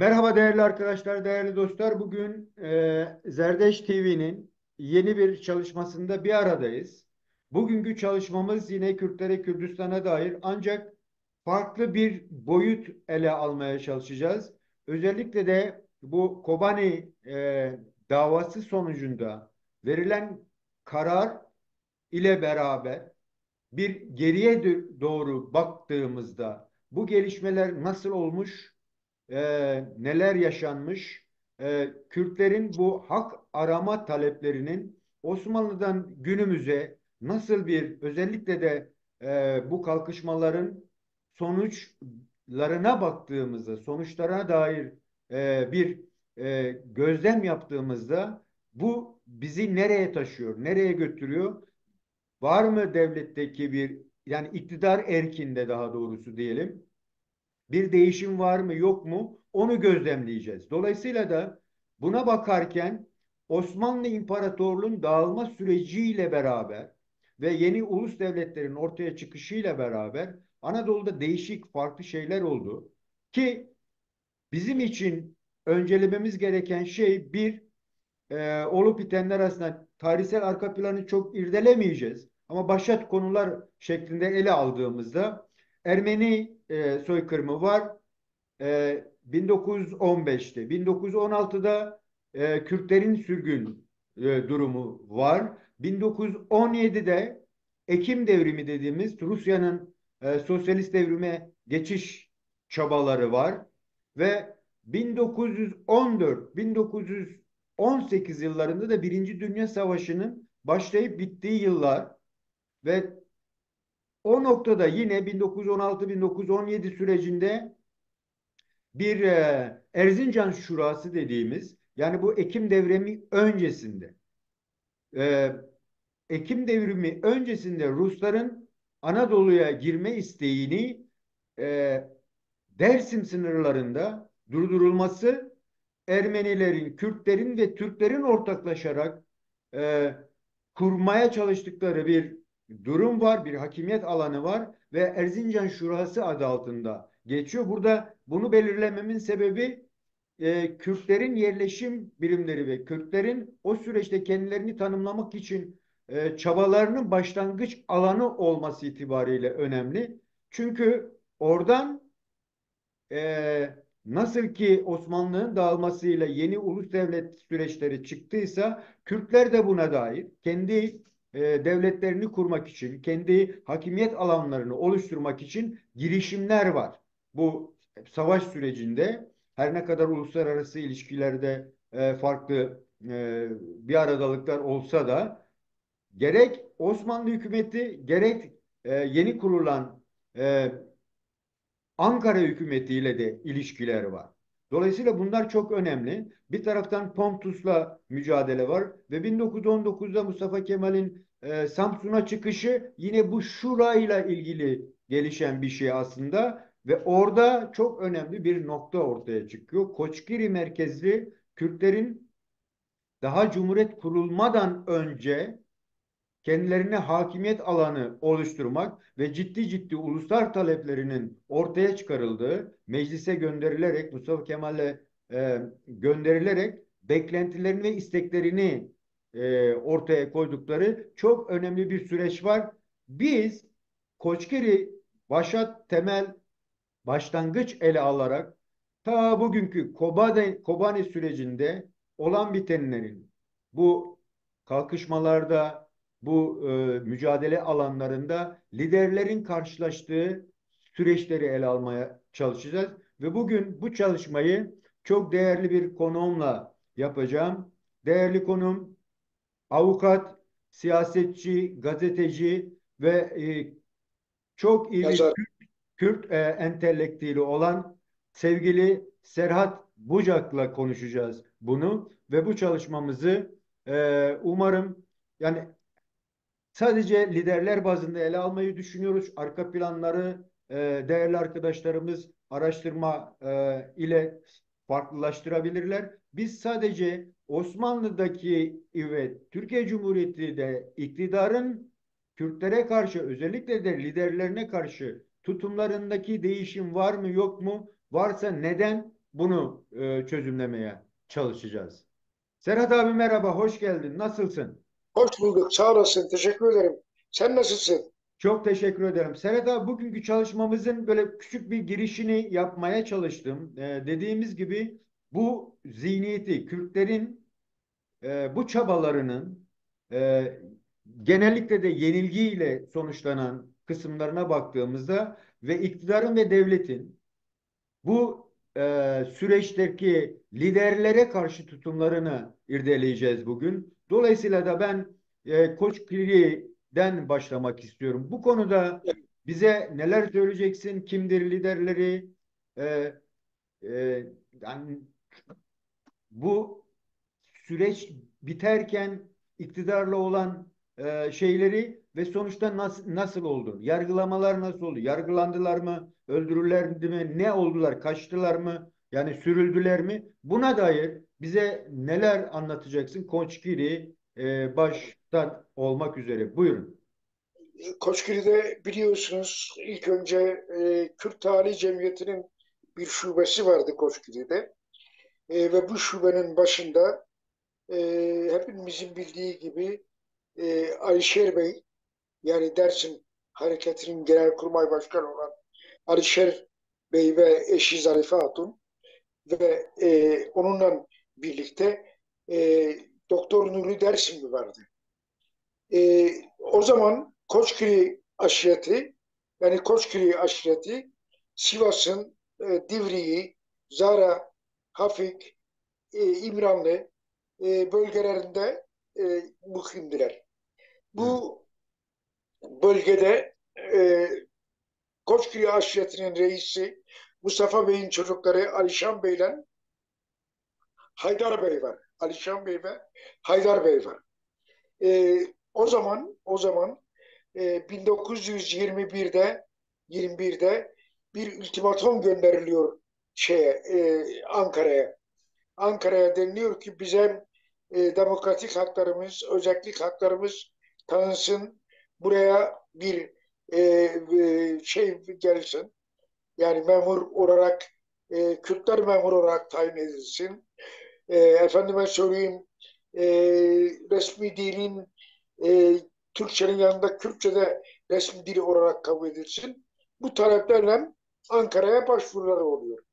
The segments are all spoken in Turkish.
Merhaba değerli arkadaşlar, değerli dostlar. Bugün Zerdeş TV'nin yeni bir çalışmasında bir aradayız. Bugünkü çalışmamız yine Kürtlere, Kürdistan'a dair ancak farklı bir boyut ele almaya çalışacağız. Özellikle de bu Kobani davası sonucunda verilen karar ile beraber bir geriye doğru baktığımızda bu gelişmeler nasıl olmuş, neler yaşanmış, Kürtlerin bu hak arama taleplerinin Osmanlı'dan günümüze nasıl bir özellikle de bu kalkışmaların sonuçlarına baktığımızda, sonuçlarına dair bir gözlem yaptığımızda bu bizi nereye taşıyor, nereye götürüyor? Var mı devletteki bir yani iktidar erkinde daha doğrusu diyelim bir değişim var mı yok mu onu gözlemleyeceğiz. Dolayısıyla da buna bakarken Osmanlı İmparatorluğu'nun dağılma süreciyle beraber ve yeni ulus devletlerin ortaya çıkışıyla beraber Anadolu'da değişik farklı şeyler oldu. Ki bizim için öncelememiz gereken şey bir olup bitenler arasında tarihsel arka planı çok irdelemeyeceğiz. Ama başat konular şeklinde ele aldığımızda Ermeni soykırımı var. 1915'te, 1916'da Kürtlerin sürgün durumu var. 1917'de Ekim devrimi dediğimiz Rusya'nın sosyalist devrime geçiş çabaları var ve 1914-1918 yıllarında da Birinci Dünya Savaşı'nın başlayıp bittiği yıllar ve o noktada yine 1916-1917 sürecinde bir Erzincan Şurası dediğimiz yani bu Ekim devrimi öncesinde e, Ekim devrimi öncesinde Rusların Anadolu'ya girme isteğini e, Dersim sınırlarında durdurulması Ermenilerin, Kürtlerin ve Türklerin ortaklaşarak e, kurmaya çalıştıkları bir durum var, bir hakimiyet alanı var ve Erzincan Şurası adı altında geçiyor. Burada bunu belirlememin sebebi Kürtlerin yerleşim birimleri ve Kürtlerin o süreçte kendilerini tanımlamak için çabalarının başlangıç alanı olması itibariyle önemli. Çünkü oradan nasıl ki Osmanlı'nın dağılmasıyla yeni ulus devlet süreçleri çıktıysa Kürtler de buna dair kendi devletlerini kurmak için, kendi hakimiyet alanlarını oluşturmak için girişimler var. Bu savaş sürecinde her ne kadar uluslararası ilişkilerde farklı bir aradalıklar olsa da gerek Osmanlı hükümeti gerek yeni kurulan Ankara hükümetiyle de ilişkiler var. Dolayısıyla bunlar çok önemli. Bir taraftan Pontus'la mücadele var ve 1919'da Mustafa Kemal'in Samsun'a çıkışı yine bu şurayla ilgili gelişen bir şey aslında ve orada çok önemli bir nokta ortaya çıkıyor. Koçgiri merkezli Kürtlerin daha Cumhuriyet kurulmadan önce kendilerine hakimiyet alanı oluşturmak ve ciddi ciddi uluslar taleplerinin ortaya çıkarıldığı, meclise gönderilerek, Mustafa Kemal'e gönderilerek beklentilerini ve isteklerini ortaya koydukları çok önemli bir süreç var. Biz Koçgiri başat temel başlangıç ele alarak ta bugünkü Kobani sürecinde olan bitenlerin bu kalkışmalarda, bu mücadele alanlarında liderlerin karşılaştığı süreçleri ele almaya çalışacağız. Ve bugün bu çalışmayı çok değerli bir konuğumla yapacağım. Değerli konuğum avukat, siyasetçi, gazeteci ve çok iyi bir Yazar. Kürt entelektüeli olan sevgili Serhat Bucak'la konuşacağız bunu ve bu çalışmamızı umarım yani sadece liderler bazında ele almayı düşünüyoruz. Arka planları değerli arkadaşlarımız araştırma ile farklılaştırabilirler. Biz sadece Osmanlı'daki ve Türkiye Cumhuriyeti'de iktidarın Kürtlere karşı özellikle de liderlerine karşı tutumlarındaki değişim var mı yok mu? Varsa neden? bunu çözümlemeye çalışacağız. Serhat abi merhaba, hoş geldin. Nasılsın? Hoş bulduk. Sağ olasın. Teşekkür ederim. Sen nasılsın? Çok teşekkür ederim. Serhat abi bugünkü çalışmamızın böyle küçük bir girişini yapmaya çalıştım. Dediğimiz gibi bu zihniyeti, Kürtlerin bu çabalarının e, genellikle de yenilgiyle sonuçlanan kısımlarına baktığımızda ve iktidarın ve devletin bu süreçteki liderlere karşı tutumlarını irdeleyeceğiz bugün. Dolayısıyla da ben Koç Kiri'den başlamak istiyorum. Bu konuda bize neler söyleyeceksin? Kimdir liderleri? E, yani bu süreç biterken iktidarla olan şeyleri ve sonuçta nasıl oldu? Yargılamalar nasıl oldu? Yargılandılar mı? Öldürüldüler mi? Ne oldular? Kaçtılar mı? Yani sürüldüler mi? Buna dair bize neler anlatacaksın? Koçgiri başta olmak üzere. Buyurun. Koçgiri'de biliyorsunuz ilk önce Kürt Tali Cemiyeti'nin bir şubesi vardı Koçgiri'de. Ve bu şubenin başında e, hepimizin bildiği gibi Alişer Bey, yani Dersim Hareketi'nin Genelkurmay Başkanı olan Alişer Bey ve eşi Zarife Hatun ve onunla birlikte Doktor Nuri Dersimli vardı. O zaman Koçkiri aşireti, yani Koçkiri aşireti Sivas'ın Divriği, Zara, Hafik, İmranlı bölgelerinde mukimdiler. Evet. Bu bölgede Koçkiri aşiretinin reisi Mustafa Bey'in çocukları Alişan Bey ile Haydar Bey var. Alişan Bey ve Haydar Bey var. O zaman 1921'de bir ultimatom gönderiliyor Ankara'ya. Ankara'ya deniliyor ki bize demokratik haklarımız, özellik haklarımız tanınsın. Buraya bir şey gelsin. Yani memur olarak Kürtler memur olarak tayin edilsin. Efendime söyleyeyim, e, resmi dilin e, Türkçenin yanında Kürtçe de resmi dil olarak kabul edilsin. Bu taleplerle Ankara'ya başvuruları oluyor.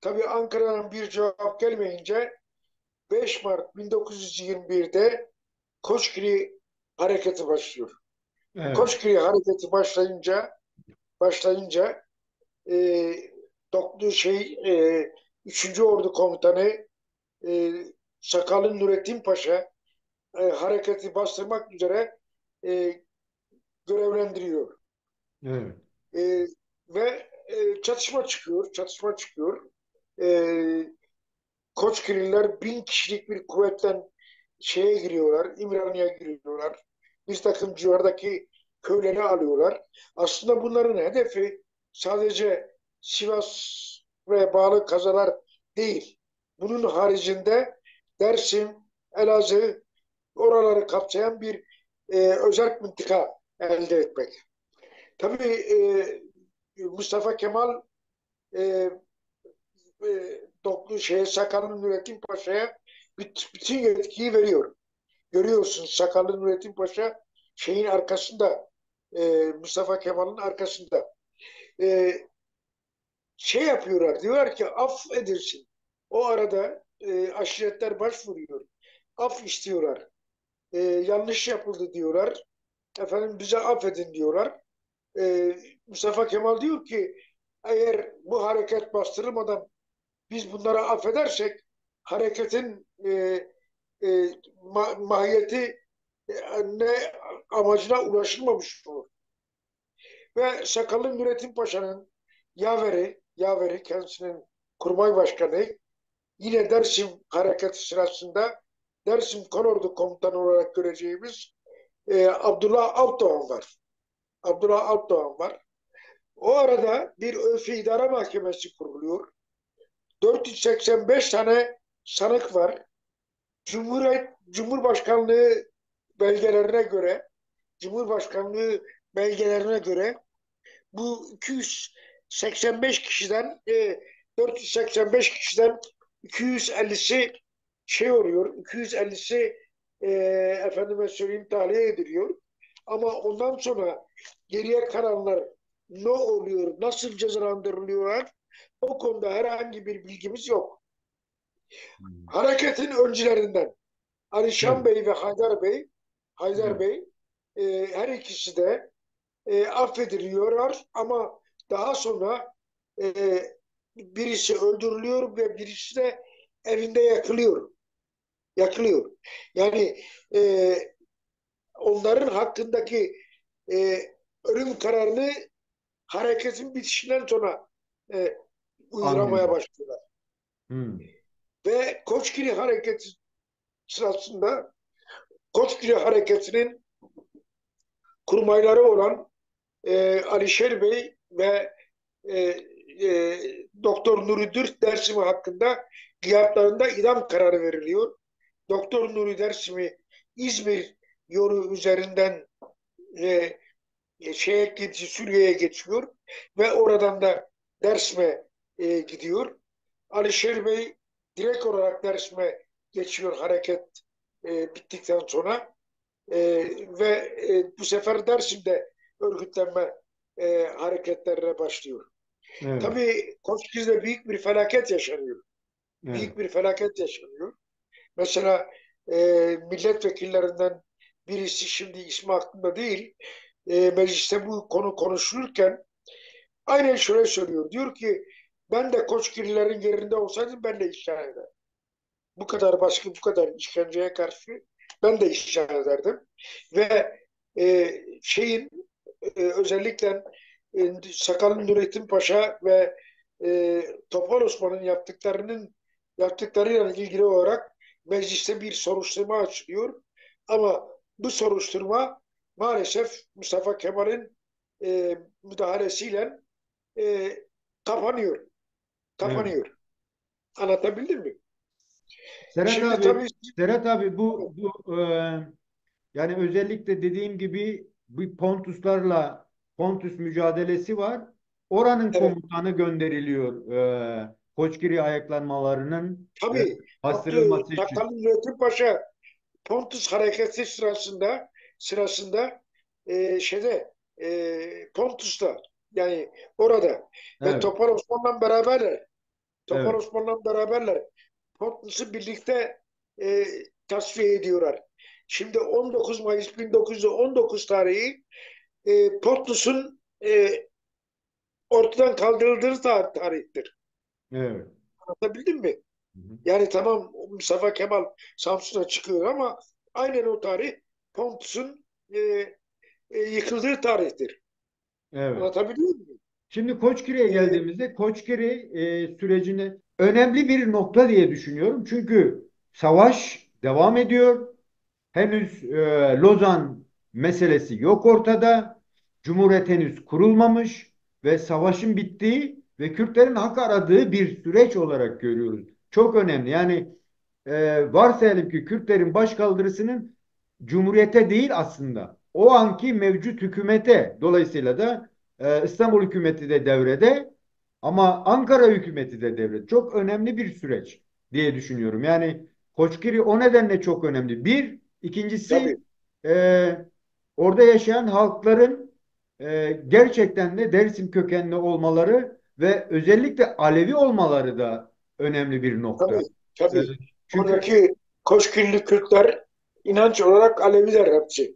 Tabii Ankara'dan bir cevap gelmeyince 5 Mart 1921'de Koçgiri hareketi başlıyor. Evet. Koçgiri hareketi başlayınca e, Doktor 3. Ordu Komutanı e, Sakallı Nurettin Paşa hareketi bastırmak üzere e, görevlendiriyor. Evet. E, ve çatışma çıkıyor. E, Koçgirililer 1.000 kişilik bir kuvvetten şeye giriyorlar, İmraniye'ye giriyorlar. Bir takım civardaki köyleri alıyorlar. Aslında bunların hedefi sadece Sivas ve bağlı kazalar değil. Bunun haricinde Dersim, Elazığ, oraları kapsayan bir özel mıntıka elde etmek. Tabii Mustafa Kemal e, Sakarya Nurettin Paşa'ya bütün yetkiyi veriyor. Görüyorsun Sakarya Nurettin Paşa şeyin arkasında, Mustafa Kemal'in arkasında. E, Yapıyorlar, diyorlar ki af edilsin. O arada aşiretler başvuruyor. Af istiyorlar. Yanlış yapıldı diyorlar. Efendim bize affedin diyorlar. Mustafa Kemal diyor ki eğer bu hareket bastırılmadan biz bunları affedersek hareketin mahiyeti ne amacına ulaşılmamış olur. Ve Sakallı Nurettin Paşa'nın yaveri kendisinin kurmay başkanı yine Dersim hareketi sırasında Dersim Kolordu komutanı olarak göreceğimiz Abdullah Alpdoğan var. Abdullah Alpdoğan var. O arada bir örfü idare mahkemesi kuruluyor. 485 tane sanık var. Cumhurbaşkanlığı belgelerine göre Cumhurbaşkanlığı belgelerine göre bu 285 kişiden 485 kişiden 250'si şey oluyor, 250'si e, efendime söyleyeyim tahliye ediliyor. Ama ondan sonra geriye kalanlar ne oluyor, nasıl cezalandırılıyorlar? O konuda herhangi bir bilgimiz yok. Hmm. Hareketin öncülerinden Alişan Evet. Bey ve Haydar Bey, Haydar Evet. Bey her ikisi de affediliyorlar ama daha sonra e, birisi öldürülüyor ve birisi de evinde yakılıyor. Yakılıyor. Yani e, onların hakkındaki e, ölüm kararını hareketin bitişinden sonra e, uygulamaya Anlıyorum. başlıyorlar. Hmm. Ve Koçgiri Hareketi sırasında Koçgiri Hareketi'nin kurmayları olan Alişer Bey ve e, Doktor Nuri Dürt Dersimi hakkında gıyaplarında idam kararı veriliyor. Doktor Nuri Dersimi İzmir yolu üzerinden e, Suriye'ye geçiyor ve oradan da Dersim'e gidiyor. Alişer Bey direkt olarak Dersim'e geçiyor hareket bittikten sonra. E, ve bu sefer Dersim'de örgütlenme hareketlerine başlıyor. Evet. Tabii Koçgiz'de büyük bir felaket yaşanıyor. Evet. Büyük bir felaket yaşanıyor. Mesela milletvekillerinden birisi, şimdi ismi aklımda değil, mecliste bu konu konuşulurken aynen şöyle söylüyor. Diyor ki ben de Koçgirlilerin yerinde olsaydım ben de isyan ederdim. Bu kadar baskı, bu kadar işkenceye karşı ben de isyan ederdim. Ve şeyin özellikle Sakallı Nurettin Paşa ve Topal Osman'ın yaptıklarıyla ilgili olarak mecliste bir soruşturma açılıyor. Ama bu soruşturma maalesef Mustafa Kemal'in müdahalesiyle e, kapanıyor. Evet. Kapanıyor. Anlatabildim mi? Serhat Şimdi tabii abi, Serhat abi yani özellikle dediğim gibi bir Pontus mücadelesi var. Oranın evet, komutanı gönderiliyor Koçgiri ayaklanmalarının tabii bastırılması için. Sakallı Nurettin Paşa Pontus hareketi sırasında Pontus'ta, yani orada ve Evet, Topal Osman'la beraberler. Topal evet, Osman'la beraberler. Pontus'u birlikte e, tasfiye ediyorlar. Şimdi 19 Mayıs 1919 tarihi Pontus'un ortadan kaldırıldığı tarihtir. evet. Anlatabildim mi? Hı hı. Yani tamam, Mustafa Kemal Samsun'a çıkıyor ama aynen o tarih Pontus'un yıkıldığı tarihtir. Evet. Anlatabiliyor muyum? Şimdi Koçgiri'ye E, geldiğimizde Koçgiri sürecini önemli bir nokta diye düşünüyorum. Çünkü savaş devam ediyor. Henüz Lozan meselesi yok ortada. Cumhuriyet henüz kurulmamış ve savaşın bittiği ve Kürtlerin hak aradığı bir süreç olarak görüyoruz. Çok önemli. Yani varsayalım ki Kürtlerin başkaldırısının Cumhuriyete değil aslında. O anki mevcut hükümete. Dolayısıyla da İstanbul hükümeti de devrede ama Ankara hükümeti de devrede. Çok önemli bir süreç diye düşünüyorum. Yani Koçgiri o nedenle çok önemli. Bir, ikincisi tabii, e, orada yaşayan halkların gerçekten de Dersim kökenli olmaları ve özellikle Alevi olmaları da önemli bir nokta. tabii, E, tabii. çünkü Oradaki Koşkilli Kürtler inanç olarak Aleviler hepsi. yani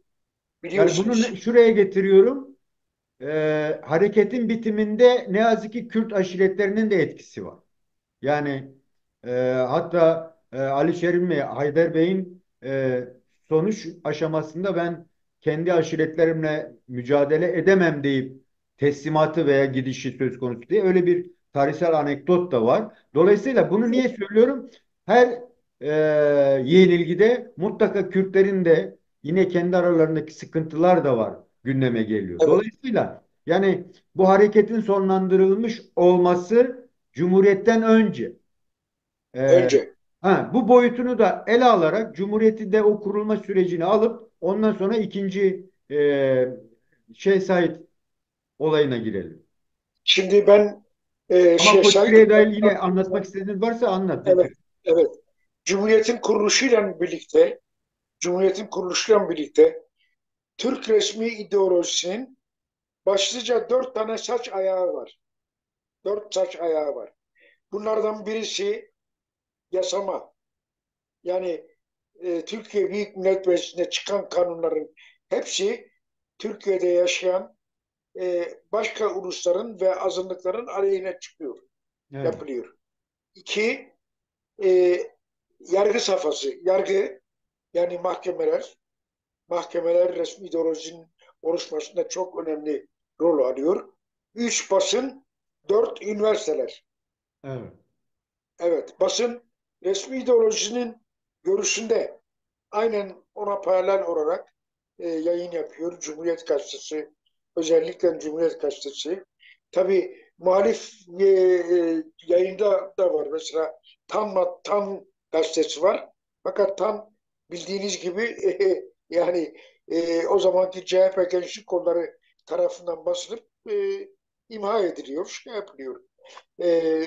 bunu Biliyorsunuz. şuraya getiriyorum. Hareketin bitiminde ne yazık ki Kürt aşiretlerinin de etkisi var. Yani hatta Ali Şerin ve Haydar Bey'in sonuç aşamasında ben kendi aşiretlerimle mücadele edemem deyip teslimatı veya gidişi söz konusu diye öyle bir tarihsel anekdot da var. Dolayısıyla bunu niye söylüyorum? Her e, yenilgide mutlaka Kürtlerin de yine kendi aralarındaki sıkıntılar da var gündeme geliyor. Evet, Dolayısıyla yani bu hareketin sonlandırılmış olması Cumhuriyet'ten önce ee, önce. bu boyutunu da ele alarak Cumhuriyeti de o kurulma sürecini alıp ondan sonra ikinci Şeyh Said olayına girelim. Şimdi ben Ama Şeyh Said Koçgil'e dair yine anlatmak Ocak'tan, istediğiniz varsa anlat evet, lütfen. evet. Cumhuriyetin kuruluşuyla birlikte, Cumhuriyetin kuruluşuyla birlikte Türk resmi ideolojisinin başlıca dört tane saç ayağı var. Dört saç ayağı var. Bunlardan birisi yasama. Yani Türkiye Büyük Millet Meclisi'nde çıkan kanunların hepsi Türkiye'de yaşayan başka ulusların ve azınlıkların aleyhine çıkıyor, Evet. yapılıyor. İki, e, yargı safhası. Yargı, yani mahkemeler. Mahkemeler resmi ideolojinin oluşmasında çok önemli rol alıyor. Üç, basın. Dört, üniversiteler. Evet. Evet, basın resmi ideolojinin görüşünde aynen ona paralel olarak yayın yapıyor. Cumhuriyet Gazetesi, özellikle Cumhuriyet Gazetesi. Tabii muhalif yayında da var. Mesela Tan gazetesi var. Fakat Tan bildiğiniz gibi yani o zamanki CHP gençlik kolları tarafından basılıp imha ediliyor, şey yapılıyor. E,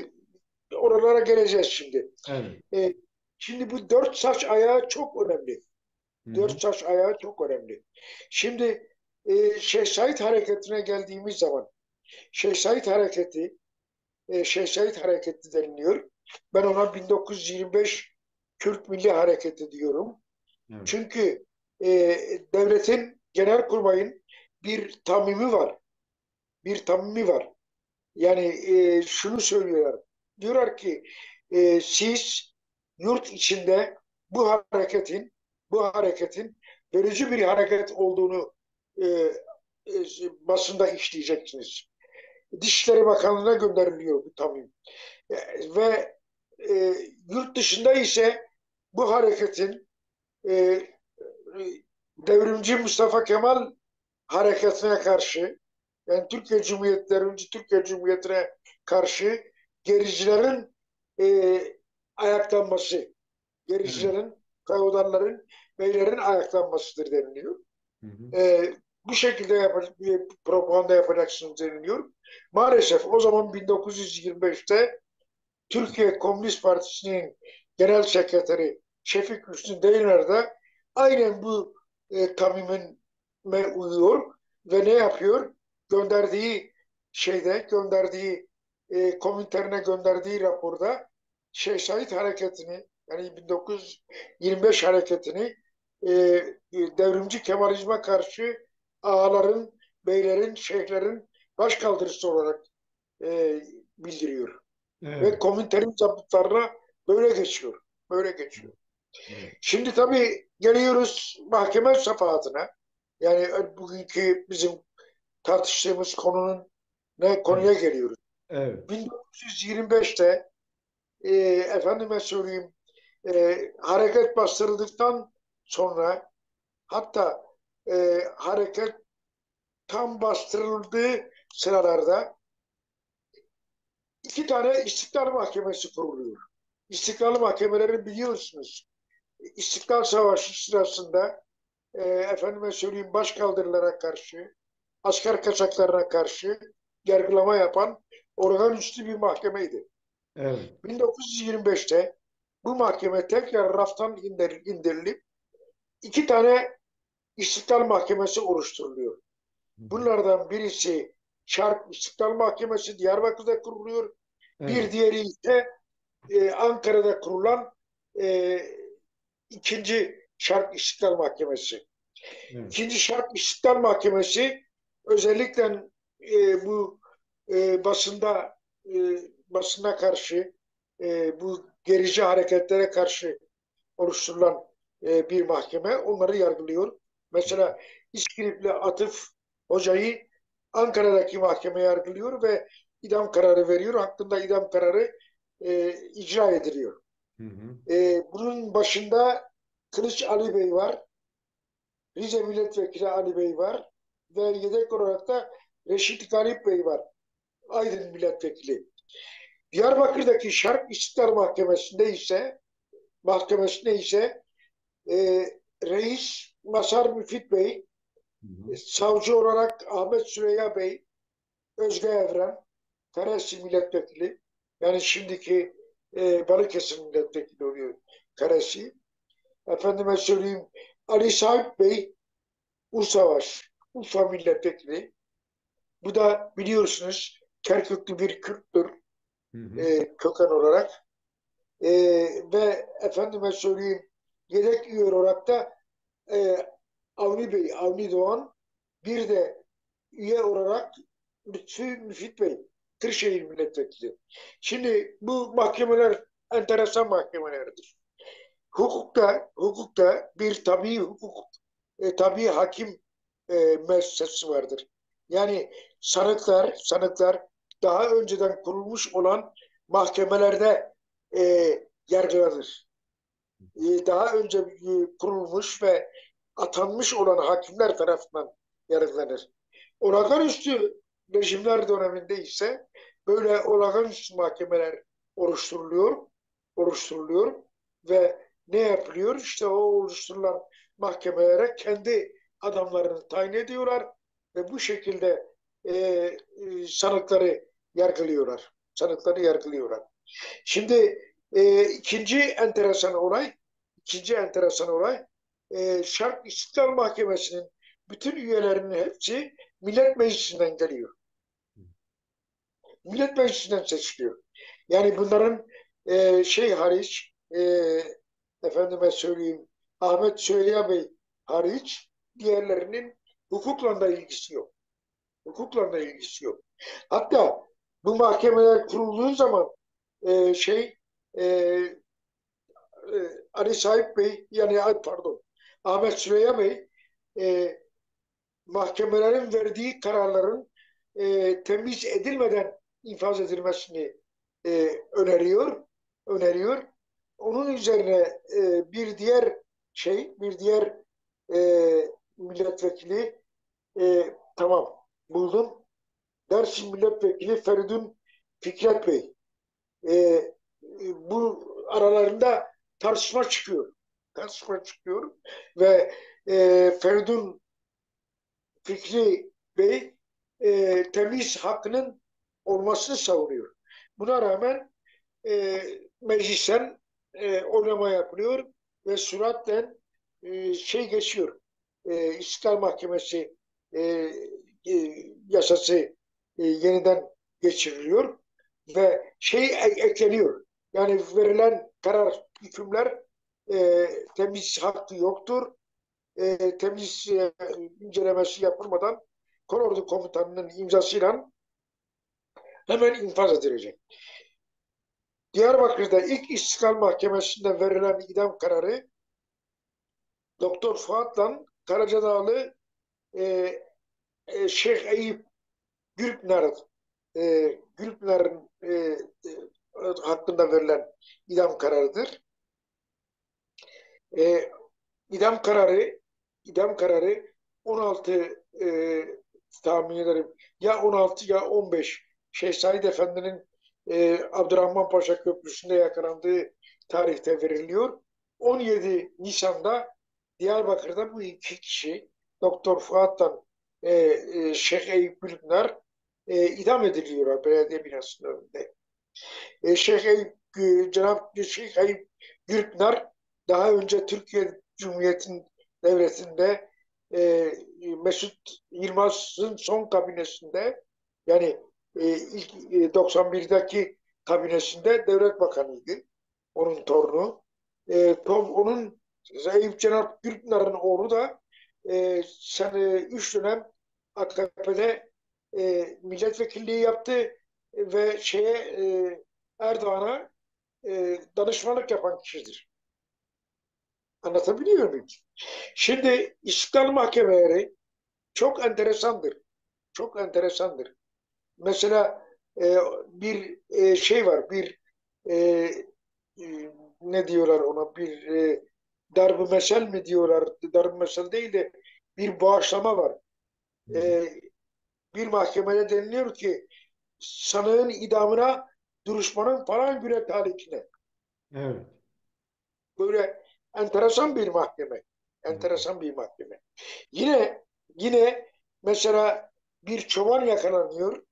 Oralara geleceğiz şimdi. Evet. E, Şimdi bu dört saç ayağı çok önemli. Hı hı. Dört saç ayağı çok önemli. Şimdi Şeyh Said hareketine geldiğimiz zaman Şeyh Said hareketi Şeyh Said hareketi deniliyor. Ben ona 1925 Kürt Milli Hareketi diyorum. Evet. Çünkü e, devletin Genelkurmay'ın bir tamimi var. Bir tamimi var. Yani şunu söylüyorlar. Diyorlar ki siz yurt içinde bu hareketin bölücü bir hareket olduğunu basında işleyeceksiniz. Dışişleri Bakanlığı'na gönderiliyor bu tamim. Ve e, yurt dışında ise bu hareketin e, devrimci Mustafa Kemal hareketine karşı, yani Türkiye Cumhuriyeti'ne karşı gericilerin e, ayaklanması, Evet. gericilerin, feodallerin, beylerin ayaklanmasıdır deniliyor. Hı hı. E, Bu şekilde propaganda yapacaksınız deniliyor. Maalesef o zaman 1925'te Türkiye Komünist Partisi'nin genel sekreteri Şefik Hüsnü Değner de aynen bu tamime uyuyor ve ne yapıyor? Gönderdiği Komintern'e gönderdiği raporda Şeyh Said hareketini, yani 1925 hareketini devrimci Kemalizme karşı ağaların, beylerin, şeyhlerin başkaldırısı olarak e, bildiriyor. Ve Evet. komüniterin zabıtlarına böyle geçiyor. Böyle geçiyor. Evet. Şimdi tabii geliyoruz mahkeme safahatına. Yani bugünkü bizim tartıştığımız konuya Evet. geliyoruz. Evet. 1925'te efendime söyleyeyim hareket bastırıldıktan sonra, hatta hareket tam bastırıldığı sıralarda iki tane İstiklal Mahkemesi kuruluyor. İstiklal Mahkemeleri biliyorsunuz. İstiklal Savaşı sırasında efendime söyleyeyim başkaldırılara karşı, asker kaçaklarına karşı yargılama yapan olağanüstü bir mahkemeydi. Evet. 1925'te bu mahkeme tekrar raftan indirilip iki tane İstiklal Mahkemesi oluşturuluyor. Hı hı. Bunlardan birisi Şark İstiklal Mahkemesi Diyarbakır'da kuruluyor. Bir Evet. diğeri ise Ankara'da kurulan e, ikinci Şark İstiklal Mahkemesi. Evet. İkinci Şark İstiklal Mahkemesi özellikle bu basında e, basına karşı bu gerici hareketlere karşı oluşturulan bir mahkeme onları yargılıyor. Mesela İskilipli Atıf Hoca'yı Ankara'daki mahkeme yargılıyor ve idam kararı veriyor. Hakkında idam kararı icra ediliyor. Hı hı. Bunun başında Kılıç Ali Bey var. Rize Milletvekili Ali Bey var ve yedek olarak da Reşit Galip Bey var. Aydın Milletvekili. Diyarbakır'daki Şark İstiklal Mahkemesi'nde ise e, Reis Masar Müfit Bey, Hı hı. savcı olarak Ahmet Süreyya Bey, Özge Evren. Karesi milletvekili. Yani şimdiki Balıkesir milletvekili oluyor Karesi. Efendime söyleyeyim Ali Sahip Bey Ursavaş, Urfa milletvekili. Bu da biliyorsunuz Kerküklü bir Kürttür Hı hı. köken olarak. E, ve efendime söyleyeyim yedek üye olarak da e, Avni Bey, Avni Doğan, bir de üye olarak Lütfü Müfit Bey, Kırşehir milletvekili. Şimdi bu mahkemeler enteresan mahkemelerdir. Hukukta bir tabii hukuk, tabii hakim müessesesi vardır. Yani sanıklar daha önceden kurulmuş olan mahkemelerde e, yargılanır. Daha önce kurulmuş ve atanmış olan hakimler tarafından yargılanır. Olağanüstü rejimler döneminde ise böyle olağanüstü mahkemeler oluşturuluyor, oluşturuluyor ve ne yapılıyor? İşte o oluşturulan mahkemelere kendi adamlarını tayin ediyorlar ve bu şekilde sanıkları yargılıyorlar. Sanıkları yargılıyorlar. Şimdi ikinci enteresan olay Şark İstiklal Mahkemesi'nin bütün üyelerinin hepsi Millet Meclisi'nden geliyor. Millet Meclisi'nden seçiliyor. Yani bunların hariç efendime söyleyeyim Ahmet Süreyya Bey hariç diğerlerinin hukukla da ilgisi yok. Hukukla da ilgisi yok. Hatta bu mahkemeler kurulduğu zaman e, şey e, Ali Sahip Bey pardon Ahmet Süreyya Bey e, mahkemelerin verdiği kararların temiz edilmeden infaz edilmesini öneriyor. Onun üzerine bir diğer milletvekili tamam buldum. Dersim Milletvekili Feridun Fikret Bey. E, bu aralarında tartışma çıkıyor. Tartışma çıkıyor ve Feridun Fikri Bey temiz hakkının olmasını savunuyor. Buna rağmen meclisten oylama yapılıyor ve süratle geçiyor. İstiklal Mahkemesi e, yasası yeniden geçiriliyor ve ekleniyor. Yani verilen hükümler temiz hakkı yoktur. Temiz incelemesi yapılmadan kolordu komutanının imzasıyla hemen infaz edilecek. Diyarbakır'da ilk İstiklal Mahkemesi'nde verilen idam kararı Doktor Fuat'la Karacadağlı e, Şeyh Eyüp Gülpınar Gülpınar'ın hakkında verilen idam kararıdır. E, idam kararı idam kararı 16 tahmin ederim ya 16 ya 15 Şeyh Said Efendi'nin Abdurrahman Paşa Köprüsü'nde yakalandığı tarihte veriliyor. 17 Nisan'da Diyarbakır'da bu iki kişi Doktor Fuat'tan Şeyh Eyüp Gülpınar idam ediliyorlar belediye binasının önünde. Şeyh Eyüp, Cenab-ı Şeyh Eyüp Gülpınar daha önce Türkiye Cumhuriyeti'nin devletinde Mesut Yılmaz'ın son kabinesinde yani ilk 91'deki kabinesinde devlet bakanıydı. Onun torunu. Onun Eyüp Cenab Gülpınar'ın oğlu da sene 3 dönem AKP'de milletvekilliği yaptı ve Erdoğan'a danışmanlık yapan kişidir. Anlatabiliyor muyum? Şimdi İstiklal mahkemeleri çok enteresandır. Çok enteresandır. Mesela bir var, e, ne diyorlar ona, darb-ı mesel mi diyorlar, darb-ı mesel değil de bir bağışlama var. Hı hı. E, bir mahkemede deniliyor ki sanığın idamına duruşmanın falan güne talihine. Evet. Böyle enteresan bir mahkeme. Evet. Enteresan bir mahkeme. Yine mesela bir çoban yakalanıyor.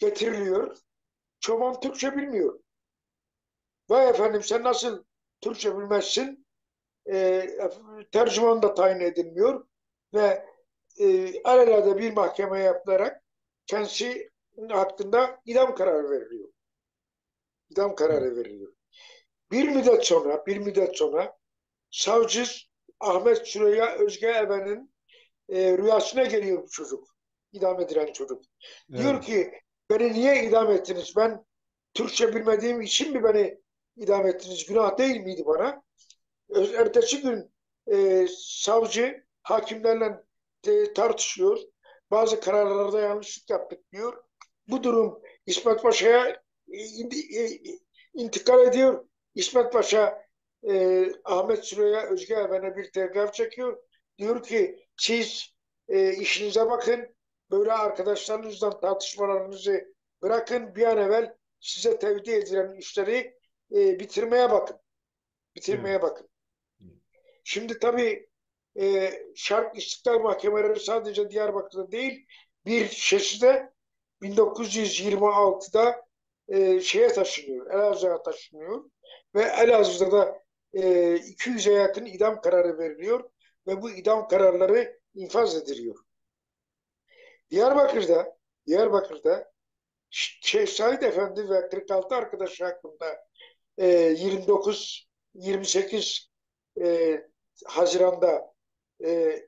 getiriliyor. Çoban Türkçe bilmiyor. Vay efendim sen nasıl Türkçe bilmezsin? Tercüman da tayin edilmiyor ve alelade bir mahkeme yapılarak kendisi hakkında idam kararı veriliyor. İdam kararı veriliyor. Bir müddet sonra savcı Ahmet Süreyya Özgeeven'in rüyasına geliyor bu çocuk. İdam edilen çocuk. Diyor Evet. ki beni niye idam ettiniz? Ben Türkçe bilmediğim için mi beni idam ettiniz? Günah değil miydi bana? Ertesi gün savcı hakimlerle tartışıyor. Bazı kararlarda yanlışlık yaptık diyor. Bu durum İsmet Paşa'ya intikal ediyor. İsmet Paşa Ahmet Süreyya Özgeeven'e bir telgraf çekiyor. Diyor ki siz işinize bakın. Böyle arkadaşlarınızla tartışmalarınızı bırakın. Bir an evvel size tevdi edilen işleri bitirmeye bakın. Evet. Bitirmeye bakın. Şimdi tabii Şark İstiklal Mahkemeleri sadece Diyarbakır'da değil, bir şişesi de 1926'da şeye taşınıyor, Elazığ'a taşınıyor ve Elazığ'da da 200'e yakın idam kararı veriliyor ve bu idam kararları infaz ediliyor. Diyarbakır'da Şeyh Said Efendi ve 46 arkadaşı hakkında 29-28 e, Haziran'da e,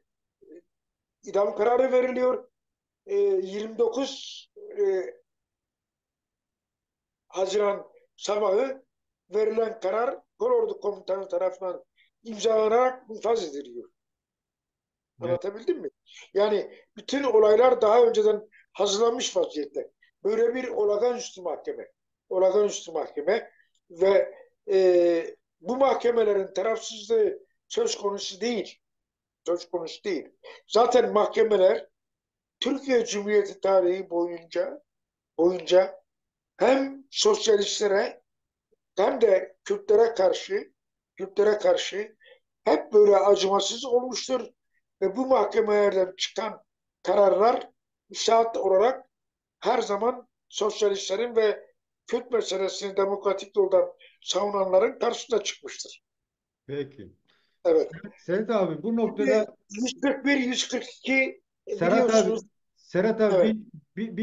idam kararı veriliyor. 29 Haziran sabahı verilen karar Kolordu Komutanı tarafından imzalanarak infaz ediliyor. Evet. Anlatabildim mi? Yani bütün olaylar daha önceden hazırlanmış vaziyette. Böyle bir olağanüstü mahkeme. Olağanüstü mahkeme ve bu mahkemelerin tarafsızlığı söz konusu değil. Söz konusu değil. Zaten mahkemeler Türkiye Cumhuriyeti tarihi boyunca hem sosyalistlere hem de Kürtlere karşı hep böyle acımasız olmuştur ve bu mahkemelerden çıkan kararlar şart olarak her zaman sosyalistlerin ve Kürt meselesini demokratik yoldan savunanların karşısına çıkmıştır. Peki. Evet. Serhat abi bu noktada Şimdi 141, 142 Serhat abi biliyorsunuz. Serhat abi Evet,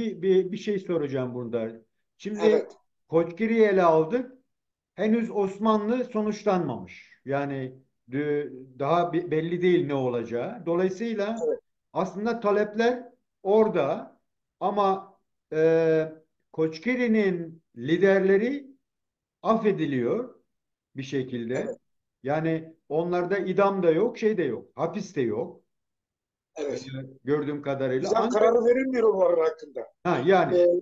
bir şey soracağım burada. Şimdi evet, Koçgiri'yi ele aldık. Henüz Osmanlı sonuçlanmamış. Yani daha belli değil ne olacağı. Dolayısıyla evet, aslında talepler orada ama e, Koçgiri'nin liderleri affediliyor bir şekilde. evet, Yani onlarda idam da yok, şey de yok, hapis de yok. e, evet. gördüğüm kadarıyla. İdam Ancak kararı verilmiyor onların hakkında. ha yani Yani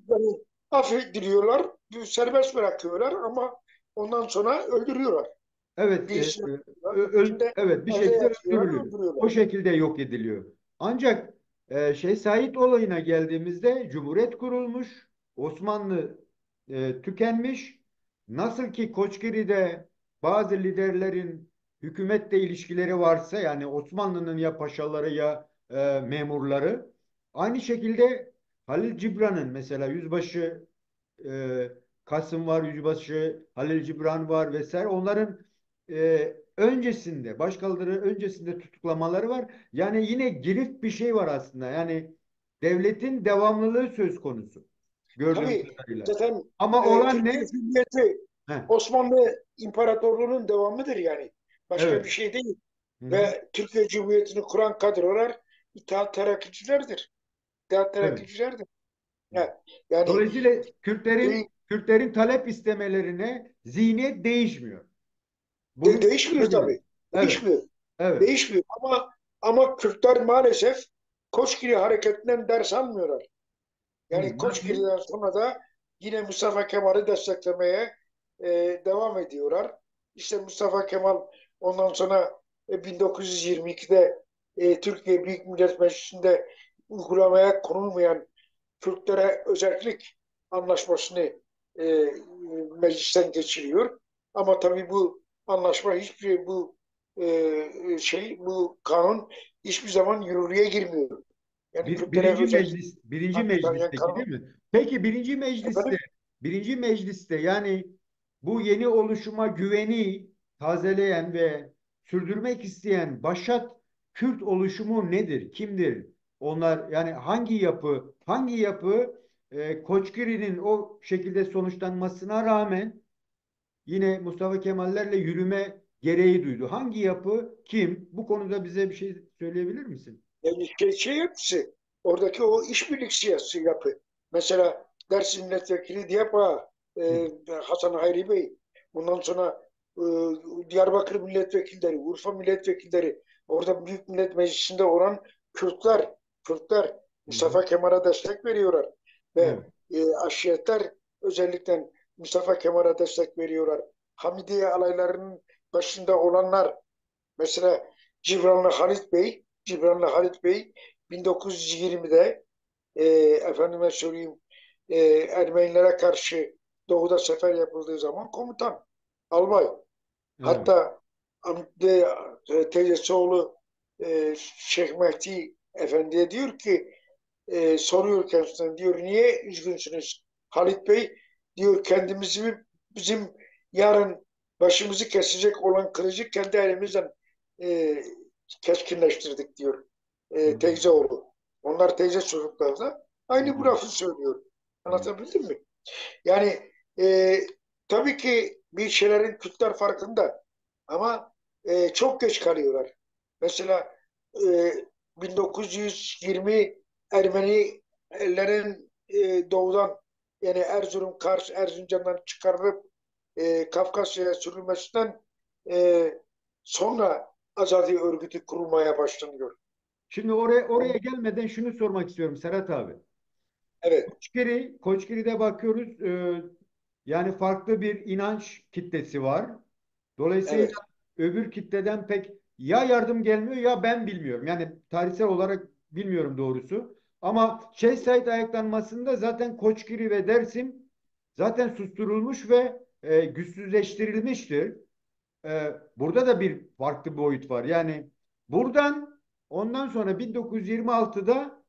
affediliyorlar, serbest bırakıyorlar ama ondan sonra öldürüyorlar. evet, Birisi içinde evet bir evde şekilde yatıyorlar, öldürülüyor. öldürüyorlar. O şekilde yok ediliyor. Ancak şey Said olayına geldiğimizde Cumhuriyet kurulmuş, Osmanlı tükenmiş. Nasıl ki Koçgiri'de bazı liderlerin hükümetle ilişkileri varsa yani Osmanlı'nın ya paşaları ya memurları aynı şekilde Halil Cibran'ın mesela yüzbaşı e, Kasım var, Yüzbaşı Halil Cibran var vesaire. Onların öncesinde, başkaları öncesinde tutuklamaları var. Yani yine girift bir şey var aslında. Yani devletin devamlılığı söz konusu gördüğüm Tabii kadarıyla. zaten Ama olan Türkiye ne? Cumhuriyeti Heh, Osmanlı İmparatorluğu'nun devamıdır yani. Başka bir evet. şey değil. Hı hı, Ve Türkiye Cumhuriyeti'ni kuran kadrolar İttihat Terakkiçilerdir. İttihat evet. Terakkiçilerdir. Ha, yani Dolayısıyla şey, Kürtlerin talep istemelerine zihniyet değişmiyor. Bunu değişmiyor söylüyorum. tabii. Evet, Değişmiyor. evet. Değişmiyor ama Kürtler maalesef Koçgiri hareketinden ders almıyorlar. Hı, Yani nasıl? Koçgiri'den sonra da yine Mustafa Kemal'i desteklemeye devam ediyorlar. İşte Mustafa Kemal ondan sonra 1922'de Türkiye Büyük Millet Meclisi'nde uygulamaya konulmayan Kürtlere özellik anlaşmasını e, meclisten geçiriyor. Ama tabii bu anlaşma hiçbir bu kanun hiçbir zaman yürürlüğe girmiyor. Yani Kürtlere Birinci özel meclis, birinci tanıyan meclisteki kanun. değil mi? Peki Efendim? birinci mecliste yani bu yeni oluşuma güveni tazeleyen ve sürdürmek isteyen başat Kürt oluşumu nedir? Kimdir? Onlar yani hangi yapı Koçgiri'nin o şekilde sonuçlanmasına rağmen yine Mustafa Kemallerle yürüme gereği duydu. Hangi yapı kim? Bu konuda bize bir şey söyleyebilir misin? Yani hepsi. Oradaki o işbirlikçi yapı. Mesela Dersim Milletvekili Diyarbakır Hı. Hasan Hayri Bey. Bundan sonra e, Diyarbakır milletvekilleri, Urfa milletvekilleri, orada Büyük Millet Meclisi'nde olan Kürtler Hı hı. Mustafa Kemal'e destek veriyorlar. Ve Evet. aşiretler özellikle Mustafa Kemal'e destek veriyorlar. Hamidiye alaylarının başında olanlar, mesela Cibranlı Halit Bey 1920'de efendime söyleyeyim Ermenilere karşı doğuda sefer yapıldığı zaman komutan, albay. Evet. Hatta teyzesi oğlu Şeyh Mehdi Efendi'ye diyor ki soruyor kendisinden, diyor niye üzgünsünüz Halit Bey? Diyor bizim yarın başımızı kesecek olan kılıcı kendi elimizden e, keskinleştirdik diyor Hı. teyze oğlu. Onlar teyze çocuklar da aynı bu Evet. lafı söylüyor. Evet. Anlatabildim mi? Yani tabii ki bir şeylerin Kürtler farkında ama çok geç kalıyorlar. Mesela e, 1920 Ermenilerin doğudan, yani Erzurum, Kars, Erzincan'dan çıkarılıp Kafkasya'ya sürülmesinden e, sonra Azadi örgütü kurulmaya başlanıyor. Şimdi oraya gelmeden şunu sormak istiyorum Serhat abi. Evet, Koçgiri'de bakıyoruz. Yani farklı bir inanç kitlesi var. Dolayısıyla evet. öbür kitleden pek ya yardım gelmiyor ya ben bilmiyorum. Yani tarihsel olarak bilmiyorum doğrusu. Ama Şeyh Said ayaklanmasında zaten Koçgiri ve Dersim zaten susturulmuş ve güçsüzleştirilmiştir. Burada da bir farklı boyut var. Yani buradan ondan sonra 1926'da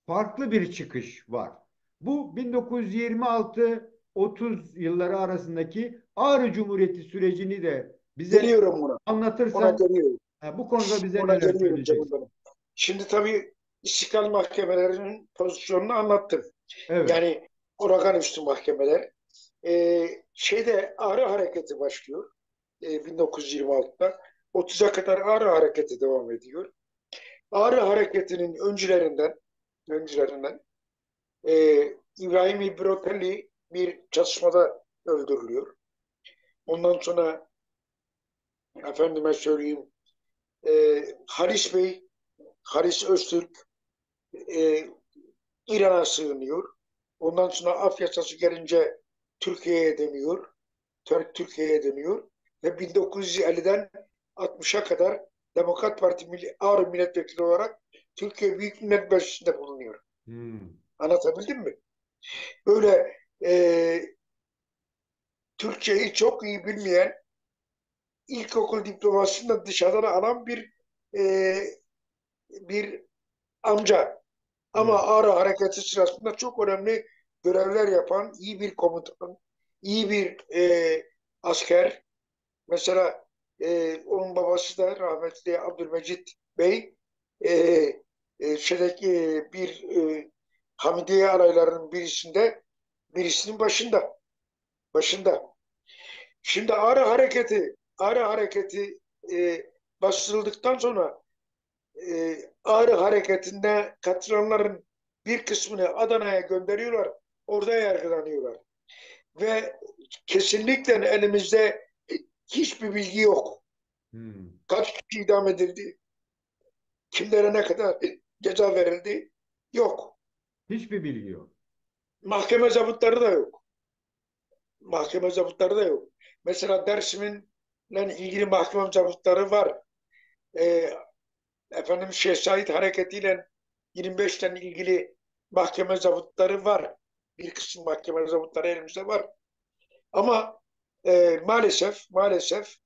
farklı bir çıkış var. Bu 1926-30 yılları arasındaki Ağrı Cumhuriyeti sürecini de bize Geliyorum buna. Ona anlatırsan geliyorum. bu konuda bize Ona neler geliyorum canım söyleyeceksin? benim. Şimdi tabii istiklal mahkemelerinin pozisyonunu anlattım. Evet. Yani oragan üstü mahkemeler. Ağrı hareketi başlıyor 1926'da. 30'a kadar Ağrı hareketi devam ediyor. Ağrı hareketinin öncülerinden e, İbrahim İbrotelli bir çatışmada öldürülüyor. Ondan sonra efendime söyleyeyim Halis Bey, Halis Öztürk e, İran'a sığınıyor. Ondan sonra af yasası gelince Türkiye'ye dönüyor. Türkiye'ye dönüyor. Ve 1950'den 60'a kadar Demokrat Parti Ağrı Milletvekili olarak Türkiye Büyük Millet Meclisi'nde bulunuyor. Hmm. Anlatabildim mi? Böyle Türkçeyi çok iyi bilmeyen, ilkokul diplomasını da dışarıdan alan e, bir amca. Ama Evet. Ağrı Hareketi sırasında çok önemli görevler yapan iyi bir komutan, iyi bir asker. Mesela onun babası da rahmetli Abdülmecit Bey e, Hamidiye alaylarının birisinin başında. Şimdi Ağrı Hareketi e, bastırıldıktan sonra Ağrı Hareketi'nde katılanların bir kısmını Adana'ya gönderiyorlar. Orada yargılanıyorlar. Ve kesinlikle elimizde hiçbir bilgi yok. Hmm. Kaç kişi idam edildi, kimlere ne kadar ceza verildi yok. Hiçbir bilgi yok. Mahkeme zabıtları da yok. Mahkeme zabıtları da yok. Mesela Dersim'inle ilgili mahkeme zabıtları var. E, efendim Şeyh Said hareketiyle 25'ten ilgili mahkeme zabıtları var. Bir kısım mahkeme zabıtları elimizde var. Ama maalesef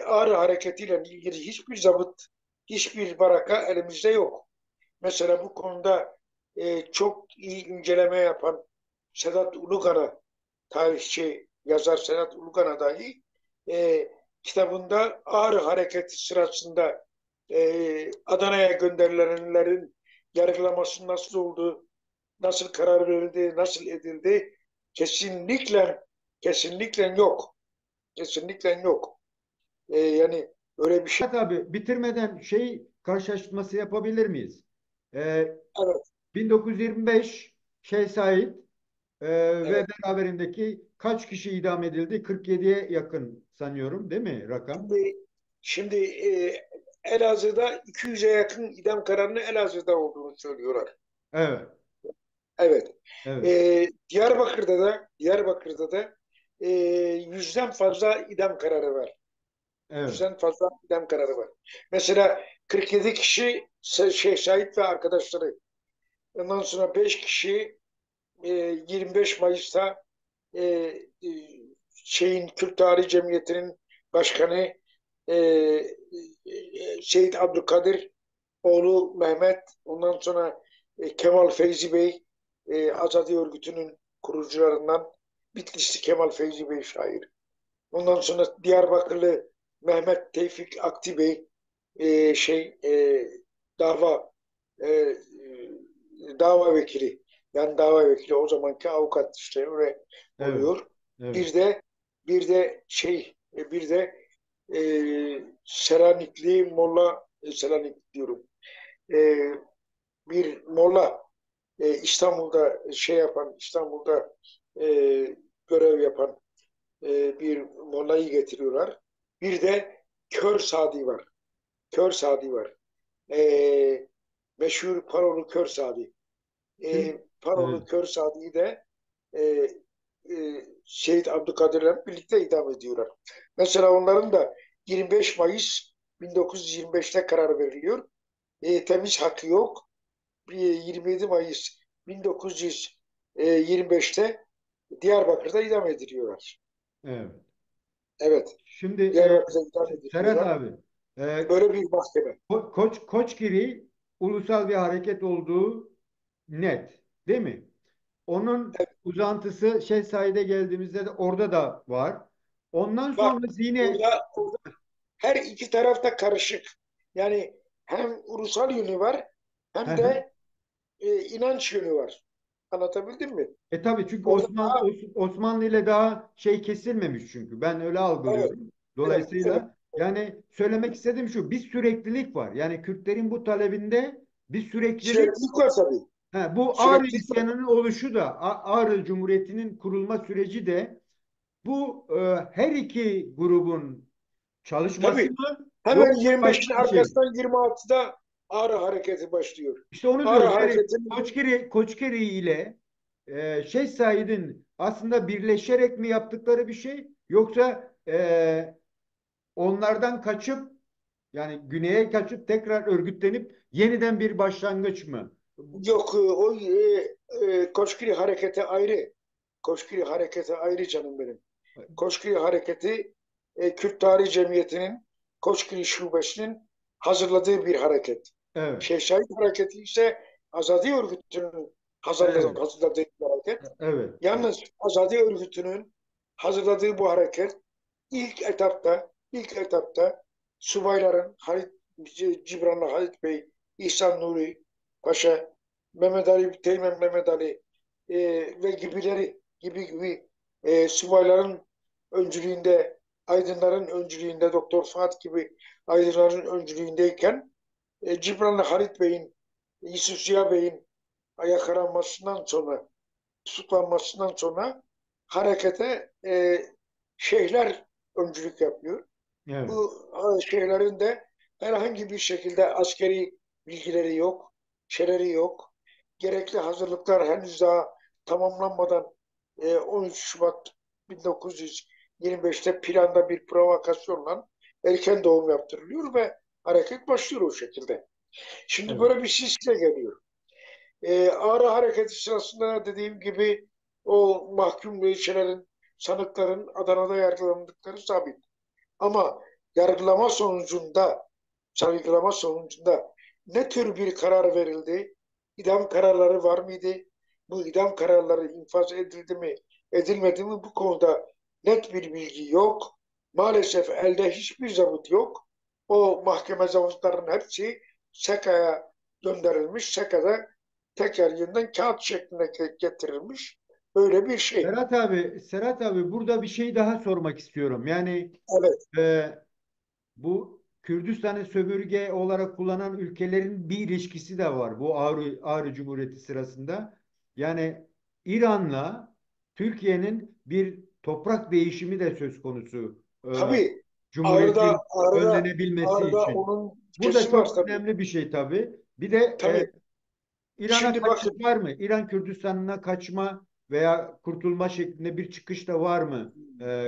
Ağrı hareketiyle ilgili hiçbir zabıt, hiçbir baraka elimizde yok. Mesela bu konuda çok iyi inceleme yapan Sedat Ulukan'a, tarihçi, yazar Sedat Ulukan'a dahi e, kitabında Ağrı Hareketi sırasında Adana'ya gönderilenlerin yargılaması nasıl oldu, nasıl karar verildi, nasıl edildi? Kesinlikle, kesinlikle yok. Kesinlikle yok. Yani öyle bir şey. Evet abi, bitirmeden karşılaştırması yapabilir miyiz? Ee, Evet. 1925 Said ve Evet. beraberindeki kaç kişi idam edildi? 47'ye yakın sanıyorum, değil mi rakam? Şimdi, şimdi Elazığ'da 200'e yakın idam kararının Elazığ'da olduğunu söylüyorlar. Evet, Evet. evet, Diyarbakır'da da 100'den fazla idam kararı var. evet, 100'den fazla idam kararı var. Mesela 47 kişi şahit ve arkadaşları. Ondan sonra 5 kişi 25 Mayıs'ta e, e, Kürt Tarihi Cemiyeti'nin başkanı Şehit Abdülkadir oğlu Mehmet, ondan sonra Kemal Feyzi Bey, Azadi Örgütü'nün kurucularından Bitlisli Kemal Feyzi Bey şair. Ondan sonra Diyarbakırlı Mehmet Tevfik Akti Bey, e, şey e, dava e, dava vekili, yani dava vekili, o zamanki avukat işte öyle evet, oluyor. evet, Bir de Selanikli Molla, Selanik diyorum, e, bir molla, İstanbul'da e, görev yapan bir mollayı getiriyorlar. Bir de Kör Sadi var. Kör Sadi var. E, Meşhur Parolu Kör Sadi. şimdi, Parolu evet, Kör Sadi'yi de e, Şehit Abdülkadir'le birlikte idam ediyorlar. Mesela onların da 25 Mayıs 1925'te karar veriliyor. Temiz hakkı yok. 27 Mayıs 1925'te Diyarbakır'da idam ediliyorlar. evet. Evet, Şimdi Diyarbakır'da idam Serhat ediliyorlar. abi, e, Böyle bir mahkeme. Koçgiri ulusal bir hareket olduğu net, değil mi? Onun Evet, uzantısı Said'e geldiğimizde de orada da var. Ondan bak, sonra yine burada her iki tarafta karışık. Yani hem ulusal yönü var hem de inanç yönü var. Anlatabildim mi? tabii, çünkü Orada Osmanlı ile daha kesilmemiş, çünkü ben öyle evet, algılıyorum. evet, evet. Dolayısıyla yani söylemek istediğim şu, bir süreklilik var. Yani Kürtlerin bu talebinde bir süreklilik. Süreklilik var tabii. Bu Ağrı Süreklilik var. isyanının oluşu da, Ağrı Cumhuriyeti'nin kurulma süreci de bu her iki grubun çalışması Tabii. mı, Hemen yoksa 25'in başka bir şey mi? arkasından 26'da Ağrı Hareketi başlıyor. İşte onu Ağrı diyorum. Yani Hareketi'nin Koçgiri ile Said'in aslında birleşerek mi yaptıkları bir şey, yoksa onlardan kaçıp, yani güneye kaçıp tekrar örgütlenip yeniden bir başlangıç mı? yok, Koçgiri Hareketi ayrı. Koçgiri Hareketi ayrı canım benim. Koçgiri Hareketi Kürt Tarihi Cemiyeti'nin Koçgiri Şubesi'nin hazırladığı bir hareket. Evet, Şehit Hareketi ise Azadi Örgütü'nün evet, hazırladığı bir hareket. evet, Yalnız Azadi Örgütü'nün hazırladığı bu hareket ilk etapta subayların Cibranlı Halit Bey, İhsan Nuri Paşa, Mehmet Ali, Teğmen Mehmet Ali ve gibi subayların öncülüğünde, aydınların öncülüğünde, Doktor Fuat gibi aydınların öncülüğündeyken Cibranlı Halit Bey'in, Yusuf Ziya Bey'in ayaklanmasından sonra, tutuklanmasından sonra harekete şeyhler öncülük yapıyor. evet, Bu şeyhlerin de herhangi bir şekilde askeri bilgileri yok, şeyleri yok. Gerekli hazırlıklar henüz daha tamamlanmadan 13 Şubat 1925'te planda bir provokasyonla erken doğum yaptırılıyor ve hareket başlıyor o şekilde. Şimdi evet, böyle bir silsile geliyor. Ağrı hareketi sırasında dediğim gibi o mahkum sanıkların Adana'da yargılandıkları sabit. Ama yargılama sonucunda yargılama sonucunda ne tür bir karar verildi? İdam kararları var mıydı? Bu idam kararları infaz edildi mi, edilmedi mi? Bu konuda net bir bilgi yok. Maalesef elde hiçbir zabıt yok. O mahkeme zabıtlarının hepsi SEKA'ya gönderilmiş. SEKA'da tekrar yeniden kağıt şeklinde getirilmiş. Böyle bir şey. Serhat abi burada bir şey daha sormak istiyorum. Yani Evet. e, bu Kürdistan'ı sömürge olarak kullanan ülkelerin bir ilişkisi de var bu Ağrı Cumhuriyeti sırasında. Yani İran'la Türkiye'nin bir toprak değişimi de söz konusu Tabii Cumhuriyet'in önlenebilmesi Ağrı'da için. onun Bu da ülkesi var çok tabii. önemli bir şey tabii. Bir de Tabii. İran'a Şimdi kaçış bakın, var mı? İran Kürdistan'ına kaçma veya kurtulma şeklinde bir çıkış da var mı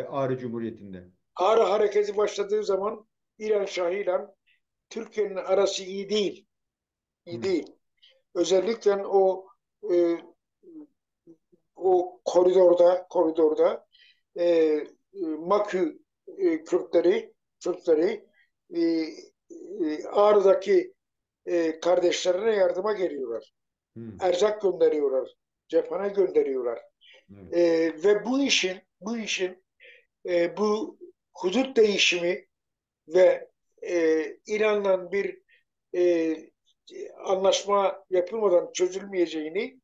Ağrı Cumhuriyeti'nde? Ağrı hareketi başladığı zaman İran Şahı ile Türkiye'nin arası iyi değil. İyi Hı, değil. Özellikle o koridorda Makü Kürtleri Ağrı'daki kardeşlerine yardıma geliyorlar. hı, Erzak gönderiyorlar. Cephane gönderiyorlar. evet. Ve bu hudut değişimi ve İran'la bir e, anlaşma yapılmadan çözülmeyeceğini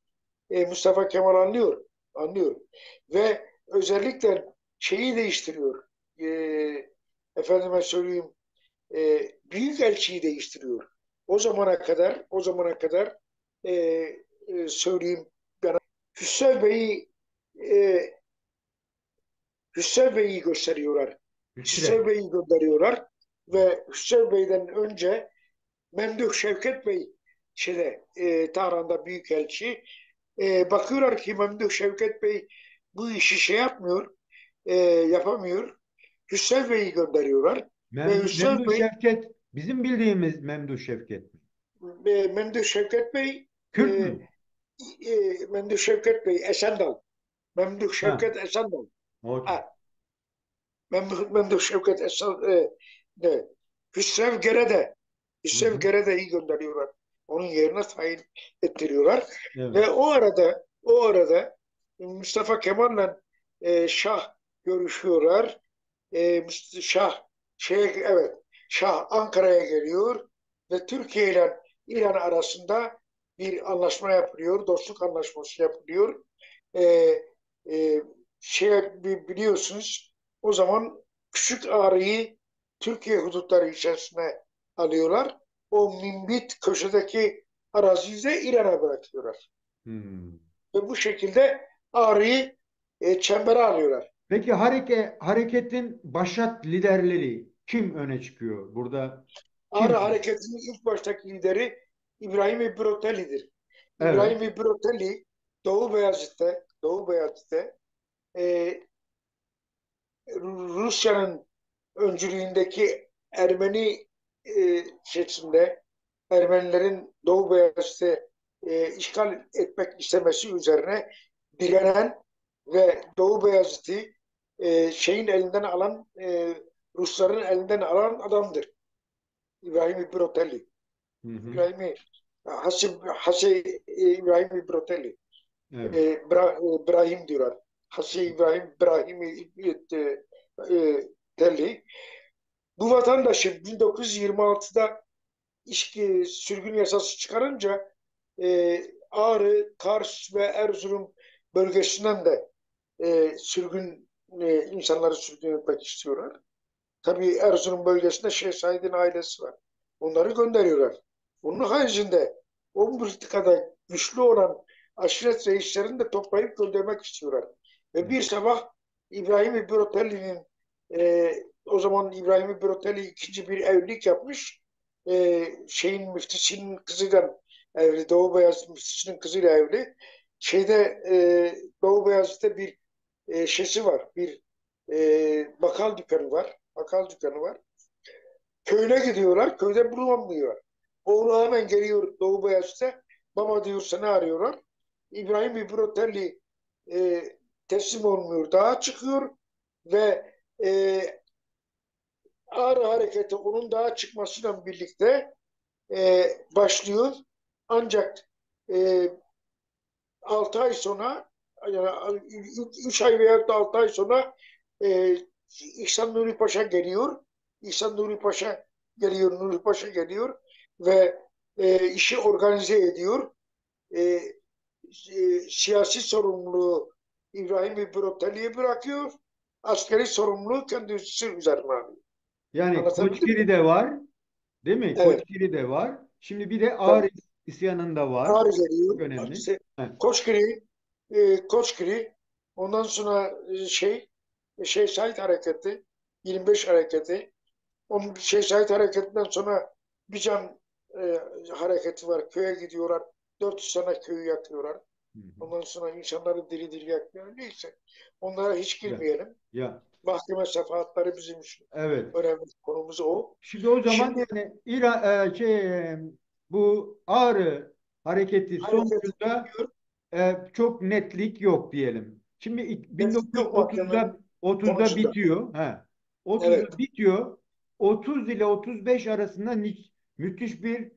Mustafa Kemal anlıyor. Anlıyor. Ve özellikle şeyi değiştiriyor. E, efendime söyleyeyim, büyükelçiyi değiştiriyor. O zamana kadar e, söyleyeyim, Hüsrev Bey'i e, Hüsrev Bey'i gösteriyorlar. Hüsrev Hüsrev. Bey'i gönderiyorlar ve Hüsrev Bey'den önce Memduh Şevket Bey Tahran'da büyükelçi. Bakıyorlar ki Memduh Şevket Bey bu işi yapamıyor. Hüsrev Bey'i gönderiyorlar ve Hüsrev Memduh Bey Şevket bizim bildiğimiz Memduh Şevket mi? Memduh Şevket Bey e, Kürt mü? Memduh Şevket Bey Esendal. Memduh Ha, Şevket Esendal. okey. Ha, Memduh Şevket Esendal. Ne? Hüsrev Gerede. Hı Hüsrev hı. Gerede'yi gönderiyorlar. Onun yerine tayin ettiriyorlar. Evet. Ve o arada Mustafa Kemal'le Şah görüşüyorlar. Şah evet, Şah Ankara'ya geliyor ve Türkiye ile İran arasında bir anlaşma yapılıyor, dostluk anlaşması yapılıyor. E, e, Biliyorsunuz, o zaman Küçük Ağrı'yı Türkiye hudutları içerisine alıyorlar. O Minbit köşedeki araziyi de İran'a bırakıyorlar. Hmm. Ve bu şekilde Ağrı'yı çembere alıyorlar. Peki hareketin başat liderleri kim öne çıkıyor? Burada Ağrı kim? Hareketi'nin ilk baştaki lideri İbrahim Broteli'dir. Evet. İbrahim Broteli Doğu Beyazıt'ta e, Rusya'nın öncülüğündeki Ermeni seçimde Ermenilerin Doğu Beyazıt'ı işgal etmek istemesi üzerine direnen ve Doğu Beyazıt'ı Rusların elinden alan adamdır. İbrahim Broteli. Hı hı. İbrahim İbrahim Broteli. Evet. İbrahim diyorlar. İbrahim Telli. Bu vatandaşı 1926'da sürgün yasası çıkarınca Ağrı, Kars ve Erzurum bölgesinden de insanları sürgün etmek istiyorlar. Tabii Erzurum bölgesinde Şeyh Said'in ailesi var. Onları gönderiyorlar. Onun haricinde o mıntıkada güçlü olan aşiret reislerini de toplayıp göndermek istiyorlar. Ve bir sabah İbrahim Brotelli'nin o zaman İbrahim Brotelli ikinci bir evlilik yapmış. Müftüsünün kızıyla evli. Doğu Beyazıt müftüsünün kızıyla evli. Doğu Beyazıt'ta bir şeysi var. Bir bakkal dükkanı var. Bakkal dükkanı var. Köyüne gidiyorlar. Köyde bulamıyorlar. Oğlu hemen geliyor Doğu Beyazıt'a. Baba diyor, seni arıyorlar. İbrahim İbrotelli e, teslim olmuyor. Dağa çıkıyor ve Ağrı hareketi onun dağa çıkmasıyla birlikte başlıyor. Ancak e, 6 ay sonra, yani 3 ay veya da 6 ay sonra e, İhsan Nuri Paşa geliyor. İhsan Nuri Paşa geliyor, Nuri Paşa geliyor ve işi organize ediyor. E, Siyasi sorumluluğu İbrahim Büyükatlı'ya bırakıyor. Askeri sorumluluğu kendisi üzerine alıyor. Yani Anlatabildim mi? Koçgiri de var, değil mi? Evet. Koçgiri de var. Şimdi bir de Tabii. Ağrı isyanında var. Ağrı geliyor. Çok önemli. İşte Heh. Koçgiri, ondan sonra Said Hareketi, 25 Hareketi, onun Said Hareketi'nden sonra Bican hareketi var. Köye gidiyorlar. 400 tane köyü yakıyorlar. Hı hı. Ondan sonra insanları diri diri yakıyor. Neyse. Onlara hiç Ya, girmeyelim. ya, Mahkeme sefahatleri bizim için evet. önemli konumuz o. Şimdi o zaman Şimdi yani bu Ağrı hareketi hareketi sonucunda bitiyor. çok netlik yok diyelim. Şimdi Netlik yok 1930'da mahkemenin 30'da sonucunda. bitiyor. He. 30'da Evet. bitiyor. 30 ile 35 arasında müthiş bir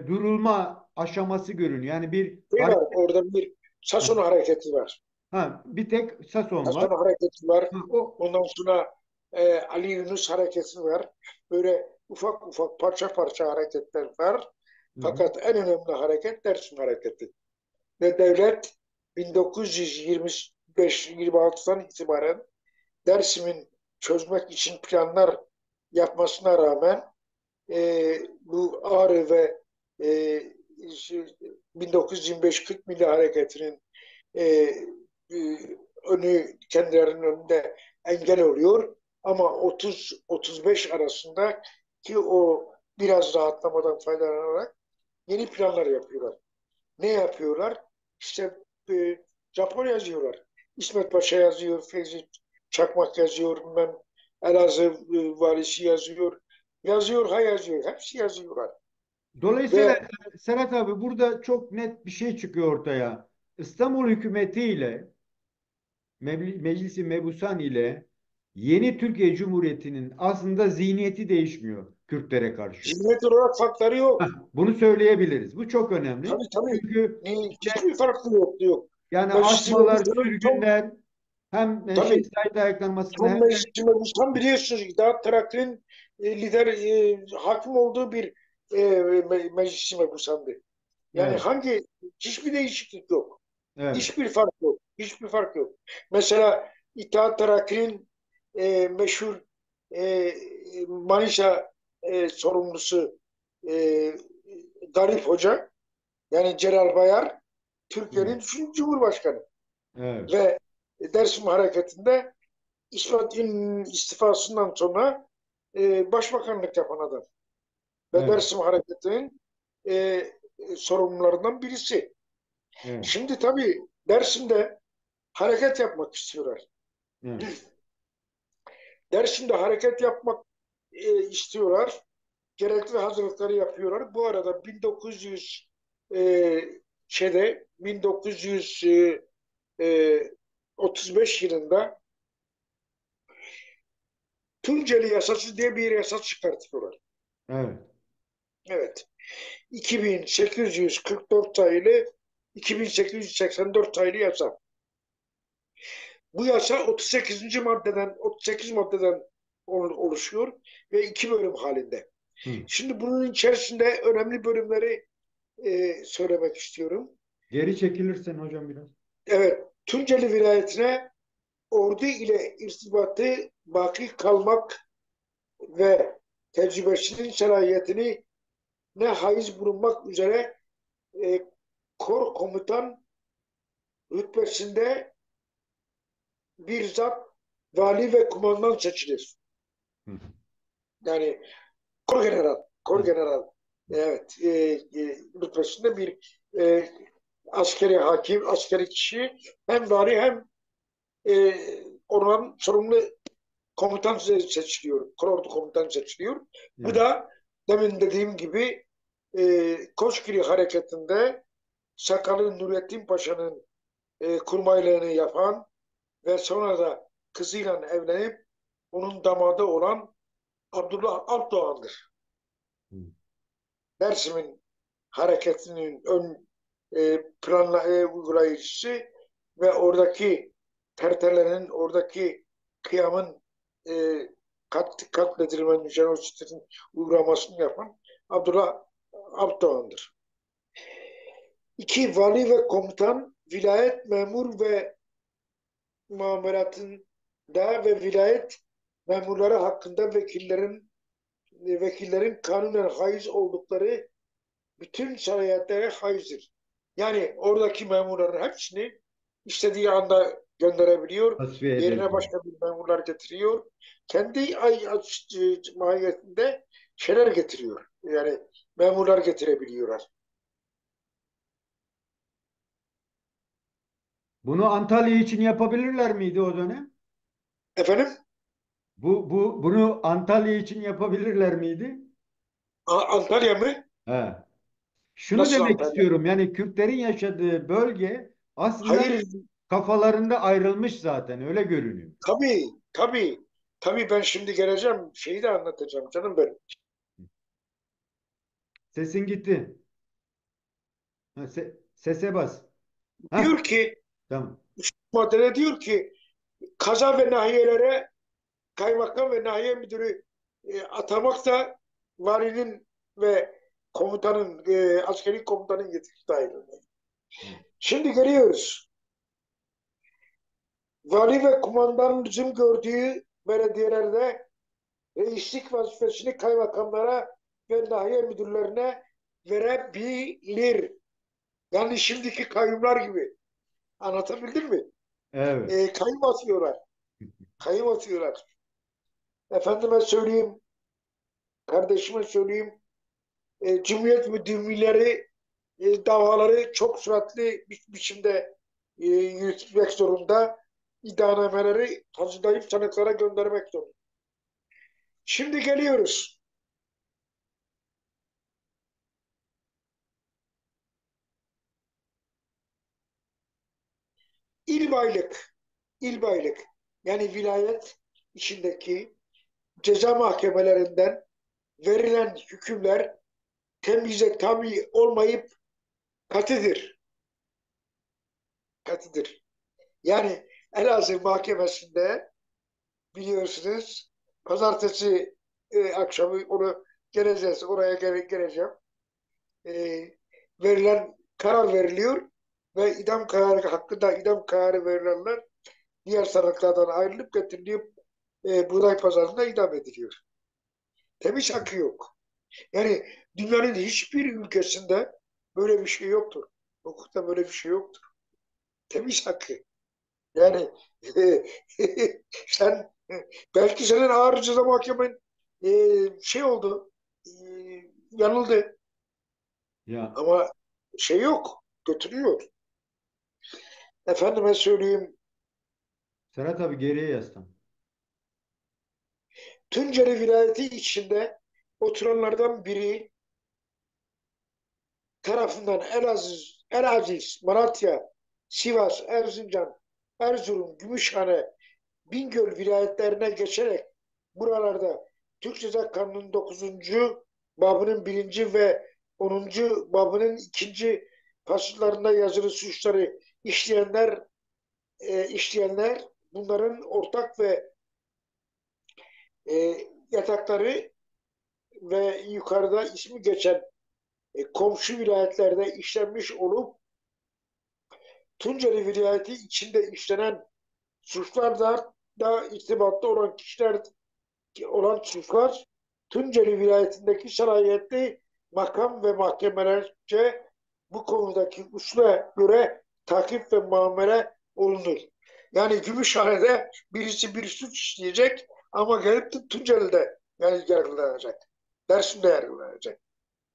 durulma aşaması görünüyor. Yani bir Var, hareket, orada bir Sason hareketi var. bir tek Sason var. Sason hareketi var. Ha, o Ondan sonra Ali Yunus hareketi var. Böyle ufak ufak parça parça hareketler var. Hı hı. Fakat en önemli hareket Dersim hareketi. Ve devlet 1925-26'dan itibaren Dersim'in çözmek için planlar yapmasına rağmen bu Ağrı ve e, 1925-40 Milli Hareketi'nin e, önü kendilerinin önünde engel oluyor. Ama 30-35 arasında ki o biraz rahatlamadan faydalanarak yeni planlar yapıyorlar. Ne yapıyorlar? İşte rapor yazıyorlar. İsmet Paşa yazıyor, Fevzi Çakmak yazıyor, bilmem Elazığ valisi yazıyor. Yazıyor, ha yazıyor. Hepsi yazıyorlar. Dolayısıyla Ve Serhat abi burada çok net bir şey çıkıyor ortaya. İstanbul hükümeti ile Meclisi Mebusan ile yeni Türkiye Cumhuriyeti'nin aslında zihniyeti değişmiyor Kürtlere karşı. zihniyet olarak farkları Heh, yok. bunu söyleyebiliriz. Bu çok önemli. Tabii tabii. Çünkü Hiçbir farklı yok diyor. yani Meclis-i asmalar, Mebusan'ın sürgünler hem tabii Sait ayaklanmasında son hem de Meclis-i Mebusan biliyorsunuz İttihat Terakki'nin lider hakim olduğu bir Meclis-i Mebusan'dı. Yani evet, hiçbir değişiklik yok. evet, Hiçbir fark yok. Hiçbir fark yok. Mesela İttihat Terakki'nin meşhur e, Manisa sorumlusu e, Garip Hoca, yani Celal Bayar, evet, Türkiye'nin 3. Cumhurbaşkanı. evet, Ve Dersim Hareketi'nde İsmet İnönü'nün istifasından sonra başbakanlık yapan adam. Ve evet, Dersim Hareketi'nin e, sorumlularından birisi. evet, Şimdi tabii Dersim'de hareket yapmak istiyorlar. evet, Dersim'de hareket yapmak istiyorlar. Gerekli hazırlıkları yapıyorlar. Bu arada 1900 e, 1935 yılında Tunceli Yasası diye bir yasa çıkartıyorlar. evet, Evet. 2844 sayılı 2884 sayılı yasa. Bu yasa 38 maddeden oluşuyor ve 2 bölüm halinde. hı. Şimdi bunun içerisinde önemli bölümleri söylemek istiyorum. Geri çekilirsen hocam biraz. Evet, Tunceli vilayetine ordu ile irtibatı baki kalmak ve tecrübesinin selahiyetini ne haiz bulunmak üzere e, kor komutan rütbesinde bir zat vali ve kumandan seçilir. Hı, Yani kor general, kor hı, general. Evet, rütbesinde bir askeri hakim, askeri kişi hem vali hem e, oradan sorumlu komutan seçiliyor. Kolordu komutan seçiliyor. Bu evet, da demin dediğim gibi Koçgiri hareketinde Sakalı Nurettin Paşa'nın kurmaylığını yapan ve sonra da kızıyla evlenip onun damadı olan Abdullah Alpdoğan'dır. hı. Dersim'in hareketinin ön uygulayıcısı ve oradaki tertelerin, oradaki kıyamın e, katledilmenin, jenositin uygulamasını yapan Abdullah Abdoğan'dır. İki, vali ve komutan, vilayet memur ve muamelatında ve vilayet memurları hakkında vekillerin kanunen haiz oldukları bütün şeriatlere haizdir. Yani oradaki memurların hepsini istediği anda gönderebiliyor. Tasfiye Yerine edebiliyor. başka bir memurlar getiriyor. Kendi mahiyetinde şeyler getiriyor. Yani memurlar getirebiliyorlar. Bunu Antalya için yapabilirler miydi o dönem? Efendim? Bunu Antalya için yapabilirler miydi? Antalya mı? He. Şunu Nasıl demek Antalya? istiyorum. Yani Kürtlerin yaşadığı bölge aslında Hayır, kafalarında ayrılmış zaten. Öyle görünüyor. tabii, tabii. Tabii ben şimdi geleceğim. Şeyi de anlatacağım canım benim. Sesin gitti. Ha, sese bas. Ha, Diyor ki, tamam. maddede diyor ki, kaza ve nahiyelere kaymakam ve nahiye müdürü atamak da valinin ve askeri komutanın yetkisi dahilinde. Evet. Şimdi görüyoruz. Vali ve kumandanın lüzum gördüğü belediyelerde reislik vazifesini kaymakamlara ve nahiye müdürlerine verebilir. Yani şimdiki kayyumlar gibi. Anlatabildim mi? Evet. Kayyum atıyorlar. Kayyum atıyorlar. Efendime söyleyeyim, kardeşime söyleyeyim, Cumhuriyet müdürleri davaları çok süratli bir biçimde yürütmek zorunda. İddianameleri hazırlayıp sanıklara göndermek zorunda. Şimdi geliyoruz. İl baylık, il baylık yani vilayet içindeki ceza mahkemelerinden verilen hükümler temize tabi olmayıp katıdır. Katıdır. Yani Elazığ Mahkemesi'nde biliyorsunuz pazartesi akşamı onu geleceğiz. Oraya geleceğim. E, verilen karar veriliyor ve idam kararı hakkında idam kararı verilenler diğer sanıklardan ayrılıp getirilip buğday pazarında idam ediliyor. Temiz hakkı yok. Yani dünyanın hiçbir ülkesinde böyle bir şey yoktur. Hukukta böyle bir şey yoktur. Temiz hakkı. Yani sen belki senin ağır ceza mahkemen şey oldu, e, yanıldı Ya ama şey yok, götürüyor. Efendime söyleyeyim, Serhat abi geriye yaslan. Tunceli vilayeti içinde oturanlardan biri tarafından Elaziz, Malatya, Sivas, Erzincan, Erzurum, Gümüşhane, Bingöl vilayetlerine geçerek buralarda Türk Ceza Kanunu'nun 9. babının 1. ve 10. babının 2. fasıllarında yazılı suçları işleyenler bunların ortak ve yatakları ve yukarıda ismi geçen komşu vilayetlerde işlenmiş olup Tunceli vilayeti içinde işlenen suçlarla irtibatlı olan suçlar Tunceli vilayetindeki salayetli makam ve mahkemelerce bu konudaki usule göre takip ve muamele olunur. Yani Gümüşhane'de birisi bir suç işleyecek ama gelip de Tunceli'de yani yargılanacak. Dersim'de yargılanacak.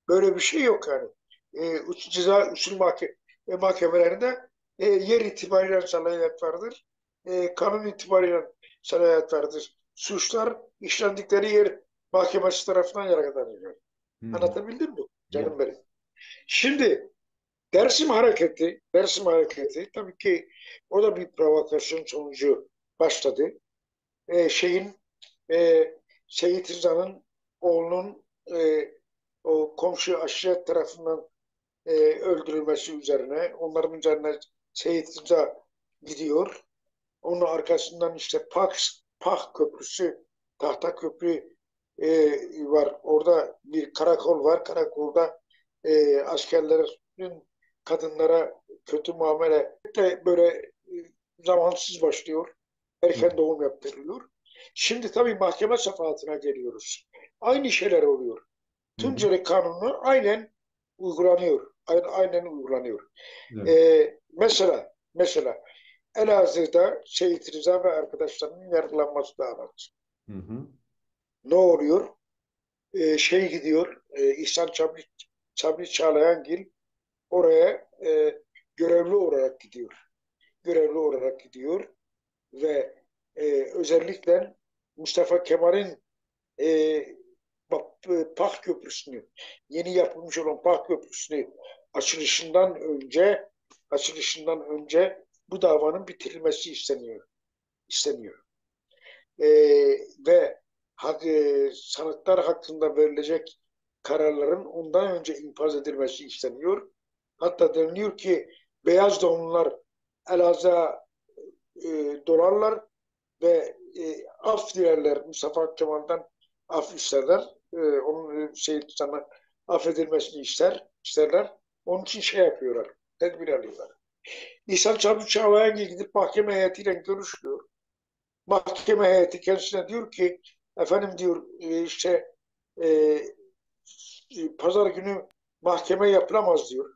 Böyle bir şey yok yani. Ceza usul mahkemelerinde yer itibariyle salayet vardır. Kanun itibariyle salayet vardır. Suçlar işlendikleri yer mahkemesi tarafından yargılanıyor. Hı hı. Anlatabildim mi Ya canım benim? Şimdi Dersim hareketi tabii ki o da bir provokasyon sonucu başladı. Şeyin e, Seyit Rıza'nın oğlunun o komşu aşiret tarafından öldürülmesi üzerine, onların üzerine Seyit Rıza gidiyor. Onun arkasından işte Pah Köprüsü, Tahta Köprü var. Orada bir karakol var. Karakolda askerlerin kadınlara kötü muamele de böyle zamansız başlıyor. Erken doğum yaptırılıyor. Şimdi tabii mahkeme safahatına geliyoruz. Aynı şeyler oluyor. Hı hı. Tunceli Kanunu aynen uygulanıyor. Aynen uygulanıyor. Evet. Mesela Elazığ'da Seyit Rıza ve arkadaşlarının yargılanması davası. Hı hı. Ne oluyor? Gidiyor, İhsan Çabri Çağlayangil oraya görevli olarak gidiyor. Görevli olarak gidiyor ve özellikle Mustafa Kemal'in e, Pah Köprüsü'nü, yeni yapılmış olan Pah Köprüsü'nü açılışından önce bu davanın bitirilmesi isteniyor. E, ve sanıklar hakkında verilecek kararların ondan önce infaz edilmesi isteniyor. Hatta deniliyor ki beyaz donlular Elazığ'a dolarlar ve af dilerler. Mustafa Kemal'den af isterler. Onun sana affedilmesini isterler. Onun için yapıyorlar. Tedbir alıyorlar. İhsan Çavuşçuğa'ya gidip mahkeme heyetiyle görüşüyor. Mahkeme heyeti kendisine diyor ki efendim diyor e, pazar günü mahkeme yapılamaz diyor.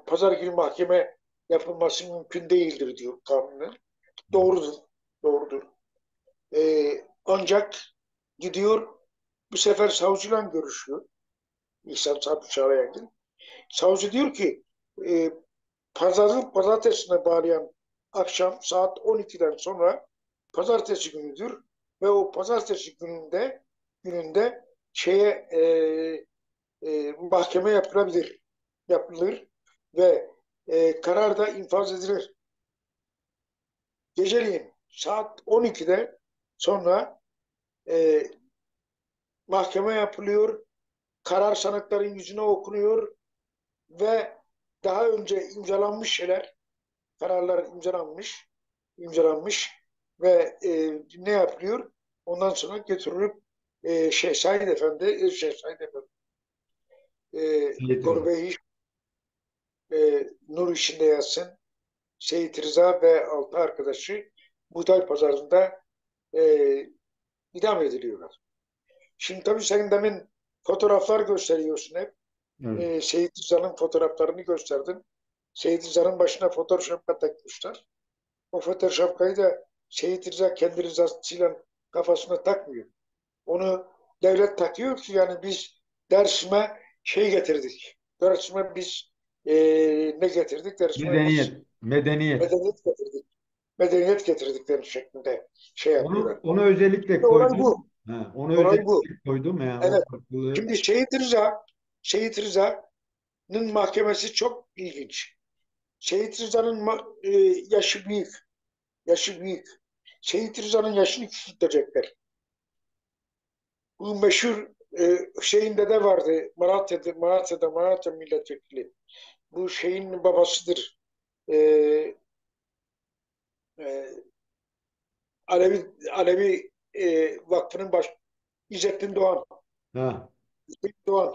Pazar günü mahkeme yapılması mümkün değildir diyor kanunen. Doğrudur. Doğrudur. Ancak gidiyor bu sefer savcıyla görüşüyor. İhsan Sabri Çağlayan. Savcı diyor ki e, pazartesine bağlayan akşam saat 12'den sonra pazartesi günüdür ve o pazartesi gününde şeye mahkeme yapılır ve karar da infaz edilir. Geceliğin saat 12'de sonra e, mahkeme yapılıyor, karar sanıkların yüzüne okunuyor ve daha önce imzalanmış kararlar imzalanmış ve ne yapılıyor? Ondan sonra götürülüp Şehzade Efendi, Seyit Gorbeyi nur içinde yatsın, Seyit Rıza ve altı arkadaşı Buğday Pazarı'nda e, idam ediliyorlar. Şimdi tabii senin demin fotoğraflar gösteriyorsun hep. Evet. Seyit Rıza'nın fotoğraflarını gösterdin. Seyit Rıza'nın başına fotoğraf şapka takmışlar. O fotoğraf şapkayı da Seyit Rıza kendi rızasıyla kafasına takmıyor. Onu devlet takıyor ki yani biz Dersim'e getirdik. Dersim'e biz e, ne getirdik? Dersim'e biz Medeniyet. Medeniyet. medeniyet getirdik. Medeniyet getirdikleri şeklinde yapıyorlar. Onu özellikle Olay koydum. bu. Ha, onu Olay bu. özellikle koydum ya. O Evet. farklılığı. Şimdi Seyit Rıza'nın mahkemesi çok ilginç. Seyit Rıza'nın yaşı büyük. Yaşı büyük. Seyit Rıza'nın yaşını küçültecekler. Bu meşhur şeyinde de vardı. Malatya milletvekili. Bu şeyin babasıdır. E, e, Alevi Vakfı'nın İzzettin Doğan. Ha. İzzettin Doğan.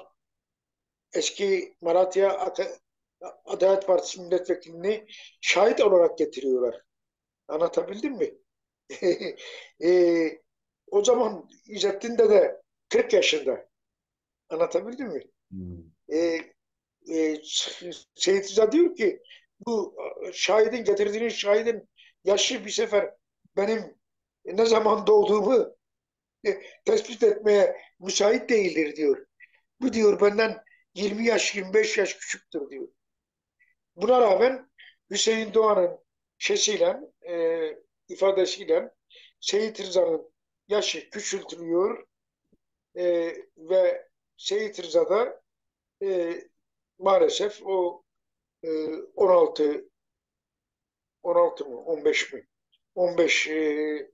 Eski Adalet Partisi milletvekilini şahit olarak getiriyorlar. Anlatabildim mi? e, O zaman İzzettin de 40 yaşında. Anlatabildim mi? Hmm. E, Seyit Rıza diyor ki bu getirdiğiniz şahidin yaşı bir sefer benim ne zaman doğduğumu tespit etmeye müsait değildir diyor. Bu diyor benden 20 yaş 25 yaş küçüktür diyor. Buna rağmen Hüseyin Doğan'ın şeysiyle ifadesiyle Seyit Rıza'nın yaşı küçültülüyor ve Seyit Rıza'da e, maalesef o e, 16 mı 15 mi 15 e,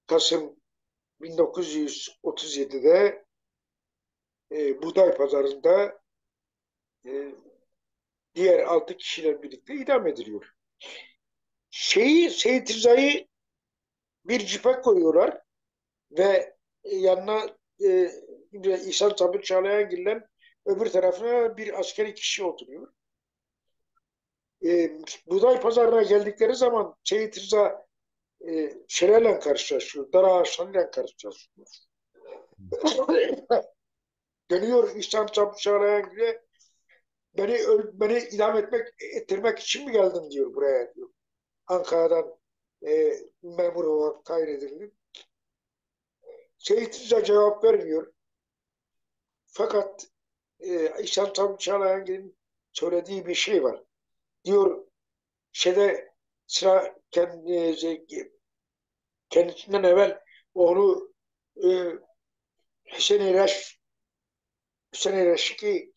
Kasım 1937'de buğday pazarında e, diğer 6 kişiyle birlikte idam ediliyor. Seyit Rıza'yı bir cipe koyuyorlar ve yanına İhsan Sabri Çağlayangil'den öbür tarafına bir askeri kişi oturuyor. Buğday pazarına geldikleri zaman Seyit Rıza şeylerle karşılaşıyor, dar ağaçlarıyla karşılaşıyor. Dönüyor İhsan Sabri Çağlayangil'e, beni idam ettirmek için mi geldin diyor buraya diyor. Ankara'dan memur olarak tayin edildim. Seyit Rıza cevap vermiyor. Fakat İhsan Sabri Çağlayan'ın söylediği bir şey var. Diyor şeyde sıra kendisinden evvel onu e, Hüseyin İreş Hüseyin İreş'i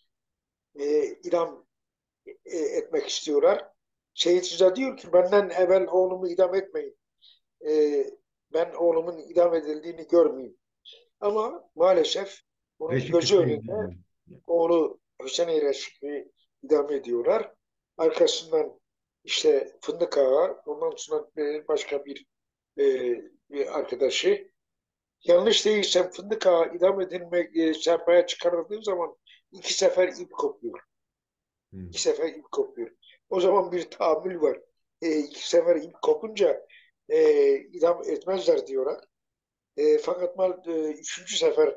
idam etmek istiyorlar. Seyit Rıza diyor ki benden evvel oğlumu idam etmeyin. E, Ben oğlumun idam edildiğini görmeyeyim. Ama maalesef onun Reşit gözü Hüseyin önünde diyor. oğlu Hüseyin İreş'i idam ediyorlar. Arkasından işte Fındık Ağa, ondan sonra başka e, bir arkadaşı. Yanlış değilsem Fındık Ağa idam edilmek, serpaya çıkarıldığı zaman 2 sefer ip kopuyor. Hı. 2 sefer ip kopuyor. O zaman bir tahammül var. 2 sefer ip kopunca idam etmezler diyorlar. Fakat 3. sefer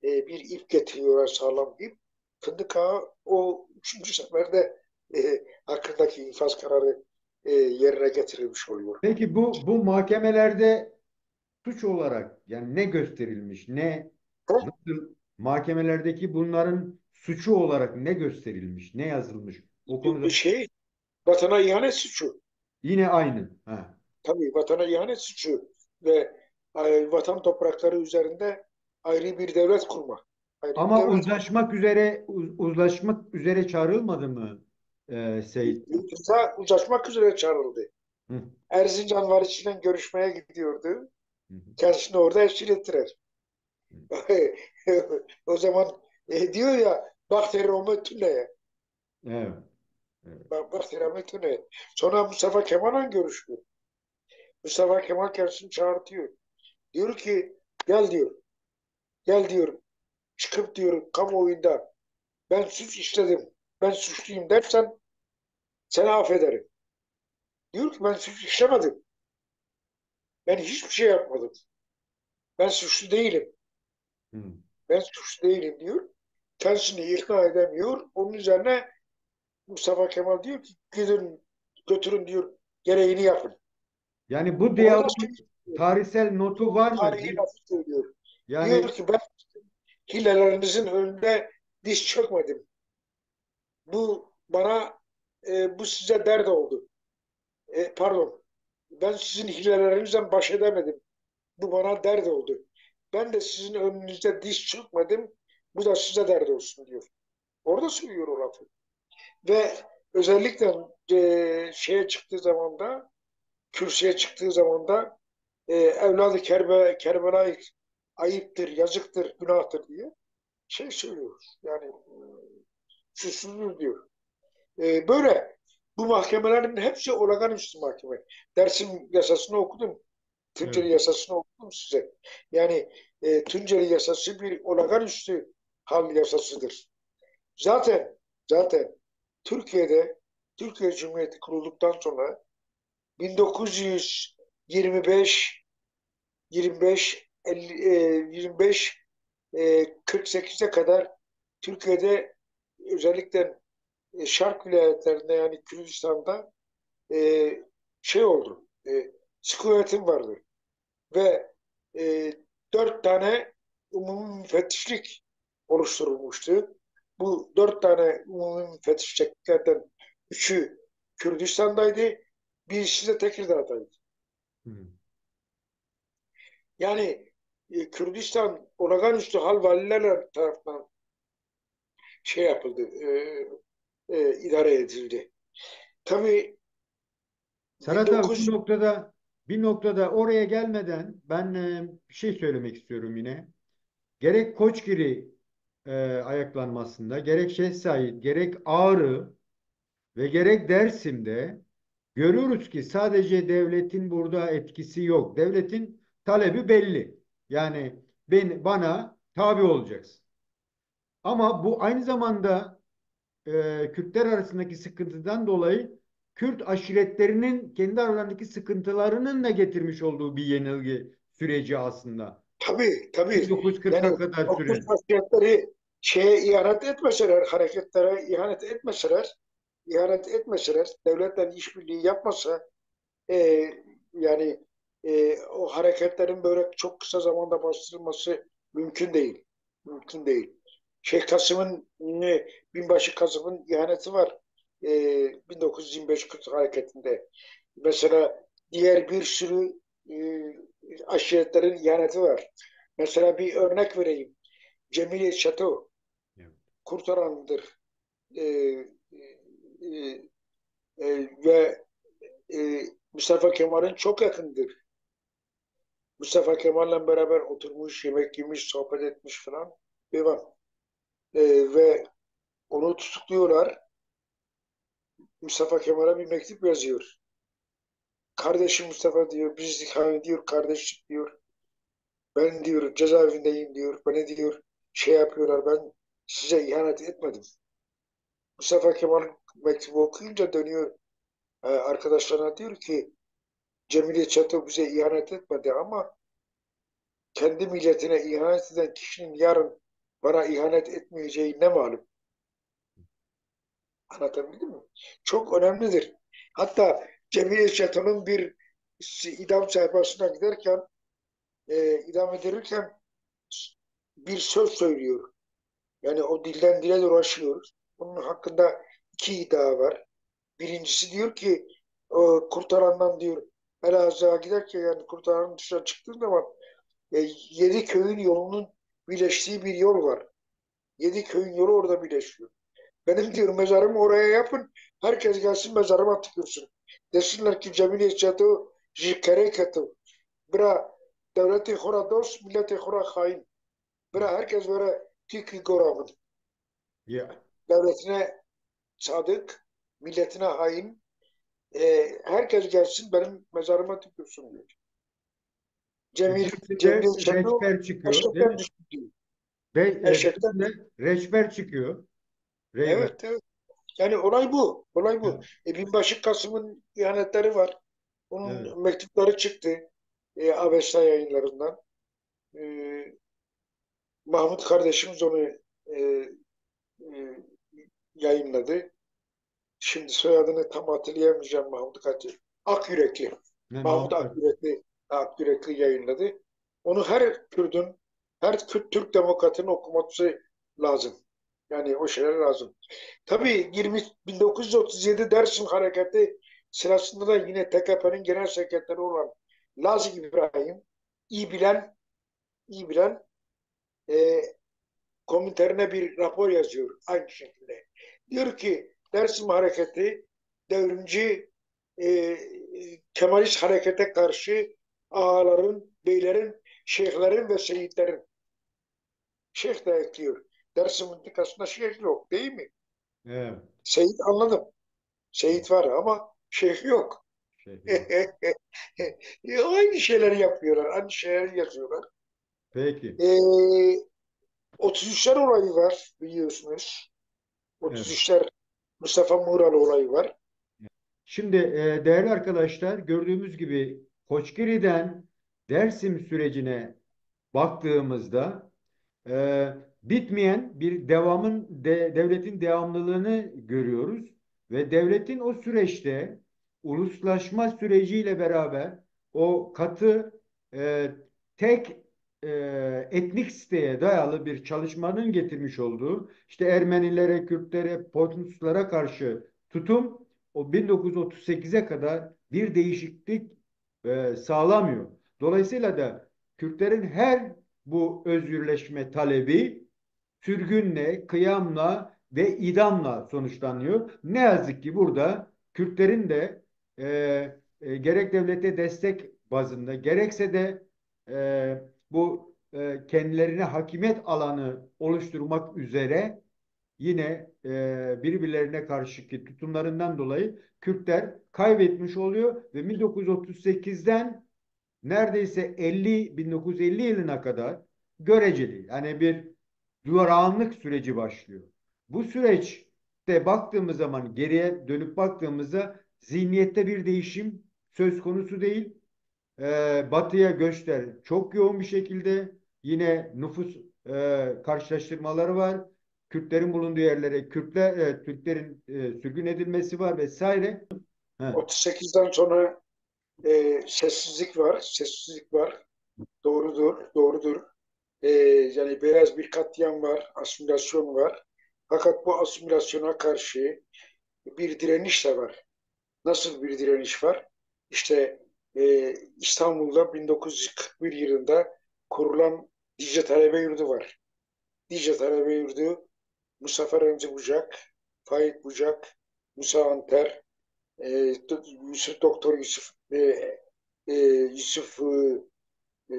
bir ip getiriyorlar, sağlam bir ip. Fındık Ağa o 3. seferde hakkındaki infaz kararı yerine getirilmiş oluyor. Peki bu mahkemelerde suç olarak yani ne gösterilmiş, nasıl mahkemelerdeki bunların suçu olarak ne gösterilmiş, ne yazılmış? O konuda Bir şey, vatana ihanet suçu. yine aynı. Ha. Tabii vatana ihanet suçu ve vatan toprakları üzerinde ayrı bir devlet kurma. Ayrı bir Ama devlet kurma. uzlaşmak üzere çağrılmadı mı Seyit? Yurtta uzlaşmak üzere çağrıldı. Hı, Erzincan valisiyle görüşmeye gidiyordu. hı, Kendisini orada esir ettiler. O zaman diyor ya Bahteri Rahmet Tüney'e. evet, evet. Bahteri Rahmet Tüney'e. Sonra Mustafa Kemal'le görüşüyor. Mustafa Kemal kendisini çağırtıyor. Diyor ki gel diyor. Gel diyor. Çıkıp diyor kamuoyunda ben suç işledim. Ben suçluyum dersen seni affederim. Diyor ki ben suç işlemedim. Ben hiçbir şey yapmadım. Ben suçlu değilim. Hı. Ben suçlu değilim diyor. Kendisini ikna edemiyor. Onun üzerine Mustafa Kemal diyor ki gidin götürün diyor gereğini yapın. Yani bu Orada diyaloğun tarihsel notu var mı? tarihi lafı söylüyor. Diyor Yani ki ben hilelerinizin önünde diz çökmedim. Bu bana bu size dert oldu. Pardon. Ben sizin hilelerinizden baş edemedim. Bu bana dert oldu. Ben de sizin önünüzde diz çökmedim. Bu da size dert olsun diyor. Orada söylüyor o lafı. Ve özellikle şeye çıktığı zaman da kürsüye çıktığı zaman da evladı Kerbela ayıptır, yazıktır, günahtır diye şey söylüyor. Yani suçsuzdur diyor. Böyle bu mahkemelerin hepsi olağanüstü mahkeme. Dersim yasasını okudum. evet. Tunceli yasasını okudum size. Yani Tunceli yasası bir olağanüstü hal yasasıdır. Zaten Türkiye'de Türkiye Cumhuriyeti kurulduktan sonra 1925 25 50, 25 48'e kadar Türkiye'de özellikle Şark vilayetlerinde yani Kürdistan'da e, şey oldu. Sıkı yönetim vardı ve e, 4 tane umumi müfettişlik oluşturulmuştu. Bu 4 tane umumi müfettişliklerden 3'ü Kürdistan'daydı, birisi de Tekirdağ'daydı. Hı. Yani Kürdistan olağanüstü hal valiler tarafından şey yapıldı, idare edildi. Tabii Serhat abi 1900 bir noktada oraya gelmeden ben bir şey söylemek istiyorum yine. Gerek Koçgiri ayaklanmasında, gerek Şehzait, gerek Ağrı ve gerek Dersim'de görüyoruz ki sadece devletin burada etkisi yok. Devletin talebi belli. Yani bana tabi olacaksın. Ama bu aynı zamanda Kürtler arasındaki sıkıntıdan dolayı Kürt aşiretlerinin kendi aralarındaki sıkıntılarının da getirmiş olduğu bir yenilgi süreci aslında. Tabii tabii. Yani 1940'a kadar o Kürt süren. hareketleri şeye ihanet etmeseler, hareketlere ihanet etmeseler, devletle işbirliği yapmasa, e, yani o hareketlerin böyle çok kısa zamanda bastırılması mümkün değil. Mümkün değil. Şeyh Kasım'ın, Binbaşı Kasım'ın ihaneti var. 1925 Kürt hareketinde. Mesela diğer bir sürü e, aşiretlerin ihaneti var. Mesela bir örnek vereyim. Cemiliyet Çato Evet. kurtarandır. E, e, ve Mustafa Kemal'in çok yakındır. Mustafa Kemal'le beraber oturmuş, yemek yemiş, sohbet etmiş falan. Devam. Ve onu tutukluyorlar. Mustafa Kemal'e bir mektup yazıyor. Kardeşim Mustafa diyor, biz hani diyor kardeşlik diyor. Ben diyor cezaevindeyim diyor. Beni diyor şey yapıyorlar, ben size ihanet etmedim. Mustafa Kemal mektubu okuyunca dönüyor arkadaşlarına, diyor ki Cemile Çato bize ihanet etmedi ama kendi milletine ihanet eden kişinin yarın bana ihanet etmeyeceği ne malum. Anlatabildim mi? Çok önemlidir. Hatta Cemile Çato'nun bir idam sehpasına giderken, idam edilirken bir söz söylüyor. Yani o dilden dile dolaşıyor. Bunun hakkında iki iddia var. Birincisi diyor ki o kurtarandan diyor Elazığ'a giderken, yani kurtaranın dışına çıktığı zaman yedi köyün yolunun birleştiği bir yol var. Yedi köyün yolu orada birleşiyor. Benim diyor mezarımı oraya yapın. Herkes gelsin mezarıma tükürsün. Desinler ki Cemil Çato Jikereketu. Bira devleti hora dost, milleti hora hain. Bira herkes böyle tiki goramın. Ya. Devletine sadık, milletine hain. Herkes gelsin benim mezarıma tükürsün diyor. Dersim'de Cemil Çato reçber çıkıyor, değil eşekten mi? düştü diyor. Ve Eşekten Dersim'de düştü. reçber çıkıyor. Reyber. Evet, evet. Yani olay bu. Olay bu. Evet. Binbaşı Kasım'ın ihanetleri var. Evet. Onun mektupları çıktı. Avesta yayınlarından. E, Mahmut kardeşimiz onu e, yayınladı. Şimdi soyadını tam hatırlayamayacağım Mahmut Kadir. Akyürekli. Ne, Mahmut Mahmut Akif. Akyürekli yayınladı. Onu her Kürt Türk demokratının okuması lazım. Yani o şeyler lazım. Tabii 1937 Dersim Hareketi sırasında da yine TKP'nin genel sekreteri olan Laz İbrahim iyi bilen iyi bilen e, Komintern'e bir rapor yazıyor aynı şekilde. Diyor ki Dersim Hareketi devrimci Kemalist harekete karşı ağaların, beylerin, şeyhlerin ve seyitlerin, şeyh de ekliyor. Dersim mıntıkasında şeyh yok değil mi? Evet. Seyit anladım. Seyit var ama şeyh yok. Şey yok. Aynı şeyleri yapıyorlar, aynı şeyleri yazıyorlar. Peki. E, 33'ler olayı var biliyorsunuz. Evet. 33'ler Mustafa Muğral olayı var. Şimdi değerli arkadaşlar, gördüğümüz gibi Koçgiri'den Dersim sürecine baktığımızda bitmeyen bir devletin devamlılığını görüyoruz ve devletin o süreçte uluslaşma süreciyle beraber o katı e, tek etnik siteye dayalı bir çalışmanın getirmiş olduğu işte Ermenilere, Kürtlere, Pontuslara karşı tutum o 1938'e kadar bir değişiklik sağlamıyor. Dolayısıyla da Kürtlerin her bu özgürleşme talebi sürgünle, kıyamla ve idamla sonuçlanıyor. Ne yazık ki burada Kürtlerin de gerek devlete destek bazında gerekse de bu kendilerine hakimiyet alanı oluşturmak üzere yine birbirlerine karşıki tutumlarından dolayı Kürtler kaybetmiş oluyor ve 1938'den neredeyse 1950 yılına kadar göreceli yani bir durağanlık süreci başlıyor. Bu süreçte baktığımız zaman geriye dönüp baktığımızda zihniyette bir değişim söz konusu değil. Batıya göçler çok yoğun bir şekilde yine nüfus karşılaştırmaları var. Kürtlerin bulunduğu yerlere Türklerin sürgün edilmesi var vesaire. Ha, 38'den sonra sessizlik var, sessizlik var. Doğrudur, doğrudur. Yani beyaz bir katliam var, asimilasyon var. Fakat bu asimilasyona karşı bir direniş de var. Nasıl bir direniş var? İşte İstanbul'da 1941 yılında kurulan Dicle Talebe Yurdu var. Dicle Talebe Yurdu, Mustafa Remzi Bucak, Faik Bucak, Musa Anter, Yusuf Doktor Yusuf Yusuf e,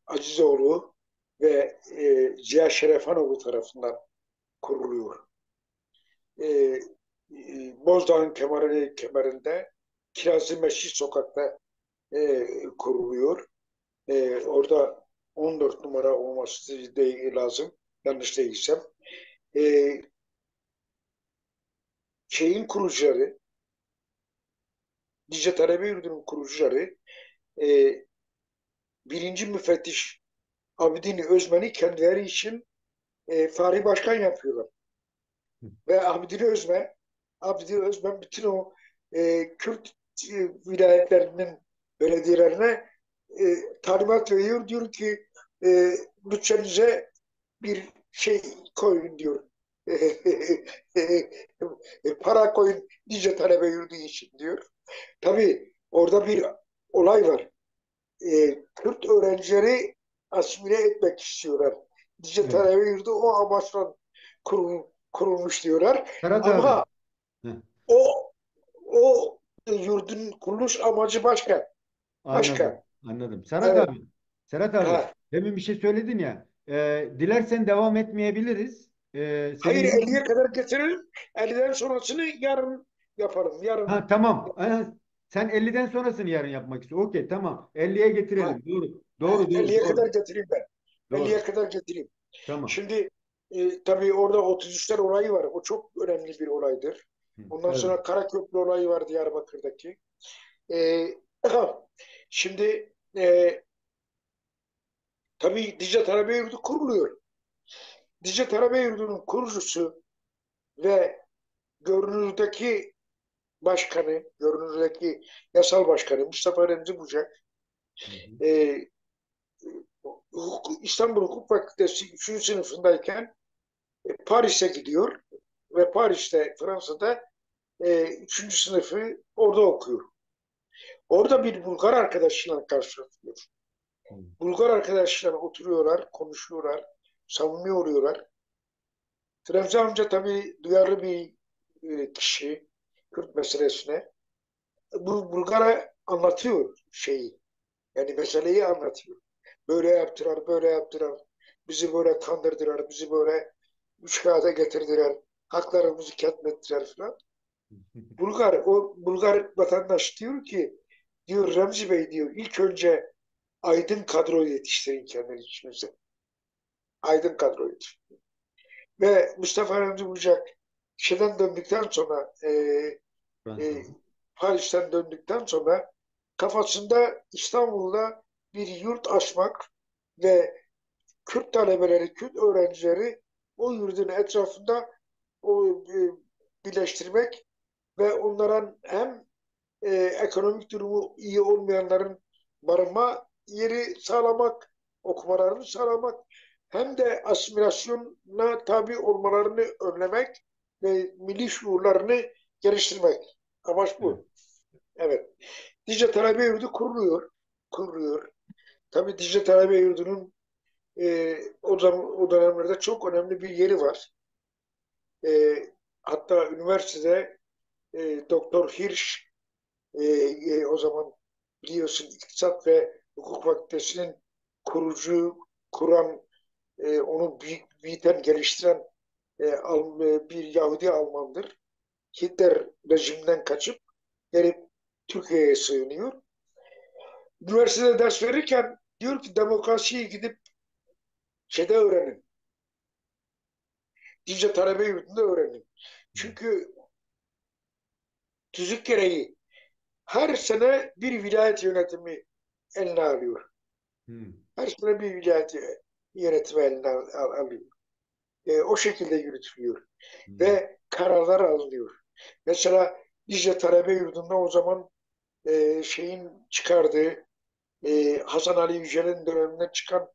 Acizoğlu ve Ziya Şerefanoğlu tarafından kuruluyor. E, Bozdağ'ın kemerinde Kirazlı Mescid Sokak'ta kuruluyor. Orada 14 numara olması lazım. Yanlış değilsem. E, şeyin kurucuları, Dicle Talebe Yurdu'nun kurucuları e, birinci müfettiş Abidin Özmen'i kendileri için Fahri Başkan yapıyorlar. Ve Abidin Özmen bütün o Kürt vilayetlerinin belediyelerine talimat veriyor. Diyor ki bütçenize bir şey koyun diyor. Para koyun nice talebe yurdu için diyor. Tabii orada bir olay var. Kürt öğrencileri asimile etmek istiyorlar. Nice evet. talebe yurdu o amaçla kurulmuş diyorlar. Serhat abi. Ama Heh, o o yurdun kuruluş amacı başka. anladım. Başka. Anladım. Serhat Evet. abi. Serhat abi. Ha. Demin bir şey söyledin ya. Dilersen devam etmeyebiliriz. Hayır Senin 50'ye kadar getirelim. 50'den sonrasını yarın yaparım. Yarın. ha tamam. Sen 50'den sonrasını yarın yapmak istiyorsun. Okey tamam. 50'ye Ha, getirelim. Doğru. Doğru, doğru, 50'ye kadar doğru. getireyim ben. 50'ye Doğru. kadar getireyim. Tamam. Şimdi tabii orada 33'ler olayı var. O çok önemli bir olaydır. Hı, Ondan evet. sonra Karaköprü olayı var Diyarbakır'daki. E, şimdi tabii Dicle Talebe Yurdu kuruluyor. Dicle Talebe Yurdu'nun kurucusu ve görünürdeki görünürdeki yasal başkanı Mustafa Remzi Bucak, Hı hı. e, İstanbul Hukuk Fakültesi 3. sınıfındayken Paris'e gidiyor ve Paris'te, Fransa'da 3. sınıfı orada okuyor. Orada bir Bulgar arkadaşıyla karşılaşıyor. Hı. Bulgar arkadaşlarla oturuyorlar, konuşuyorlar, samimi oluyorlar. Remzi amca tabii duyarlı bir kişi Kürt meselesine. Bu Bulgar'a anlatıyor şeyi. Yani meseleyi anlatıyor. Böyle yaptılar, böyle yaptılar. Bizi böyle kandırdılar, bizi böyle üç kağıda getirdiler. Haklarımızı ketmettiler falan. O Bulgar vatandaş diyor ki, diyor Remzi Bey diyor, ilk önce aydın kadro yetiştirin kendiniz içinize. Aydın kadro yetiştirin. Ve Mustafa Remzi Bucak şeyden döndükten sonra e, Fransa'da. Paris'ten döndükten sonra kafasında İstanbul'da bir yurt açmak ve Kürt talebeleri, Kürt öğrencileri o yurdun etrafında birleştirmek ve onların hem ekonomik durumu iyi olmayanların barınma yeri sağlamak, okumalarını sağlamak hem de asimilasyona tabi olmalarını önlemek ve milli şuurlarını geliştirmek. Amaç Evet. bu. Evet. Dicle Talebe Yurdu kuruluyor. Tabii Dicle Talebe Yurdu'nun o dönemlerde çok önemli bir yeri var. E, hatta üniversitede Doktor Hirsch o zaman biliyorsun İktisat ve Hukuk Fakültesi'nin kurucu kuran, onu büyüten, geliştiren bir Yahudi Almandır. Hitler rejiminden kaçıp gelip Türkiye'ye sığınıyor. Üniversitede ders verirken diyor ki demokrasiyi gidip şeyde öğrenin. Dicle Talebe Yurdu'nda öğrenin. Çünkü tüzük gereği her sene bir vilayet yönetimi eline alıyor. Hmm. Her sene bir vilayet yönetimi eline alıyor. O şekilde yürütülüyor. Hmm. Ve kararlar alınıyor. Mesela Dicle Talebe Yurdu'nda o zaman şeyin çıkardığı Hasan Ali Yücel'in döneminde çıkan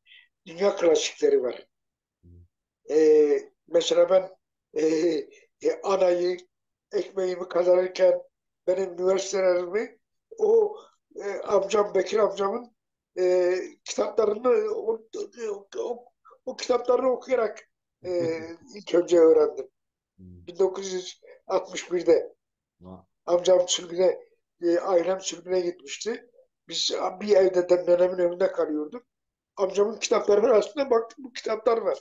dünya klasikleri var. Mesela ben anayı, ekmeğimi kazanırken benim üniversitelerimi o amcam, Bekir amcamın kitaplarını o kitaplarını okuyarak ilk önce öğrendim. Hmm. 1961'de Va- amcam sürgüne, ailem sürgüne gitmişti. Biz bir evde dedemin evinde kalıyorduk. Amcamın kitaplarının arasında baktım, bu kitaplar var.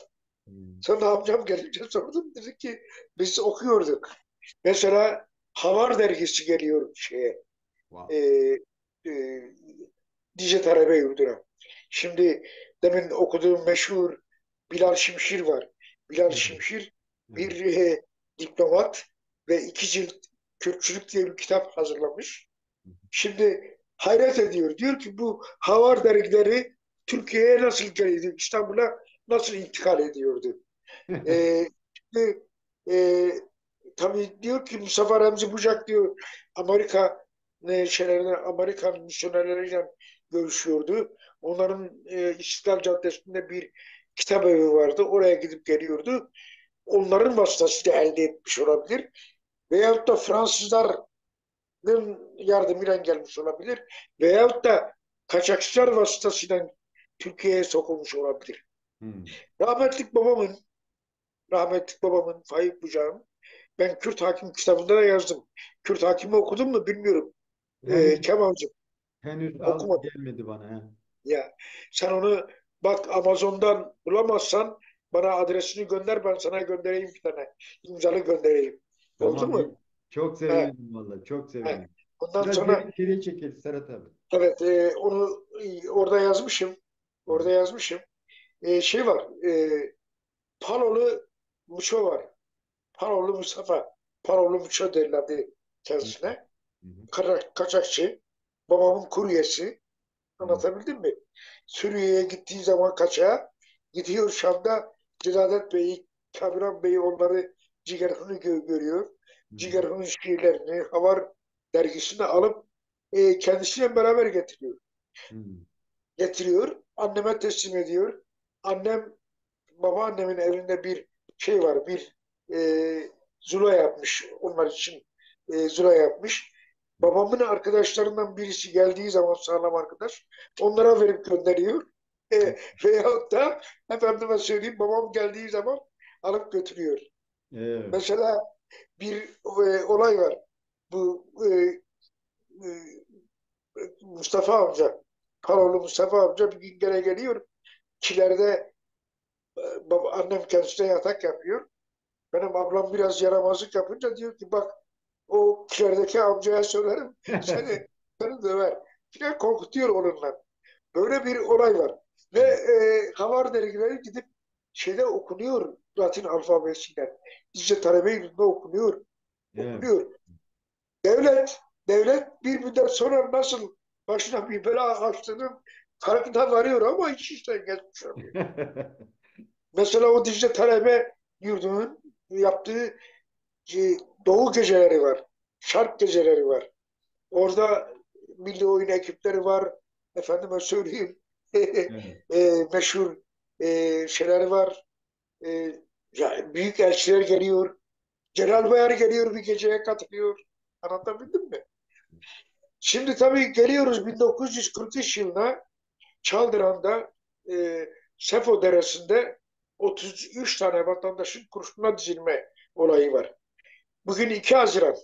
hmm. Sonra amcam gelince sordum. Dedi ki biz okuyorduk. Mesela Havar dergisi geliyor şeye. Va- E, e, Dicle Talebe Yurdu'na. Şimdi demin okuduğum meşhur Bilal Şimşir var. Bilal Evet. Şimşir Evet. bir diplomat ve 2 cilt Kürtçülük diye bir kitap hazırlamış. Şimdi hayret ediyor. Diyor ki bu Havar dergileri Türkiye'ye nasıl geliyordu? İstanbul'a nasıl intikal ediyordu? E, şimdi, e, tabii diyor ki Mustafa Remzi Bucak diyor Amerika Amerikan misyonerleriyle görüşüyordu. Onların İstiklal Caddesi'nde bir kitap evi vardı. Oraya gidip geliyordu. Onların vasıtasıyla elde etmiş olabilir. Veyahut da Fransızların yardımıyla gelmiş olabilir. Veyahut da kaçakçılar vasıtasıyla Türkiye'ye sokulmuş olabilir. Hmm. Rahmetlik babamın, rahmetlik babamın, Faik Bucak'ın ben Kürt Hakim kitabında da yazdım. Kürt Hakim'i okudun mu bilmiyorum. Henüz Kemal'cim henüz al okumadım. gelmedi bana. He. Ya sen onu bak Amazon'dan bulamazsan bana adresini gönder, ben sana göndereyim bir tane. İmzalı göndereyim. Oldu Tamam. mu? Çok He, sevinirim vallahi. Çok he. sevinirim. Ondan Biraz sonra geri geriye çekeriz Serhat abi. evet, onu orada yazmışım. Hı hı. Orada yazmışım. Şey var. Palolu Muço var. Palolu Mustafa. Palolu Muço derlerdi Hı kendisine. hı. Kaçakçı. Babamın kuryesi. Hı Anlatabildim mi? Suriye'ye gittiği zaman kaçağa gidiyor Şam'da Celadet Bey'i, Kamuran Bey'i onları Cigerhun'u görüyor. hı. Cigerhun'un şiirlerini Havar dergisine alıp kendisiyle beraber getiriyor. Hı hı. Getiriyor. Anneme teslim ediyor. Annem, babaannemin elinde bir şey var. Bir zula yapmış. Onlar için zula yapmış. Babamın arkadaşlarından birisi geldiği zaman sağlam arkadaş onlara verip gönderiyor. Veyahut da efendime söyleyeyim babam geldiği zaman alıp götürüyor. Evet. Mesela bir olay var. Bu e, Mustafa amca, Karolu Mustafa amca bir gün gene geliyor. Kilerde annem kendisine yatak yapıyor. Benim ablam biraz yaramazlık yapınca diyor ki bak o kilerdeki amcaya söylerim seni döver. Filan korkutuyor onunla. Böyle bir olay var. Ve Havar dergileri gidip şeyde okunuyor Latin alfabesiyle. İşte talebe yurdunda okunuyor. Evet. Okunuyor. Devlet bir müddet sonra nasıl başına bir bela açtığının farkına varıyor ama hiç işten geçmiş oluyor. Mesela o Dicle Talebe Yurdu'nun yaptığı e, Doğu geceleri var. Şark geceleri var. Orada milli oyun ekipleri var. Efendime söyleyeyim. Evet. Meşhur şeyler var. E, ya, büyük elçiler geliyor. Celal Bayar geliyor bir geceye katılıyor. Anlatabildim mi? Şimdi tabii geliyoruz 1943 yılına Çaldıran'da Sefo Deresi'nde 33 tane vatandaşın kurşuna dizilme olayı var. Bugün 2 Haziran.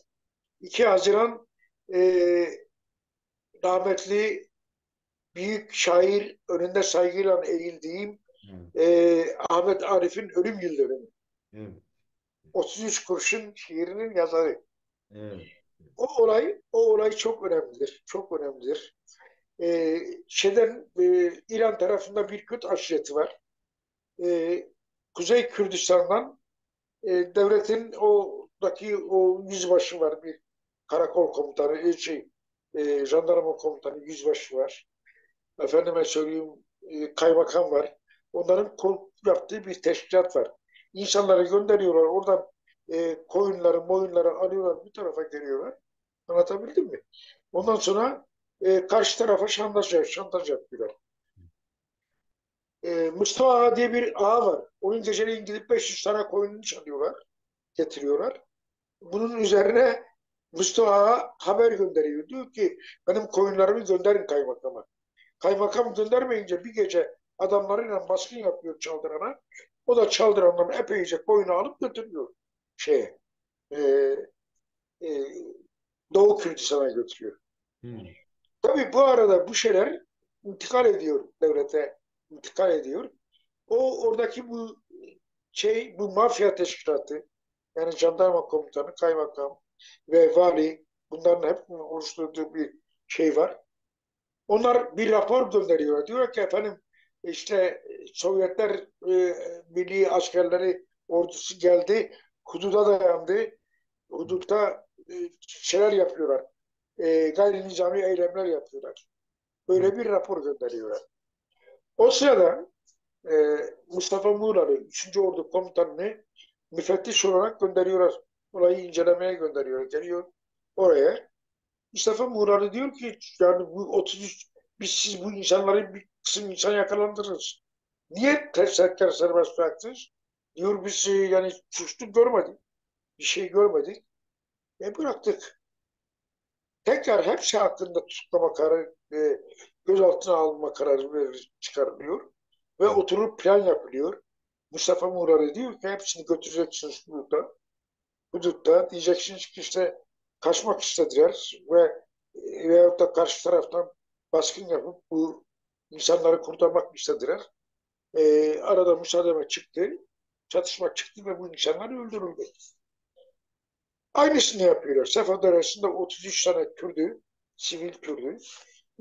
2 Haziran e, rahmetli büyük şair önünde saygıyla eğildiğim Evet. Ahmet Arif'in ölüm yıl dönümü. Evet. 33 kurşun şiirinin yazarı. Evet. O olay çok önemlidir. Çok önemlidir. İran tarafında bir Kürt aşireti var. Ee, Kuzey Kürdistan'dan devletin o yüzbaşı var, bir karakol komutanı, jandarma komutanı yüzbaşı var. Efendime söyleyeyim, kaymakam var. Onların yaptığı bir teşkilat var. İnsanları gönderiyorlar. Oradan koyunları alıyorlar. Bu tarafa geliyorlar. Anlatabildim mi? Ondan sonra karşı tarafa şantaj yapıyorlar. Mustafa Ağa diye bir ağa var. Onun geceleyin gidip 500 tane koyununu çalıyorlar, getiriyorlar. Bunun üzerine Mustafa Ağa haber gönderiyor. Diyor ki benim koyunlarımı gönderin kaymakama. Kaymakam göndermeyince bir gece adamlarıyla baskın yapıyor Çaldırana. O da Çaldıran'dan epeyce koyunu alıp götürüyor şeye. E, e, Doğu Kürdistan'a götürüyor. Hmm. Tabii bu arada bu şeyler intikal ediyor devlete, intikal ediyor. Oradaki bu mafya teşkilatı, yani jandarma komutanı, kaymakam ve vali, bunların hep oluşturduğu bir şey var. Onlar bir rapor gönderiyor. Diyor ki efendim işte Sovyetler Milli Askerleri ordusu geldi, hududa dayandı. Hudutta şeyler yapıyorlar. Gayri nizami eylemler yapıyorlar. Hmm. Böyle bir rapor gönderiyorlar. O sırada e, Mustafa Muğla'yı, 3. Ordu komutanını müfettiş olarak gönderiyorlar. Olayı incelemeye gönderiyor. Geliyor oraya. Mustafa Muğla'yı diyor ki yani bu 33, siz bu insanları, bir kısım insan yakalandınız. Niye serbest bıraktınız? Diyor biz yani suçlu görmedik. Bir şey görmedik. Bıraktık. Tekrar hepsi hakkında tutuklama kararı, gözaltına alma kararı çıkarılıyor. Ve oturup plan yapılıyor. Mustafa Murari diyor ki hepsini götüreceksiniz burada. Hudutta diyeceksiniz ki işte kaçmak istediler ve veyahut da karşı taraftan baskın yapıp bu insanları kurtarmak istediler. Arada müsaademe çıktı. Çatışma çıktı ve bu insanlar öldürüldü. Aynısını yapıyorlar. Sefa Deresi'nde 33 tane Kürdü, sivil Kürdü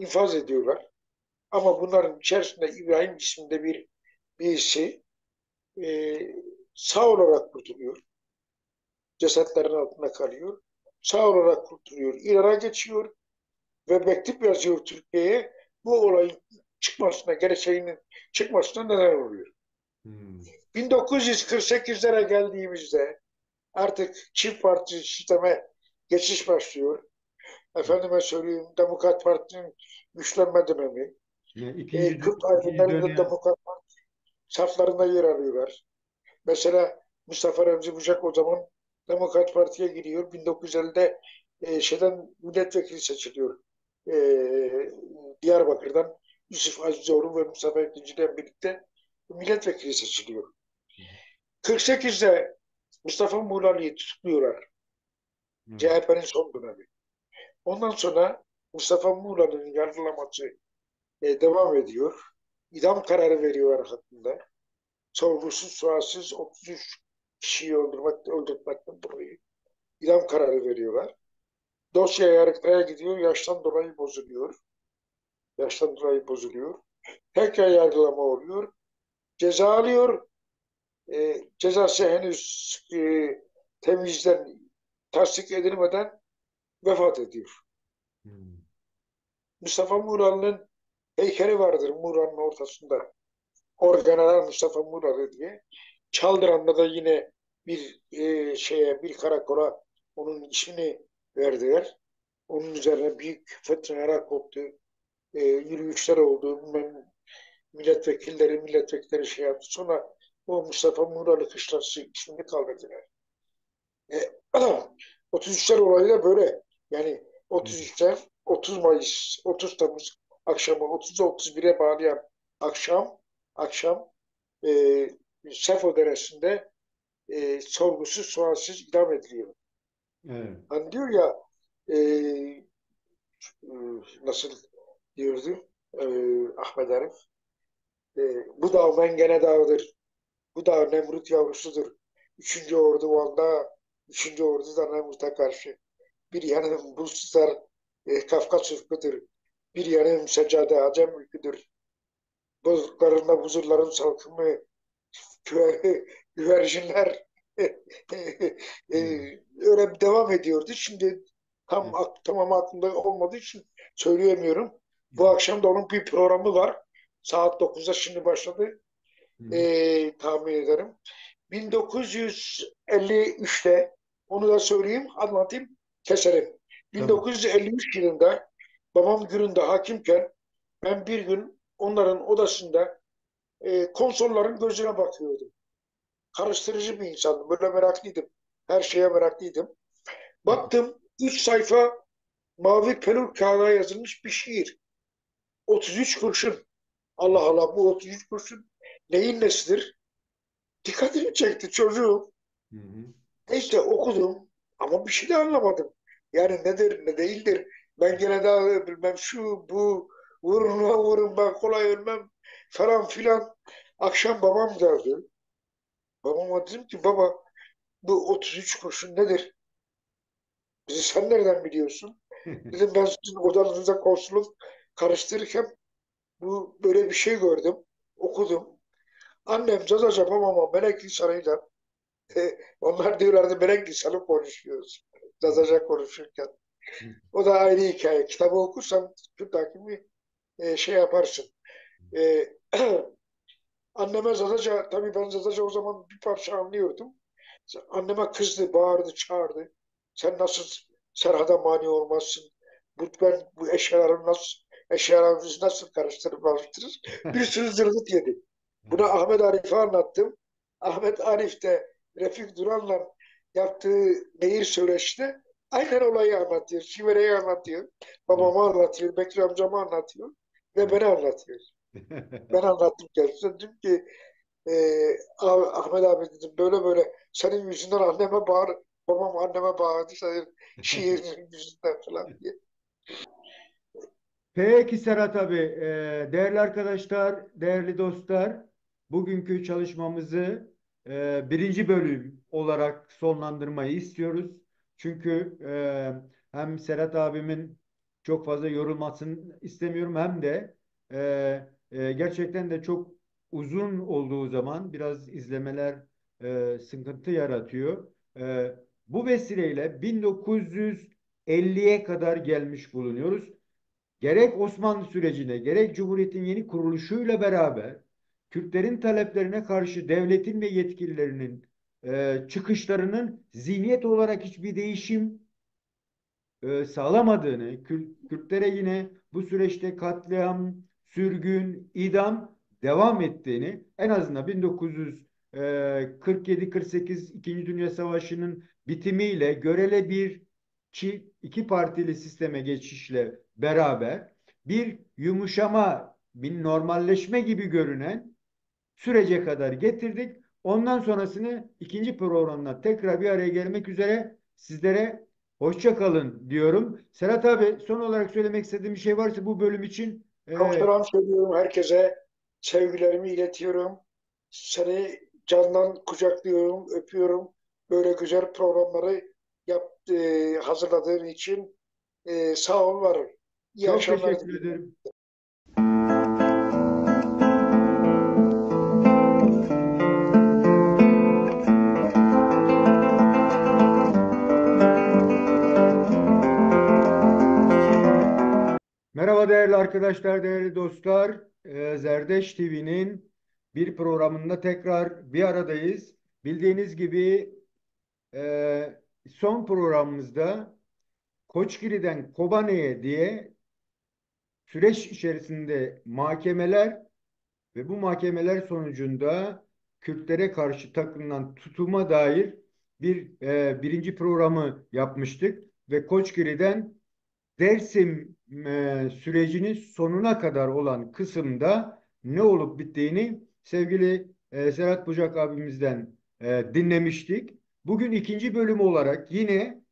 infaz ediyorlar. Ama bunların içerisinde İbrahim isminde birisi e, sağ olarak kurtuluyor. Cesetlerin altında kalıyor. Sağ olarak kurtuluyor. İran'a geçiyor ve mektup yazıyor Türkiye'ye. Bu olayın gerçeğinin çıkmasına neden oluyor. Hmm. 1948'lere geldiğimizde artık çift parti sisteme geçiş başlıyor. Efendime söyleyeyim, Demokrat Parti'nin güçlenme dönemi. Kürt İkinci aydınları da dönem. Demokrat Parti saflarında yer alıyorlar. Mesela Mustafa Remzi Bucak o zaman Demokrat Parti'ye giriyor. 1950'de milletvekili seçiliyor. E, Diyarbakır'dan Yusuf Azizoğlu ve Mustafa İkinci'den birlikte milletvekili seçiliyor. 48'de Mustafa Muğlali'yi tutukluyorlar. Evet. CHP'nin son dönemi. Ondan sonra Mustafa Muğla'nın yargılaması devam ediyor. İdam kararı veriyorlar hakkında. Sorgusuz sualsiz 33 kişiyi öldürtmekten dolayı idam kararı veriyorlar. Dosya yargıtaya gidiyor, yaştan dolayı bozuluyor. Yaştan dolayı bozuluyor. Tekrar yargılama oluyor. Ceza alıyor. Cezası henüz temizden tasdik edilmeden vefat ediyor. Hmm. Mustafa Mural'ın heykeli vardır Muğla'nın ortasında. Orgeneral Mustafa Muğla'lı diye. Çaldıran'da da yine bir karakola onun ismini verdiler. Onun üzerine büyük fırtınalar koptu. Yürüyüşler oldu. Milletvekilleri şey yaptı. Sonra o Mustafa Muğla'lı kışlası ismini kaldırdılar. E, 33'ler olayı da böyle. Yani Evet. 33'ler 30 Mayıs, 30 Temmuz akşamı 30'a 31'e bağlayan akşam e, Sefo Deresi'nde sorgusuz sualsiz idam ediliyor. Evet. Hani diyor ya e, nasıl diyordu Ahmet Arif? Bu dağ Mengene Dağı'dır. Bu da Nemrut yavrusudur. Üçüncü ordu Van'da, üçüncü ordu da Nemrut'a karşı. Bir yanım Buzsar, Kafkas ırkıdır. Bir yanım Seccade Acem ırkıdır. Bozuklarında huzurların salkımı, güvercinler Evet. öyle bir devam ediyordu. Şimdi Evet. tamam aklımda olmadığı için söyleyemiyorum. Bu Evet. akşam da onun bir programı var. Saat 9'da şimdi başladı. Hı hı. Tahmin ederim. 1953'te onu da söyleyeyim, anlatayım, keserim. Tamam. 1953 yılında babam Gürün'de hakimken ben bir gün onların odasında konsolların gözüne bakıyordum. Karıştırıcı bir insandım. Böyle meraklıydım. Her şeye meraklıydım. Baktım 3 sayfa mavi pelul kağıda yazılmış bir şiir. 33 kurşun. Allah Allah, bu 33 kurşun neyin nesidir? Dikkatimi çekti çocuğum. Hı hı. İşte okudum ama bir şey de anlamadım. Yani nedir ne değildir. Ben gene daha bilmem şu bu vurun ben kolay ölmem falan filan. Akşam babam geldi. Babama dedim ki baba, bu 33 kurşun nedir? Bizi sen nereden biliyorsun? Dedim ben sizin odanızda konsolosluğu karıştırırken bu böyle bir şey gördüm. Okudum. Annem Zazaca babama melek lisanıyla onlar diyorlardı melek lisanı konuşuyoruz. Zazaca konuşurken. O da ayrı hikaye. Kitabı okursan takimi şey yaparsın. E, anneme Zazaca, tabii ben Zazaca o zaman bir parça anlıyordum. Anneme kızdı, bağırdı, çağırdı. Sen nasıl Serhat'a mani olmazsın? Bu eşyalarımızı nasıl karıştırıp alıştırır? Bir sürü zırgıt yedi. Buna Ahmet Arif'e anlattım. Ahmet Arif de Refik Duran'la yaptığı nehir söyleşte aynen olayı anlatıyor. Şivereyi anlatıyor. Babamı anlatıyor. Bekri amcamı anlatıyor. Ve beni anlatıyor. Ben anlattım kendisine. Dedim ki Ahmet abi dedim, böyle böyle senin yüzünden anneme babam anneme bağırdı senin şiirin yüzünden falan diye. Peki Serhat abi, değerli arkadaşlar, değerli dostlar, bugünkü çalışmamızı birinci bölüm olarak sonlandırmayı istiyoruz. Çünkü hem Serhat abimin çok fazla yorulmasını istemiyorum hem de gerçekten de çok uzun olduğu zaman biraz izlemeler sıkıntı yaratıyor. Bu vesileyle 1950'ye kadar gelmiş bulunuyoruz. Gerek Osmanlı sürecine, gerek Cumhuriyet'in yeni kuruluşuyla beraber Kürtlerin taleplerine karşı devletin ve yetkililerinin çıkışlarının zihniyet olarak hiçbir değişim sağlamadığını, Kürtlere yine bu süreçte katliam, sürgün, idam devam ettiğini, en azından 1947-48 İkinci Dünya Savaşı'nın bitimiyle görele bir iki partili sisteme geçişle beraber bir yumuşama, bir normalleşme gibi görünen sürece kadar getirdik. Ondan sonrasını ikinci programda tekrar bir araya gelmek üzere sizlere hoşça kalın diyorum. Serhat abi, son olarak söylemek istediğim bir şey varsa bu bölüm için Çok selam söylüyorum herkese. Sevgilerimi iletiyorum. Seni candan kucaklıyorum, öpüyorum. Böyle güzel programları hazırladığın için sağ ol, var ol. İyi çok akşamlar teşekkür diliyorum. ederim. Merhaba değerli arkadaşlar, değerli dostlar. Zerdeş TV'nin bir programında tekrar bir aradayız. Bildiğiniz gibi son programımızda Koçgiri'den Kobane'ye diye süreç içerisinde mahkemeler ve bu mahkemeler sonucunda Kürtlere karşı takılan tutuma dair birinci programı yapmıştık ve Koçgiri'den Dersim sürecinin sonuna kadar olan kısımda ne olup bittiğini sevgili Serhat Bucak abimizden dinlemiştik. Bugün ikinci bölüm olarak yine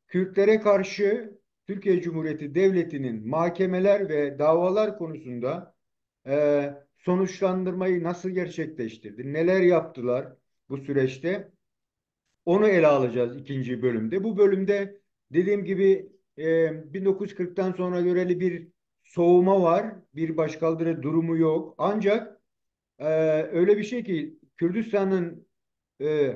Kürtlere karşı Türkiye Cumhuriyeti Devleti'nin mahkemeler ve davalar konusunda sonuçlandırmayı nasıl gerçekleştirdi? Neler yaptılar bu süreçte? Onu ele alacağız ikinci bölümde. Bu bölümde dediğim gibi 1940'tan sonra göreli bir soğuma var. Bir başkaldırı durumu yok. Ancak e, öyle bir şey ki Kürdistan'ın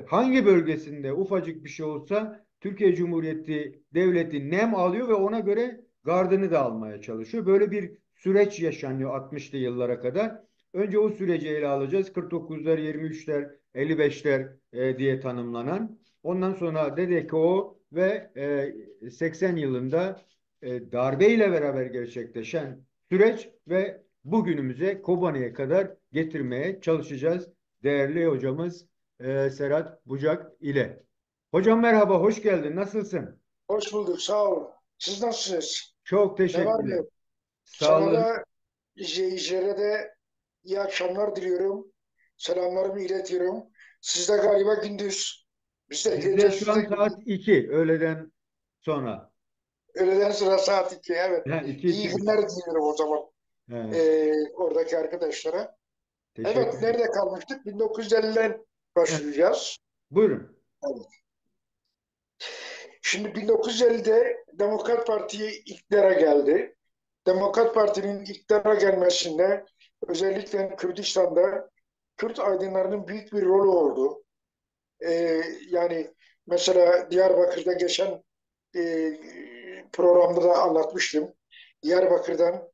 hangi bölgesinde ufacık bir şey olsa Türkiye Cumhuriyeti Devleti nem alıyor ve ona göre gardını da almaya çalışıyor. Böyle bir süreç yaşanıyor 60'lı yıllara kadar. Önce o süreci ele alacağız. 49'lar, 23'ler, 55'ler diye tanımlanan. Ondan sonra DDKO ve 80 yılında darbeyle beraber gerçekleşen süreç ve bugünümüze Kobani'ye kadar getirmeye çalışacağız değerli hocamız Serhat Bucak ile. Hocam merhaba, hoş geldin. Nasılsın? Hoş bulduk, sağ olun. Siz nasılsınız? Çok Ne var mı teşekkürler. yok? Sana Sağlığın. da izleyicilere de iyi akşamlar diliyorum. Selamlarımı iletiyorum. Sizde galiba gündüz. Bizde Bizde gece, şu sizde an gündüz. saat 2 öğleden sonra. Öğleden sonra saat 2. Evet. Ha, 2, İyi 2.30. günler diliyorum o zaman oradaki arkadaşlara. Evet, Teşekkür ederim. nerede kalmıştık? 1950'den Heh, başlayacağız. buyurun. Evet. Şimdi 1950'de Demokrat Parti iktidara geldi. Demokrat Parti'nin iktidara gelmesinde özellikle Kürdistan'da Kürt aydınlarının büyük bir rolü oldu. Yani mesela Diyarbakır'da geçen e, programda da anlatmıştım. Diyarbakır'dan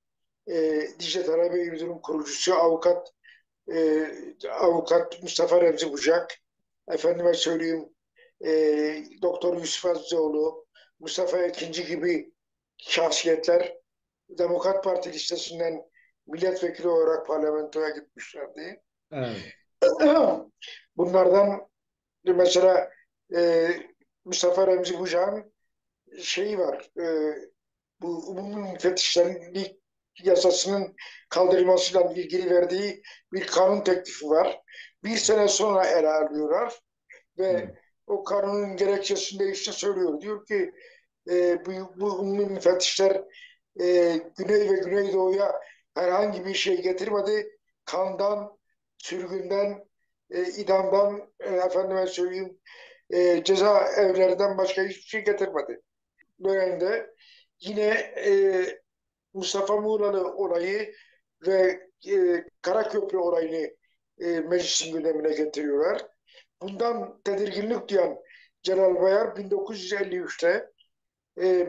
Dicle Talebe Yurdu'nun kurucusu avukat Mustafa Remzi Bucak, efendime söyleyeyim Doktor Yusuf Azizoğlu, Mustafa Ekinci gibi şahsiyetler Demokrat Parti listesinden milletvekili olarak parlamentoya gitmişlerdi. Evet. Bunlardan mesela e, Mustafa Remzi Bucak'ın şeyi var. Bu umumi müfettişlerin yasasının kaldırılmasıyla ilgili verdiği bir kanun teklifi var. Bir sene sonra ele alıyorlar Hı, ve o kanunun gerekçesinde işte söylüyor. Diyor ki bu umumi müfettişler Güney ve Güneydoğu'ya herhangi bir şey getirmedi. Kandan, sürgünden, idamdan, efendime söyleyeyim, ceza evlerinden başka hiçbir şey getirmedi. Dönemde yine Mustafa Muğla'lı olayı ve Karaköprü olayını meclisin gündemine getiriyorlar. Bundan tedirginlik duyan Celal Bayar 1953'te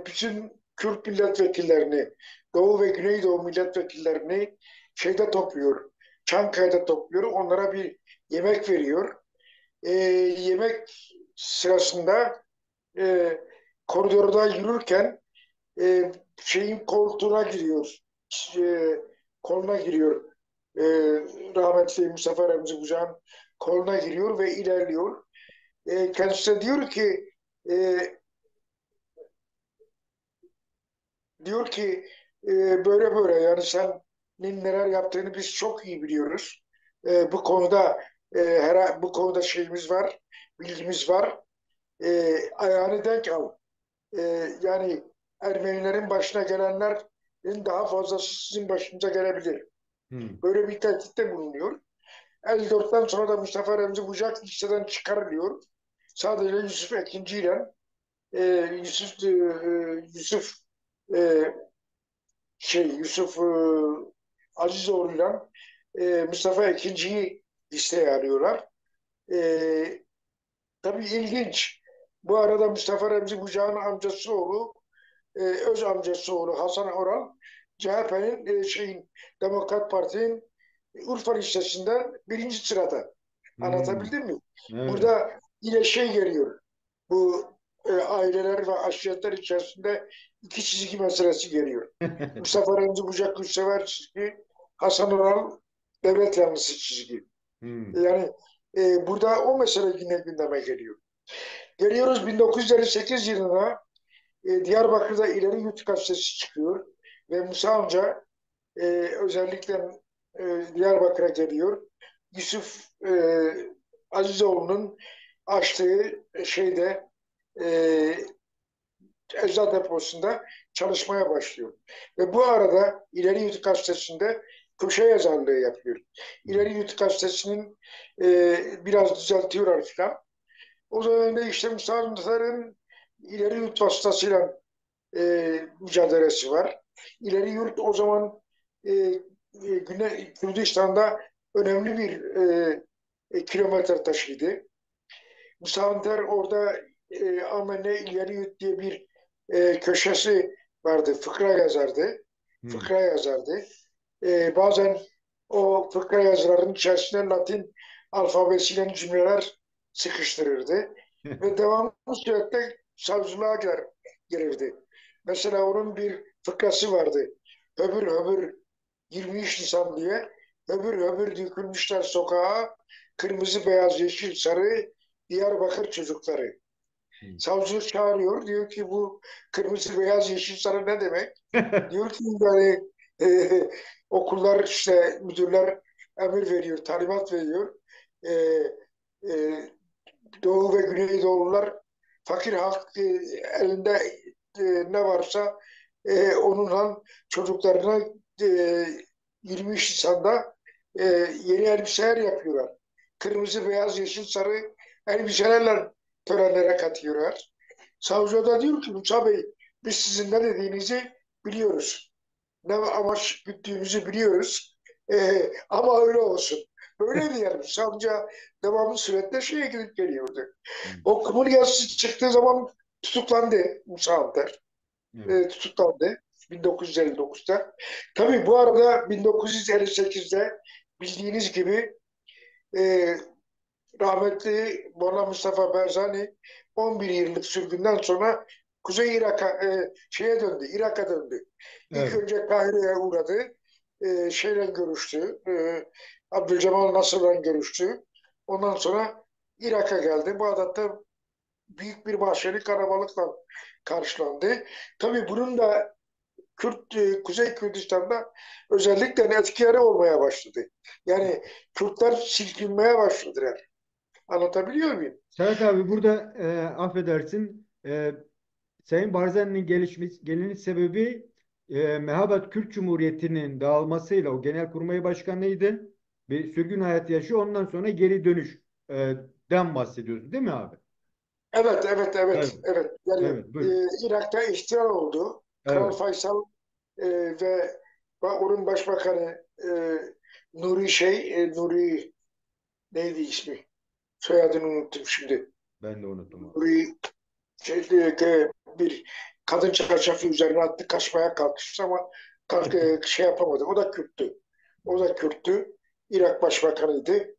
bütün Kürt milletvekillerini, Doğu ve Güneydoğu milletvekillerini topluyor. Çankaya'da topluyor. Onlara bir yemek veriyor. Yemek sırasında e, koridorda yürürken şeyin koltuğuna giriyor. E, koluna giriyor. E, Rahmetli Mustafa Remzi Bucak'ın koluna giriyor ve ilerliyor. Kendisi de e, diyor ki böyle böyle yani senin neler yaptığını biz çok iyi biliyoruz. Bu konuda bu konuda şeyimiz var, bilgimiz var. Ayağını denk al. Yani Ermenilerin başına gelenlerin daha fazlası sizin başınıza gelebilir. hı, Böyle bir tehditte bulunuyor. 54'ten sonra da Mustafa Remzi Bucak listeden çıkarılıyor. Sadece Yusuf Ekinci ile Yusuf e, Yusuf Azizoğlu'yla Mustafa Ekinci'yi listeye alıyorlar. E, tabii ilginç. Bu arada Mustafa Remzi Bucak'ın amcası oğlu, öz amcası oğlu Hasan Oral, CHP'nin Demokrat Parti'nin Urfa listesinden birinci sırada. hı. Anlatabildim mi? Evet. Burada yine geliyor. Bu aileler ve aşiretler içerisinde iki çizgi meselesi geliyor. Mustafa Remzi Bucak Gülsever çizgi, Hasan Oral devlet yanlısı çizgi. Hı, Yani burada o mesele yine gündeme geliyor. Geliyoruz 1958 yılına. Diyarbakır'da İleri Yurt gazetesi çıkıyor ve Musa amca özellikle Diyarbakır'a geliyor. Yusuf Azizoğlu'nun açtığı e, eczacı deposunda çalışmaya başlıyor. Ve bu arada İleri Yurt gazetesinde köşe yazarlığı yapıyor. İleri Yurt Gazetesi'nin biraz düzeltiyorlar falan. O dönemde işte Musa Anıtar'ın İleri Yurt vasıtasıyla mücadelesi var. İleri Yurt o zaman Güney Kürdistan'da önemli bir kilometre taşıydı. Musa Anıtar orada Amene İleri Yurt diye bir köşesi vardı. Fıkra yazardı. Hı. Fıkra yazardı. Bazen o fıkra yazılarının içerisine Latin alfabesiyle cümleler sıkıştırırdı. Ve devamlı sürekli savcılığa gelirdi. Mesela onun bir fıkrası vardı. Höbür höbür 23 Nisan diye. Höbür höbür dökülmüşler sokağa. Kırmızı, beyaz, yeşil, sarı Diyarbakır çocukları. Hı. Savcılık çağırıyor. Diyor ki bu kırmızı, beyaz, yeşil, sarı ne demek? Diyor ki yani e, okullar işte müdürler emir veriyor, talimat veriyor. E, e, Doğu ve Güneydoğulular fakir halk elinde ne varsa onunla çocuklarına e, 23 Nisan'da e, yeni elbiseler yapıyorlar. Kırmızı, beyaz, yeşil, sarı elbiselerle törenlere katıyorlar. Savcı da diyor ki Musa Bey biz sizin ne dediğinizi biliyoruz. Ne amaç güttüğümüzü biliyoruz. Ama öyle olsun. Böyle diyelim. Savcı devamlı süretle şeye gidip geliyordu. Hı. O Kumul yazısı çıktığı zaman tutuklandı Musa Anter. Evet. Tutuklandı 1959'da. Tabii bu arada 1958'de bildiğiniz gibi e, rahmetli Molla Mustafa Barzani 11 yıllık sürgünden sonra Kuzey Irak'a şeye döndü, Irak'a döndü. İlk Evet. önce Kahire'ye uğradı. Şeyle görüştü. Abdülcemal Nasır'la görüştü. Ondan sonra Irak'a geldi. Bağdat'ta büyük bir mahşeri karabalıkla karşılandı. Tabii bunun da Kuzey Kürdistan'da özellikle etkileri olmaya başladı. Yani Kürtler silkinmeye başladılar. Anlatabiliyor muyum? Serhat abi burada affedersin, Sayın Barzani'nin geliniş sebebi Mehabat Kürt Cumhuriyeti'nin dağılmasıyla o Genelkurmay Başkanı'ydı. Bir sürgün hayatı yaşıyor. Ondan sonra geri dönüş den bahsediyorsun değil mi abi? Evet, evet, Evet. evet, evet. Yani Evet. Buyurun. Irak'ta ihtilal oldu. Kral Evet. Faysal ve onun başbakanı Nuri neydi ismi? Soyadını unuttum şimdi. Ben de unuttum abi. Nuri bir kadın çarşafı üzerine attı, kaçmaya kalkıştı ama şey yapamadı. O da Kürttü. O da Kürttü. Irak Başbakanıydı.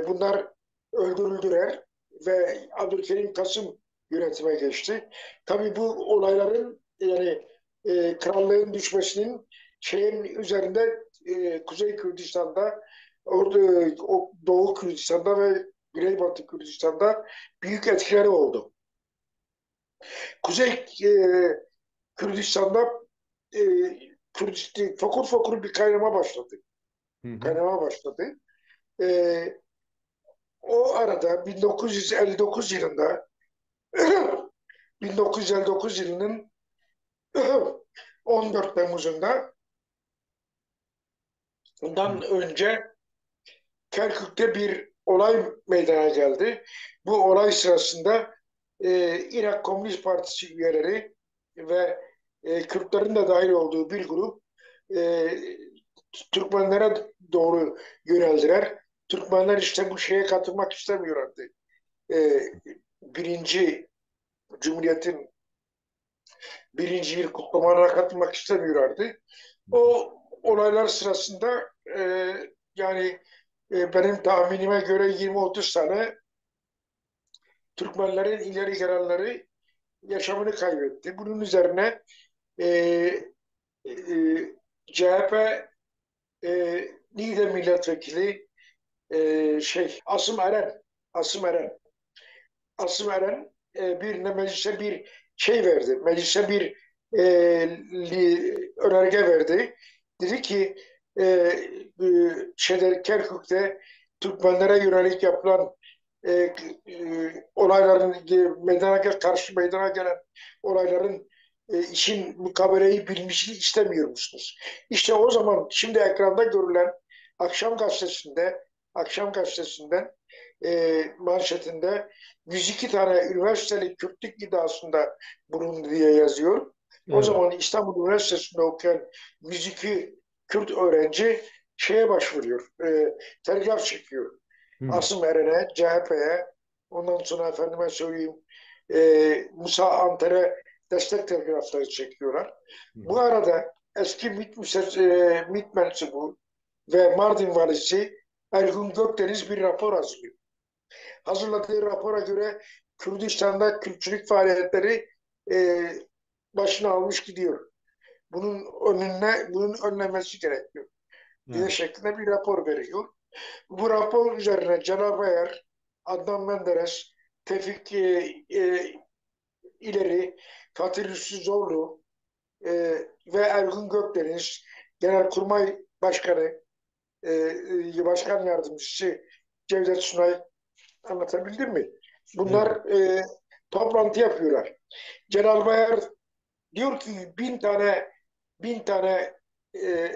Bunlar öldürüldüler ve Abdülkerim Kasım yönetime geçti. Tabii bu olayların yani krallığın düşmesinin şeyin üzerinde Kuzey Kürdistan'da orada o Doğu Kürdistan'da ve Güneybatı Kürdistan'da büyük etkileri oldu. Kuzey Kürdistan'da e, fokur fokur bir kaynama başladı. Hı hı. Kaynama başladı. E, O arada 1959 yılında 1959 yılının 14 Temmuz'unda bundan önce Kerkük'te bir olay meydana geldi. Bu olay sırasında Irak Komünist Partisi üyeleri ve Kürtlerin de dahil olduğu bir grup e, Türkmenlere doğru yöneldiler. Türkmenler işte bu şeye katılmak istemiyorlardı. E, birinci Cumhuriyet'in birinci yıl kutlamalarına katılmak istemiyorlardı. O olaylar sırasında yani benim tahminime göre 20-30 tane Türkmenlerin ileri gelenleri yaşamını kaybetti. Bunun üzerine e, e, CHP Niğde milletvekili Asım Eren Asım Eren Asım Eren meclise bir şey verdi. Meclise bir önerge verdi. Dedi ki e, Kerkük'te Türkmenlere yönelik yapılan olayların karşı meydana gelen olayların işin mukabeleyi bilmişini istemiyor musunuz? İşte o zaman şimdi ekranda görülen akşam gazetesinde, akşam gazetesinden manşetinde 102 tane üniversiteli Kürtlük iddiasında bulundu diye yazıyor. O Evet. zaman İstanbul Üniversitesi'nde okuyan 102 Kürt öğrenci şeye başvuruyor, telgraf çekiyor. Hı. Asım Eren'e, CHP'ye, ondan sonra efendime söyleyeyim Musa Anter'e destek telgrafları çekiyorlar. Hı. Bu arada eski MİT mensubu ve Mardin valisi Ergun Gökdeniz bir rapor hazırlıyor. Hazırladığı rapora göre Kürdistan'da Kürtçülük faaliyetleri e, başına almış gidiyor. Bunun önlenmesi gerekiyor diye Evet. şeklinde bir rapor veriyor. Bu rapor üzerine Celal Bayar, Adnan Menderes, Tevfik İleri, Fatih Rüştü Zorlu ve Ergun Gökdeniz, Genelkurmay Başkanı, Başkan Yardımcısı Cevdet Sunay, anlatabildim mi? Evet. Bunlar toplantı yapıyorlar. Celal Bayar diyor ki bin tane e,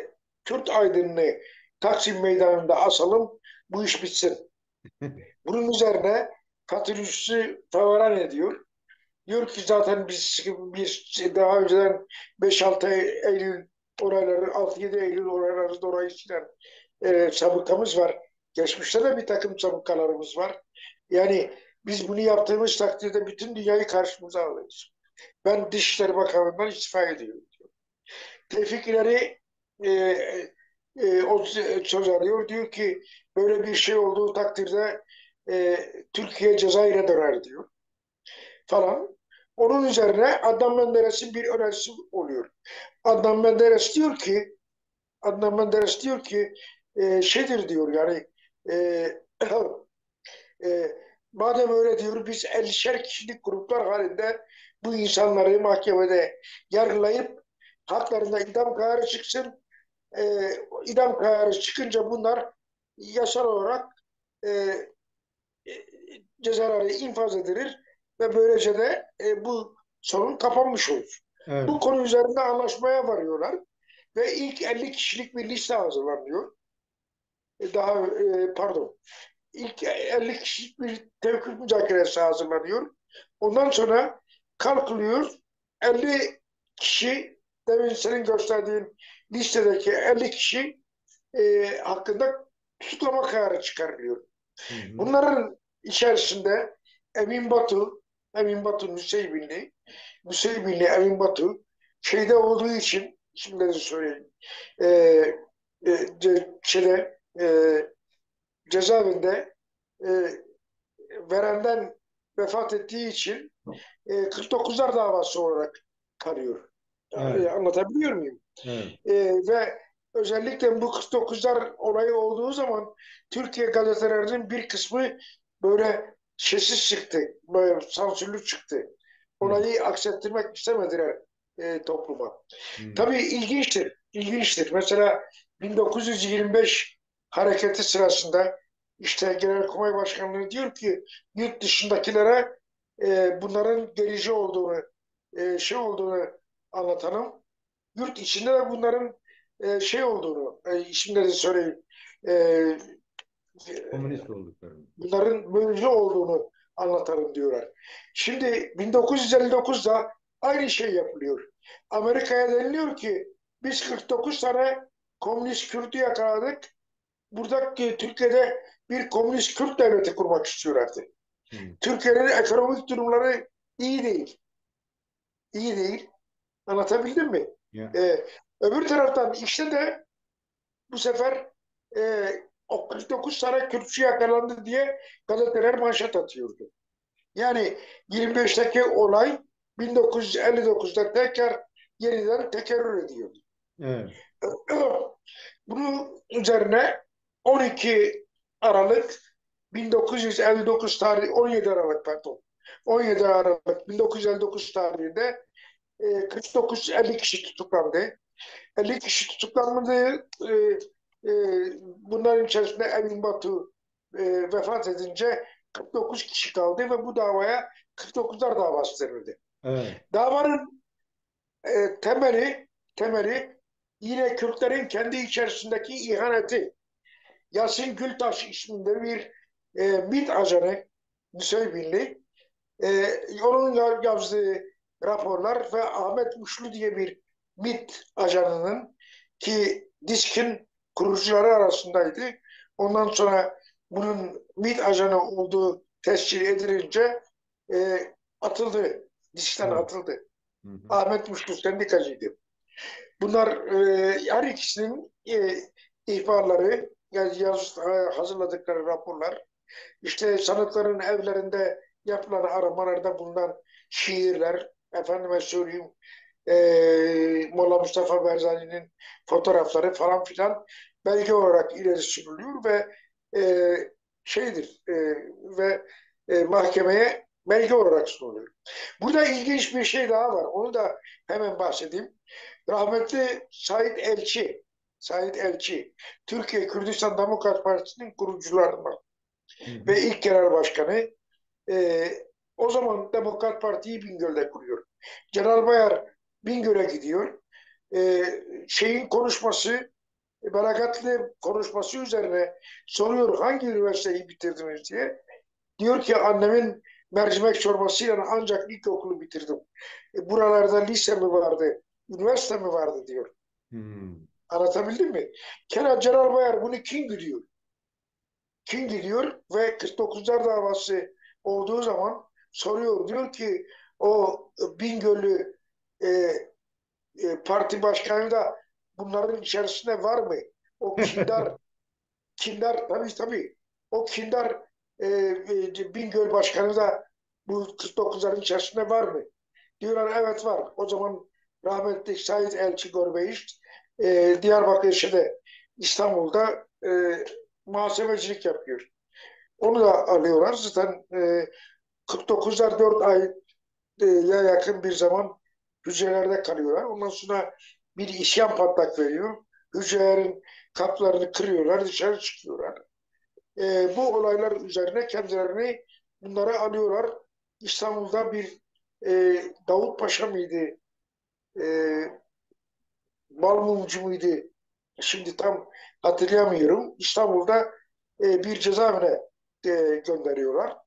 Kürt aydınını Taksim Meydanı'nda asalım, bu iş bitsin. Bunun üzerine Fatih Rüştü Favaran ediyor. Diyor ki zaten biz daha önceden 5-6 Eylül olayları, 6-7 Eylül olayları dolayısıyla sabıkamız var. Geçmişte de bir takım sabıkalarımız var. Yani biz bunu yaptığımız takdirde bütün dünyayı karşımıza alırız. Ben Dışişleri Bakanlığı'ndan istifa ediyorum. Tevfik İleri e, o söz alıyor. Diyor ki böyle bir şey olduğu takdirde Türkiye Cezayir'e döner diyor falan. Onun üzerine Adnan Menderes'in bir önerisi oluyor. Adnan Menderes diyor ki Adnan Menderes diyor ki şeydir diyor yani e, e, madem öyle diyor biz 50'şer kişilik gruplar halinde bu insanları mahkemede yargılayıp haklarında idam kararı çıksın. İdam kararı çıkınca bunlar yasal olarak e, cezaları infaz edilir ve böylece de bu sorun kapanmış olur. Bu Evet. konu üzerinde anlaşmaya varıyorlar ve ilk 50 kişilik bir liste hazırlanıyor. Pardon, ilk 50 kişilik bir tevkif müzakeresi hazırlanıyor. Ondan sonra kalkılıyor 50 kişi, demin senin gösterdiğin listedeki 50 kişi hakkında tutuklama kararı çıkarılıyor. Hı hı. Bunların içerisinde Emin Batu, Emin Batu Nusaybinli, Nusaybinli Emin Batu şeyde olduğu için şimdi de söyleyeyim e, cezaevinde e, verenden vefat ettiği için 49'lar davası olarak kalıyor. Evet. Anlatabiliyor muyum? Evet. Ve özellikle bu 49'lar olayı olduğu zaman Türkiye gazetelerinin bir kısmı böyle sessiz çıktı, böyle sansürlü çıktı. Hı. Olayı aksettirmek istemediler topluma. Hı. Tabii ilginçtir, ilginçtir. Mesela 1925 hareketi sırasında işte Genelkurmay Başkanlığı diyor ki yurt dışındakilere bunların gerici olduğunu, şey olduğunu anlatalım. Yurt içinde de bunların şey olduğunu, isimleri söyleyeyim, e, Komünist olduklarını. bunların bölücü olduğunu anlatalım diyorlar. Şimdi 1959'da aynı şey yapılıyor. Amerika'ya deniliyor ki biz 49 tane komünist Kürt'ü yakaladık. Burada Türkiye'de bir komünist Kürt devleti kurmak istiyorlardı. Hı. Türkiye'nin ekonomik durumları iyi değil. İyi değil. Anlatabildim mi? Ya. E, öbür taraftan işte de bu sefer o 49 tane Kürtçü yakalandı diye gazeteler manşet atıyordu. Yani 25'teki olay 1959'da tekrar yeniden tekerrür ediyordu. Evet. Bunun üzerine 12 Aralık 1959 tarihi 17 Aralık pardon 17 Aralık 1959 tarihinde 49-50 kişi tutuklandı. 50 kişi tutuklanmadı. E, bunların içerisinde Emin Batu vefat edince 49 kişi kaldı ve bu davaya 49'lar davası denildi. Evet. Davanın temeli yine Kürtlerin kendi içerisindeki ihaneti. Yasin Gültaş isminde bir MİT ajanı, Müsevvinli, onun yazdığı raporlar ve Ahmet Muşlu diye bir MİT ajanının ki DİSK'in kurucuları arasındaydı. Ondan sonra bunun MİT ajanı olduğu tescil edilince e, atıldı. DİSK'ten Evet. atıldı. Hı hı. Ahmet Muşlu sendikacıydı. Bunlar her ikisinin ihbarları, hazırladıkları raporlar, işte sanıkların evlerinde yapılan aramalarda bulunan şiirler, efendime söyleyeyim, Molla Mustafa Berzani'nin fotoğrafları falan filan belge olarak ileri sürülüyor ve e, şeydir ve mahkemeye belge olarak sunuluyor. Burada ilginç bir şey daha var. Onu da hemen bahsedeyim. Rahmetli Said Elçi, Türkiye Kürdistan Demokrat Partisi'nin kurucularından Hı hı. ve ilk genel başkanı. E, O zaman Demokrat Parti'yi Bingöl'de kuruyor. Celal Bayar Bingöl'e gidiyor. E, Şeyin konuşması, Berekatli konuşması üzerine soruyor hangi üniversiteyi bitirdiniz diye. Diyor ki annemin mercimek çorbasıyla ancak ilkokulu bitirdim. Buralarda lise mi vardı, üniversite mi vardı diyor. Hı. Anlatabildim mi? Kenan Celal Bayar bunu kim gidiyor? Kim gidiyor ve 49'lar davası olduğu zaman soruyor. Diyor ki o Bingöl'lü parti başkanı da bunların içerisinde var mı? O kindar tabii o kindar Bingöl başkanı da bu 49'ların içerisinde var mı? Diyorlar evet var. O zaman rahmetli Said Elçi Gorbeyiş Diyarbakır şeyde İstanbul'da muhasebecilik yapıyor. Onu da alıyorlar. Zaten 49'lar 4 aya yakın bir zaman hücrelerde kalıyorlar. Ondan sonra bir isyan patlak veriyor. Hücrelerin kapılarını kırıyorlar, dışarı çıkıyorlar. Bu olaylar üzerine kendilerini bunları alıyorlar. İstanbul'da bir Davut Paşa mıydı? E, Balmumcu muydu? Şimdi tam hatırlayamıyorum. İstanbul'da bir cezaevine gönderiyorlar.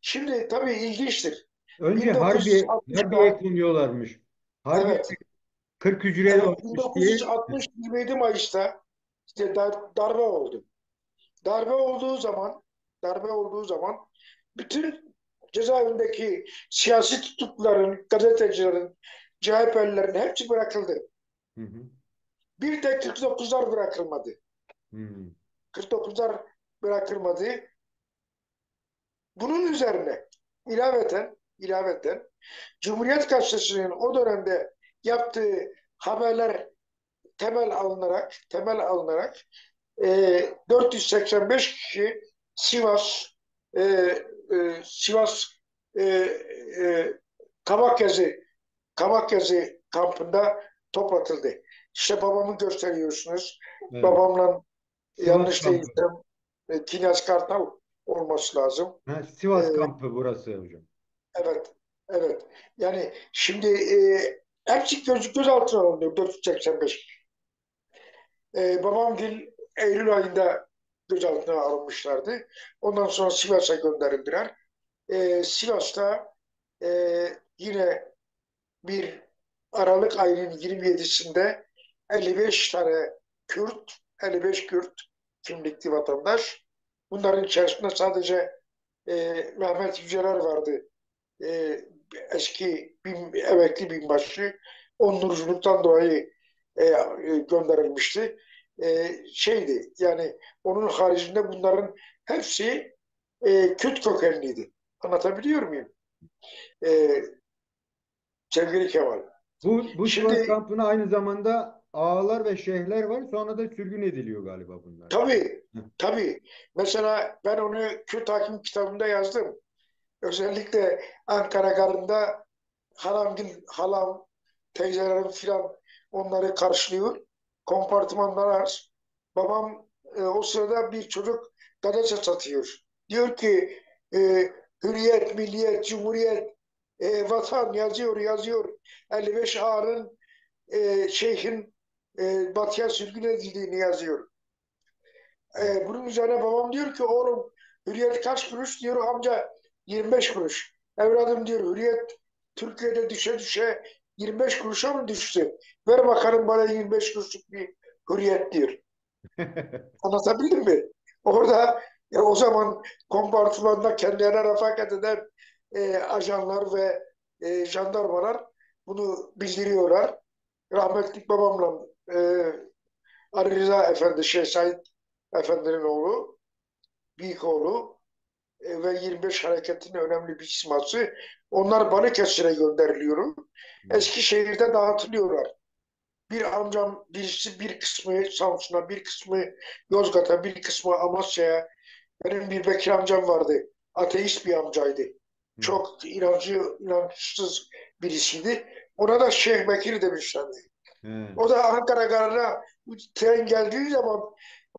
Şimdi tabii ilginçtir. Önce Harbiye 1960'da konuyorlarmış. Harbiye evet 40 hücre evet varmış diye. 1960 27 Mayıs'ta işte darbe oldu. Darbe olduğu zaman darbe olduğu zaman bütün cezaevindeki siyasi tutukluların, gazetecilerin, CHP'lilerin hepsi bırakıldı. Hı hı. Bir tek 49'lar bırakılmadı. Hı. 49'lar bırakılmadı. Bunun üzerine ilaveten Cumhuriyet Gazetesi'nin o dönemde yaptığı haberler temel alınarak 485 kişi Sivas e, Sivas e, e, Kamakyazı Kamakyazı kampında toplatıldı. İşte babamı gösteriyorsunuz. Evet. Babamla Sivas yanlış kampı. değilsem Kinyas Kartal olması lazım. Ha, E, Sivas kampı burası hocam. evet, evet. Yani şimdi hepsi gözaltına alınıyor 485. Babam Gil Eylül ayında gözaltına alınmışlardı. Ondan sonra Sivas'a gönderildiler. Sivas'ta e, yine bir Aralık ayının 27'sinde 55 tane Kürt, 55 Kürt kimlikli vatandaş. Bunların içerisinde sadece Mehmet Yüceler vardı. E, Eski emekli binbaşı. Onurculuktan dolayı gönderilmişti. Şeydi yani onun haricinde bunların hepsi Kürt kökenliydi. Anlatabiliyor muyum? E, Sevgili Kemal. Bu Sivas Şimdi kampına aynı zamanda ağalar ve şeyhler var. Sonra da sürgün ediliyor galiba bunlar. tabii, Hı. tabii. Mesela ben onu Kürt Hakim kitabımda yazdım. Özellikle Ankara Garı'nda halam, teyzelerim filan onları karşılıyor. Kompartımanlar var. Babam o sırada bir çocuk gazete satıyor. Diyor ki e, Hürriyet, Milliyet, Cumhuriyet, Vatan yazıyor. 55 ağanın şeyhin batıya sürgün edildiğini yazıyor. Bunun üzerine babam diyor ki oğlum hürriyet kaç kuruş? Diyor amca 25 kuruş. Evladım diyor hürriyet Türkiye'de düşe düşe 25 kuruşa mı düştü? Ver bakalım bana 25 kuruşluk bir hürriyet diyor. Anlatabildim mi? Orada o zaman kompartımanda kendilerine refakat eden ajanlar ve jandarmalar bunu bildiriyorlar. Rahmetli babamla Ali Rıza Efendi, Şeyh Said Efendi'nin oğlu, büyük oğlu ve 25 hareketinin önemli bir isması. Onlar Balıkesir'e gönderiliyor. Eskişehir'de dağıtılıyorlar. Bir amcam birisi bir kısmı Samsun'a, bir kısmı Yozgat'a, bir kısmı Amasya'ya. Benim bir Bekir amcam vardı. Ateist bir amcaydı. Çok inançsız birisiydi. Ona da Şeyh Bekir demişlerdi. O da Ankara garına tren geldiği zaman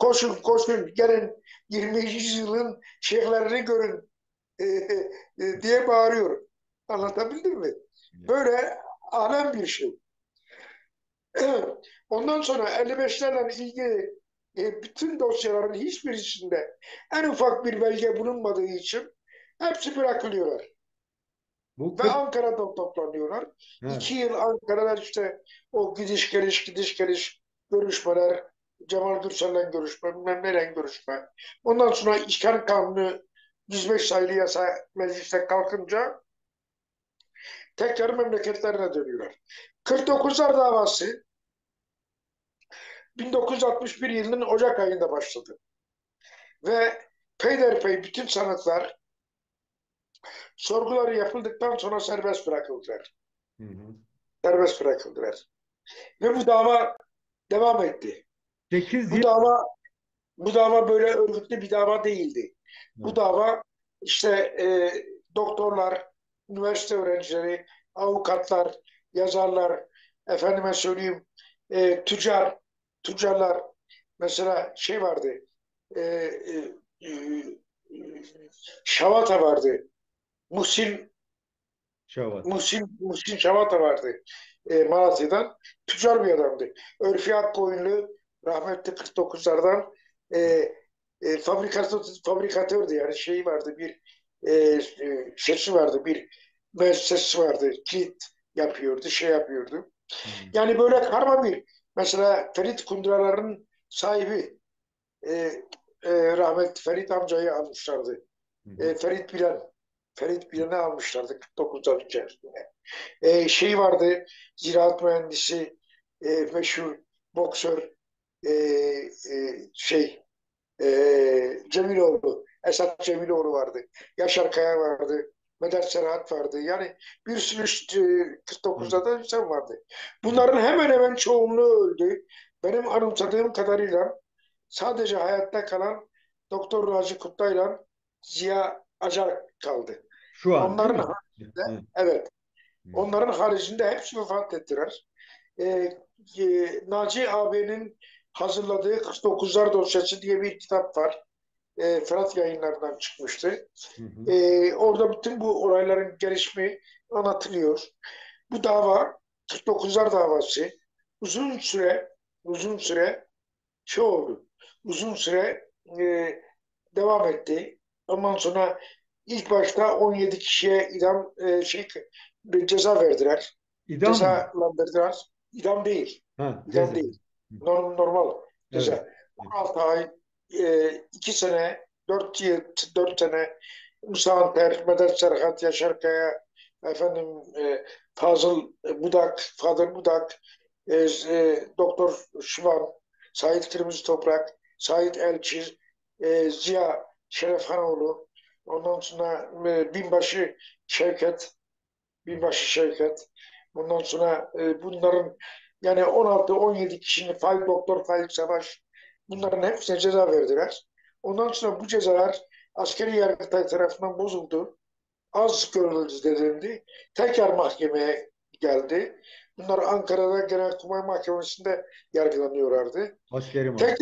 koşun koşun gelin 20. yüzyılın şeyhlerini görün diye bağırıyor. Anlatabildim mi? Böyle alem bir şey. Ondan sonra 55'lerle ilgili bütün dosyaların hiçbirisinde en ufak bir belge bulunmadığı için hepsi bırakılıyorlar. Bu Ve 40 Ankara'da toplanıyorlar. evet. 2 yıl Ankara'da işte o gidiş geliş gidiş geliş görüşmeler, Cemal Gürsel'le görüşme, bilmem neyle görüşme. Ondan sonra İşgal Kanunu 105 sayılı yasa mecliste kalkınca tekrar memleketlerine dönüyorlar. 49'lar davası 1961 yılının Ocak ayında başladı. Ve peyderpey bütün sanıklar sorguları yapıldıktan sonra serbest bırakıldılar. Hı hı. Serbest bırakıldılar. Ve bu dava devam etti. 8 Bu yıl dava bu dava böyle örgütlü bir dava değildi. Bu evet. dava işte doktorlar, üniversite öğrencileri, avukatlar, yazarlar, efendime söyleyeyim tüccarlar mesela şey vardı e, Şavata vardı. Muhsin Şavat. Muhsin Şavata vardı Malatya'dan. Tüccar bir adamdı. Örfi Akkoyunlu rahmetli 49'lardan fabrikatördü yani şey vardı bir sesi vardı bir müessesesi vardı. Kilit yapıyordu, şey yapıyordu. Hı. Yani böyle karma bir mesela Ferit Kunduraların sahibi e, rahmetli Ferit amcayı almışlardı. Hı hı. Ferit Bilen. Ferit Bilen'i almışlardı 49'ların içerisinde. Şey vardı, ziraat mühendisi, meşhur boksör, şey, Cemiloğlu, Esat Cemiloğlu vardı. Yaşar Kaya vardı. Vedat Serhat vardı. Yani bir sürü Evet. 49'da da insan vardı. Evet. Bunların hemen hemen çoğunluğu öldü. Benim anımsadığım kadarıyla sadece hayatta kalan Doktor Raci Kutlay'la Ziya Acar kaldı. Şu an değil Onların mi? haricinde, Evet. evet, Hı. onların haricinde hepsi vefat ettiler. Naci ağabeyinin hazırladığı 49'lar dosyası diye bir kitap var. Fırat Yayınları'ndan çıkmıştı. Hı hı. Orada bütün bu olayların gelişimi anlatılıyor. Bu dava 49'lar davası uzun süre şey oldu. Uzun süre devam etti. Ondan sonra ilk başta 17 kişiye bir ceza verdiler. İdam mı? Cezalandırdılar. İdam değil. Ha, İdam ceza. değil. Hı. Normal Evet. ceza. 16 ay, 2 sene, 4 yıl, 4 sene Musa Anter, Medet Serhat, Yaşar Kaya, efendim Fazıl Budak, Fadıl Budak, Doktor Şivan, Sait Kırmızı Toprak, Sait Elçi, Ziya Şerefhanoğlu, ondan sonra Şevket, Binbaşı Şevket, ondan sonra bunların yani 16-17 kişinin Faik Doktor Faik Savaş bunların hepsine ceza verdiler. Ondan sonra bu cezalar askeri yargıtay tarafından bozuldu. Az görüldü denildi. Tekrar mahkemeye geldi. Bunlar Ankara'da Genelkurmay Mahkemesi'nde yargılanıyorlardı. Askeri mahkeme.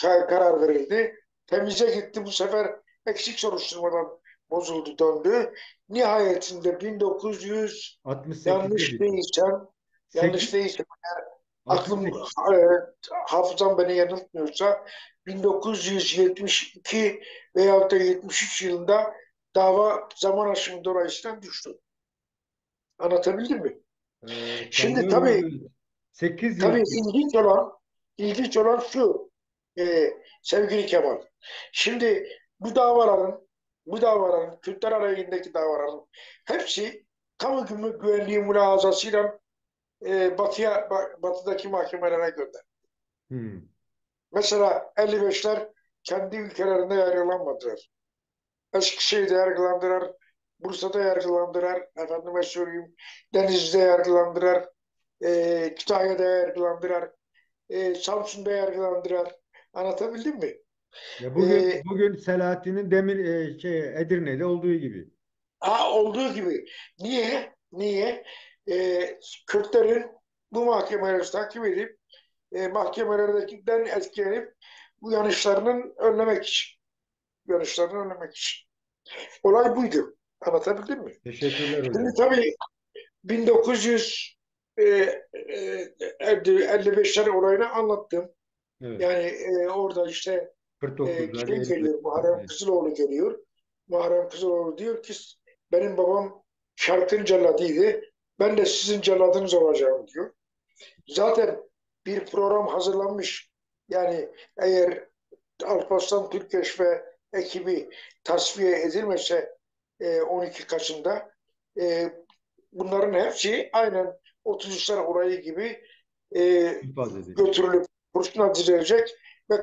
Tekrar karar verildi. Temize gitti bu sefer eksik soruşturmadan bozuldu döndü. Nihayetinde 1900 68'de yanlış bitti. değilsem 8, Yanlış değilse aklım 68. hafızam beni yanıltmıyorsa 1972 veyahut da 73 yılında dava zaman aşımı dolayısıyla düştü. Anlatabildim mi? Şimdi Sanıyorum tabii evet. 8 yıl. tabii ilginç olan şu sevgili Kemal. Şimdi bu davaların Kürtler aleyhindeki davaların hepsi kamu güvenliği mülahazasıyla batıdaki mahkemelere gönder. Hmm. Mesela 55'ler kendi ülkelerinde yargılanmadılar. Eskişehir'de yargılandılar, Bursa'da yargılandılar, efendime söyleyeyim, Denizli'de yargılandılar, Kütahya'da yargılandılar, Samsun'da yargılandılar. Anlatabildim mi? Ya E, bugün Selahattin'in Edirne'de olduğu gibi. olduğu gibi. Niye? Niye? Kürtlerin bu mahkemeleri takip edip mahkemelerdekinden etkilenip bu yanlışlarını önlemek için. Olay buydu. Anlatabildim mi? Teşekkürler Şimdi hocam. tabii 1955'ler olayını anlattım. Evet. Yani orada işte 49'lar şey geliyor, Muharrem evet. Kızıloğlu geliyor. Muharrem Kızıloğlu diyor ki benim babam şarkın celladıydı. Ben de sizin celladınız olacağım diyor. Zaten bir program hazırlanmış. Yani eğer Alparslan Türkeş ve ekibi tasfiye edilmese 12 Kasım'da e, bunların hepsi aynen 33'ler orayı gibi e, İnfaz edilecek. götürülüp kurşuna dizilecek ve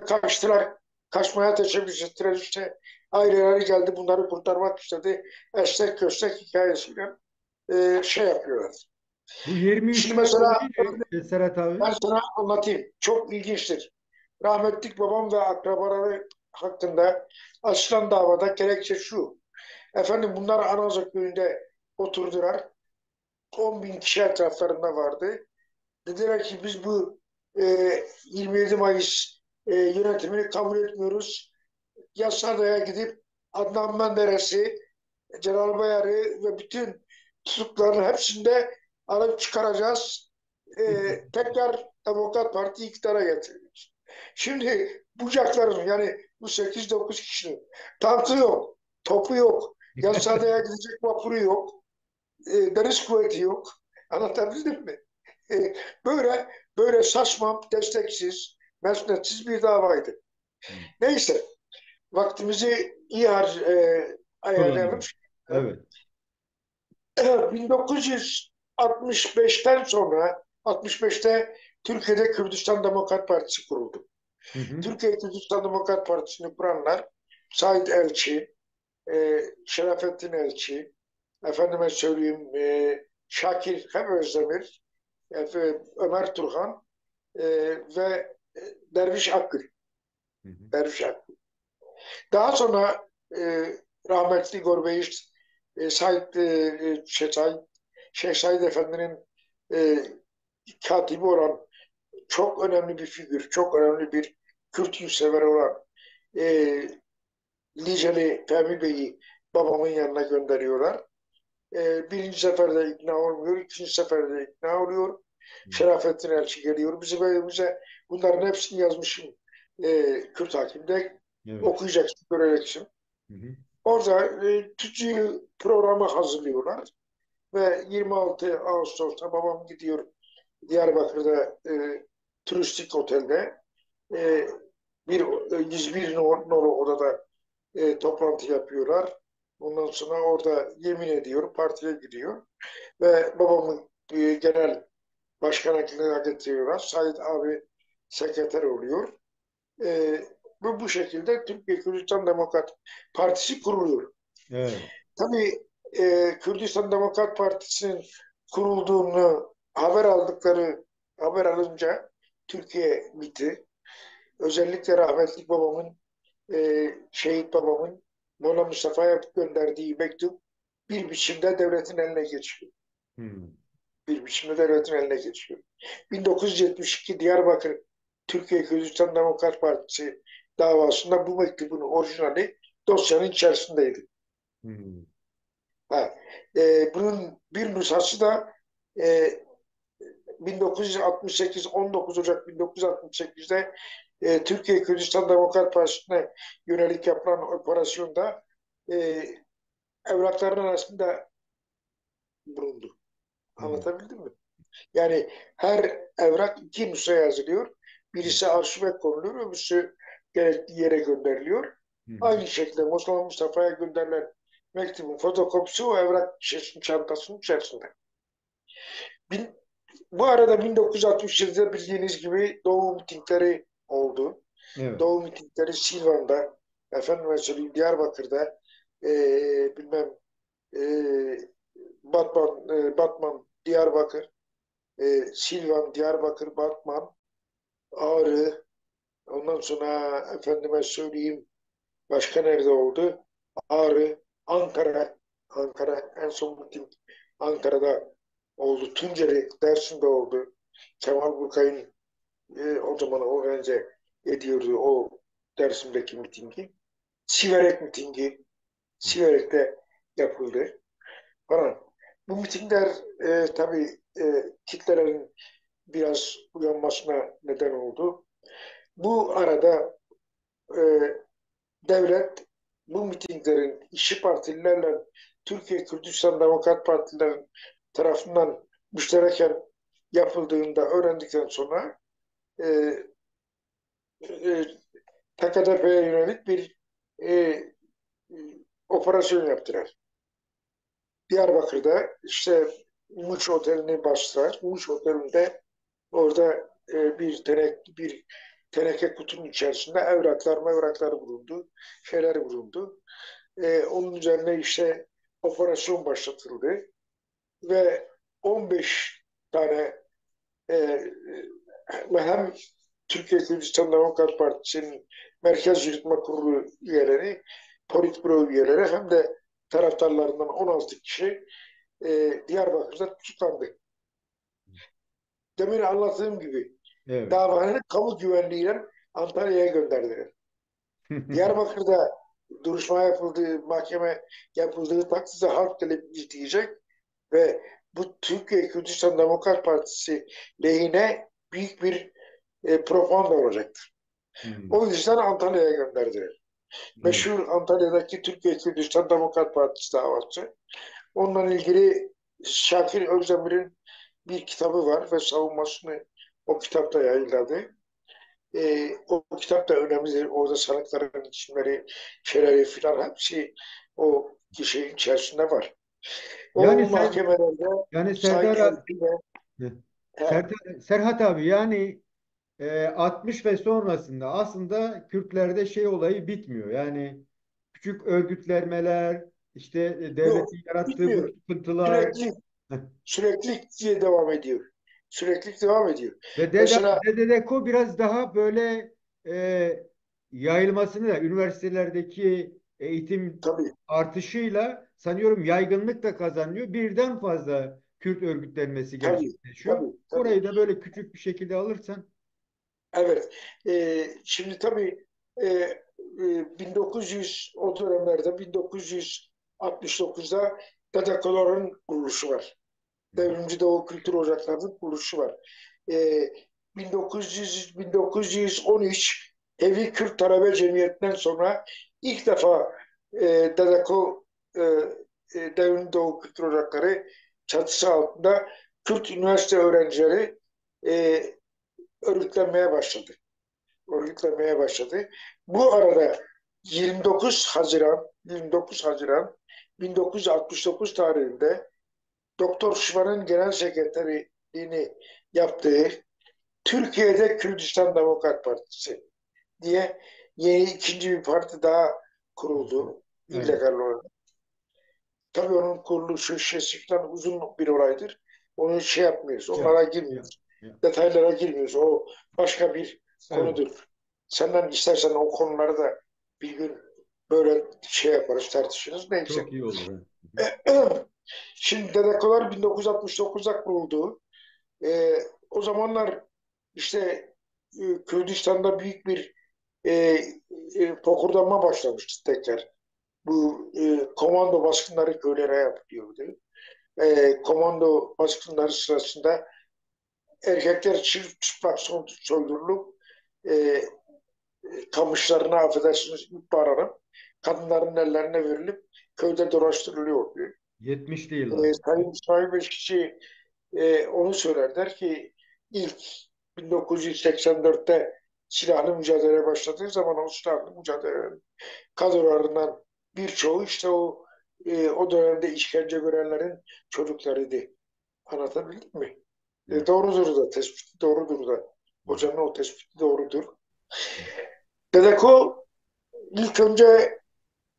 kaçmaya teşebbüs ettiler. İşte aileleri geldi bunları kurtarmak istedi. Estek köstek hikayesiyle şey yapıyorlar. Bu Şimdi 23'ler mesela olayı Serhat abi. ben sana anlatayım. Çok ilginçtir. Rahmetlik babam ve akrabaları hakkında açılan davada gerekçe şu. Efendim bunlar Anaozu köyünde oturdular. 10 bin kişi etraflarında vardı. Dediler ki biz bu 27 Mayıs yönetimini kabul etmiyoruz. Yassıada'ya gidip Adnan Menderes'i, Celal Bayar'ı ve bütün tutukların hepsinde alıp çıkaracağız. Tekrar Demokrat Parti iktidara getireceğiz. Şimdi bucakların yani bu 8-9 kişinin tankı yok, topu yok, Yassıada'ya gidecek vapuru yok, deniz kuvveti yok. Anlatabildim mi? E, böyle böyle saçma, desteksiz, mesnetsiz bir davaydı. Neyse, vaktimizi iyi ayarlayalım. Kullanalım. Evet. 1965'ten sonra 65'te Türkiye'de Kürdistan Demokrat Partisi kuruldu. Hı hı. Türkiye Kürdistan Demokrat Partisi'ni kuranlar Said Elçi, Şerafettin Elçi, efendime söyleyeyim Şakir hem Özdemir, Ömer Turhan ve Derviş Akgül. Hı hı. Derviş Akgül. Daha sonra rahmetli Gorbeyiş Said, Şeyh Said Efendi'nin e, katibi olan çok önemli bir figür, çok önemli bir Kürt sever olan e, Liceli Fehmi Bey'i babamın yanına gönderiyorlar. Birinci seferde ikna olmuyor, ikinci seferde ikna oluyor. Şerafettin Elçi geliyor. Bize bunların hepsini yazmışım Kürt Hakim'de. Evet. Okuyacaksın, göreceksin. Hı hı. Orada TÜCİ programı hazırlıyorlar ve 26 Ağustos'ta babam gidiyor Diyarbakır'da turistik otelde e, bir 101 nolu odada toplantı yapıyorlar. Ondan sonra orada yemin ediyor, partiye gidiyor ve babamı genel başkanlıkına getiriyorlar. Said abi sekreter oluyor. E, ve bu şekilde Türkiye Kürdistan Demokrat Partisi kuruluyor. Evet. Tabii Kürdistan Demokrat Partisi'nin kurulduğunu haber alınca Türkiye bitti. Özellikle rahmetli babamın, şehit babamın Molla Mustafa'ya gönderdiği mektup bir biçimde devletin eline geçiyor. Hı. Bir biçimde devletin eline geçiyor. 1972 Diyarbakır Türkiye Kürdistan Demokrat Partisi davasında bu mektubun orijinali dosyanın içerisindeydi. Hı. Ha, bunun bir nüshası da e, 1968, 19 Ocak 1968'de Türkiye Kürdistan Demokrat Partisi'ne yönelik yapılan operasyonda e, evrakların arasında bulundu. Hı. Anlatabildim mi? Yani her evrak iki nüshaya yazılıyor. Birisi arşive konuluyor, öbürsü gerekli yere gönderiliyor. Hı hı. Aynı şekilde Mustafa Mustafa'ya gönderilen mektubun fotokopisi o evrak şişesinin çantasının içerisinde. Bin, Bu arada 1967'de bildiğiniz gibi Doğu mitingleri oldu. Evet. Doğu mitingleri Silvan'da, efendim söyleyeyim Diyarbakır'da, bilmem e, Batman, Diyarbakır, Silvan, Diyarbakır, Batman, Ağrı, ondan sonra efendime söyleyeyim başka nerede oldu? Ağrı, Ankara en son miting Ankara'da oldu. Tunceli, Dersim'de oldu. Kemal Burkay'ın o zaman organize ediyordu o Dersim'deki mitingi. Siverek mitingi, Siverek'te yapıldı falan. Bu mitingler tabii kitlelerin biraz uyanmasına neden oldu. Bu arada e, devlet bu mitinglerin İşçi Partililerle Türkiye Kürdistan Demokrat Partilerin tarafından müştereken yapıldığında öğrendikten sonra e, e, TKDP'ye yönelik bir e, operasyon yaptılar. Diyarbakır'da işte Muş Oteli'ni bastılar. Muş Oteli'nde orada bir teneke kutunun içerisinde evraklar bulundu, şeyler bulundu. Onun üzerine işte operasyon başlatıldı ve 15 tane e, hem Türkiye Kürdistan Demokrat Partisi'nin Merkez Yürütme Kurulu üyeleri, Politbüro üyeleri hem de taraftarlarından 16 kişi Diyarbakır'da tutuklandı. Demin anlattığım gibi Evet. davanın kamu güvenliğiyle Antalya'ya gönderdiler. Diyarbakır'da duruşma yapıldığı, mahkeme yapıldığı takdirde halk talep izleyecek ve bu Türkiye Kürdistan Demokrat Partisi lehine büyük bir propaganda olacaktır. Hı. O yüzden Antalya'ya gönderdiler. Evet. Meşhur Antalya'daki Türkiye Kürdistan Demokrat Partisi davası. Onunla ilgili Şakir Özdemir'in bir kitabı var ve savunmasını o kitapta yayınladı. O kitap da önemlidir. Orada sanıkların isimleri, şeyleri filan hepsi o kişinin içerisinde var. Yani O mahkemelerde yani Said Serdar Erkin'e Serhat abi yani 60 ve sonrasında aslında Kürtlerde şey olayı bitmiyor. Yani küçük örgütlenmeler, işte yok devletin yarattığı bu bitmiyor. sıkıntılar Sürekli sürekli diye devam ediyor. Sürekli devam ediyor. ve Mesela Dedeko biraz daha böyle e, yayılmasını da üniversitelerdeki eğitim tabii artışıyla sanıyorum yaygınlık da kazanıyor. Birden fazla Kürt örgütlenmesi tabii gerçekleşiyor. tabii tabii. Orayı da böyle küçük bir şekilde alırsan. Evet. Şimdi tabii 1900 o dönemlerde 1969'da Dadakoların kuruluşu var. Devrimci Doğu Kültür Ocakları'nın kuruluşu var. Ee, 1913 Evi Kürt Talebe Cemiyeti'nden sonra ilk defa Dadako Devrimci Doğu Kültür Ocakları çatısı altında Kürt üniversite öğrencileri e, örgütlenmeye başladı. Örgütlenmeye başladı. Bu arada 29 Haziran 1969 tarihinde Doktor Şımar'ın genel sekreterliğini yaptığı Türkiye'de Kürdistan Demokrat Partisi diye yeni ikinci bir parti daha kuruldu. Evet. İllegal olarak. Tabii onun kuruluşu şeysi falan uzun bir olaydır. Onu şey yapmıyoruz. Ya, Onlara ya, girmiyoruz. ya. Detaylara girmiyoruz. O başka bir Evet. konudur. Senden istersen o konuları da bir gün böyle şey yaparız, tartışırız. Neyse. Çok iyi olur. Ha. Şimdi Dedekolar 1969'da kuruldu. O zamanlar işte Kürdistan'da büyük bir e, fokurdanma başlamıştı tekrar. Bu komando baskınları köylere yapılıyordu. Komando baskınları sırasında erkekler çıplak soydurulup e, kamışlarına affedersiniz ip bağlanıp kadınların ellerine verilip köyde dolaştırılıyordu. 70'li yıllar. Sayın İsmail Beşikçi onu söyler der ki ilk 1984'te silahlı mücadeleye başladığı zaman o silahlı mücadelelerin kadrolarından birçoğu işte o dönemde işkence görenlerin çocuklarıydı. Anlatabildim mi? Evet. Doğrudur da, tespiti doğrudur da. Hocanın o tespiti doğrudur. Dedeko ilk önce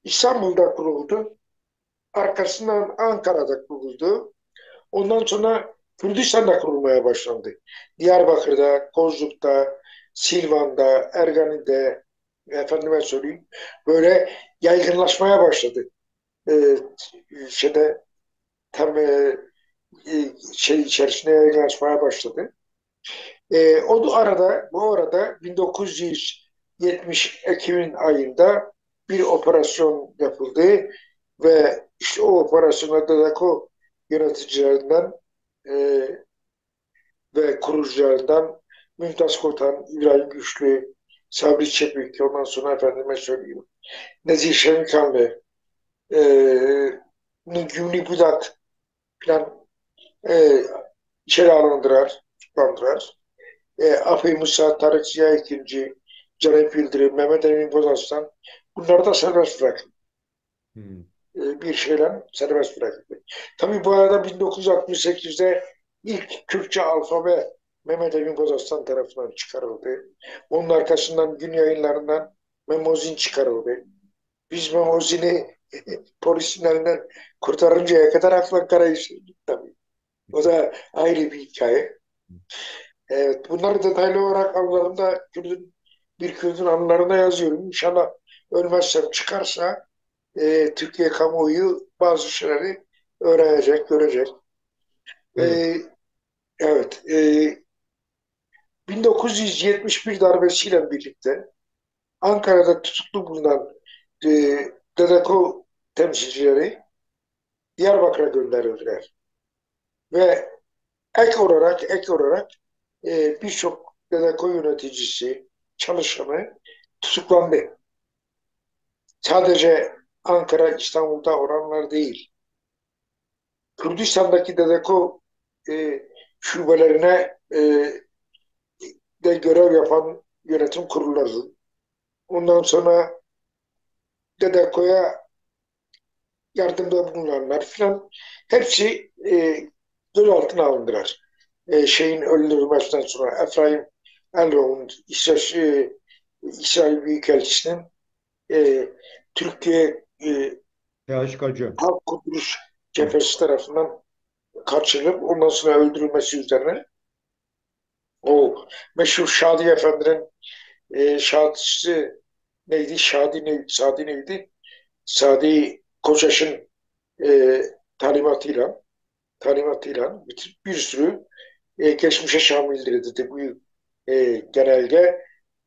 İstanbul'da kuruldu. Arkasından Ankara'da kuruldu. Ondan sonra Kürdistan'da kurulmaya başlandı. Diyarbakır'da, Kozluk'ta, Silvan'da, Ergani'de, efendime söyleyeyim, böyle yaygınlaşmaya başladı. Ee, şeyde tam şey içerisinde yaygınlaşmaya başladı. Bu arada 1970 Ekim ayında bir operasyon yapıldı ve işte o operasyonda DADAKO yöneticilerinden e, ve kurucularından Mümtaz Kotan, İbrahim Güçlü, Sabri Çepik, ondan sonra efendime söyleyeyim, Nezih Şemikanlı, e, Gümrü Budak falan içeri alındılar, tutuklandılar. Afey Musa, Tarık Ziya II, Caner Yıldırım, Mehmet Emin Bozarslan bunları da serbest bırakıldı. Hmm. Bir şeyle serbest bırakıldı. Tabii bu arada 1968'de ilk Kürtçe alfabe Mehmet Emin Bozarslan tarafından çıkarıldı. Onun arkasından gün yayınlarından Memozin çıkarıldı. Biz Memozin'i polisin elinden kurtarıncaya kadar akla karayışırdık tabii. O da ayrı bir hikaye. Evet, bunları detaylı olarak anılarımda bir Kürt'ün anılarına yazıyorum. İnşallah ölmezsem çıkarsa Türkiye kamuoyu bazı şeyleri öğrenecek, görecek. Evet. E, evet, 1971 darbesiyle birlikte Ankara'da tutuklu bulunan e, DDK temsilcileri Diyarbakır'a gönderildiler. Ve ek olarak birçok DDK yöneticisi, çalışanı tutuklandı. Sadece Ankara, İstanbul'da oranlar değil. Kürdistan'daki DDK şubelerine de görev yapan yönetim kurulları. Ondan sonra DDK'ya yardımda bulunanlar filan hepsi gözaltına alındılar. Şeyin öldürülmesinden sonra Efraim Elro'nun İsrail Büyükelçisi'nin e, Türkiye THK'cı. Halk Kurtuluş Hı. Cephesi tarafından kaçırılıp ondan sonra öldürülmesi üzerine o meşhur Şadi Efendi'nin şadisi neydi? Şadi neydi? Sadi Koçaş'ın e, talimatıyla bir sürü geçmişe şamildir dedi bu genelge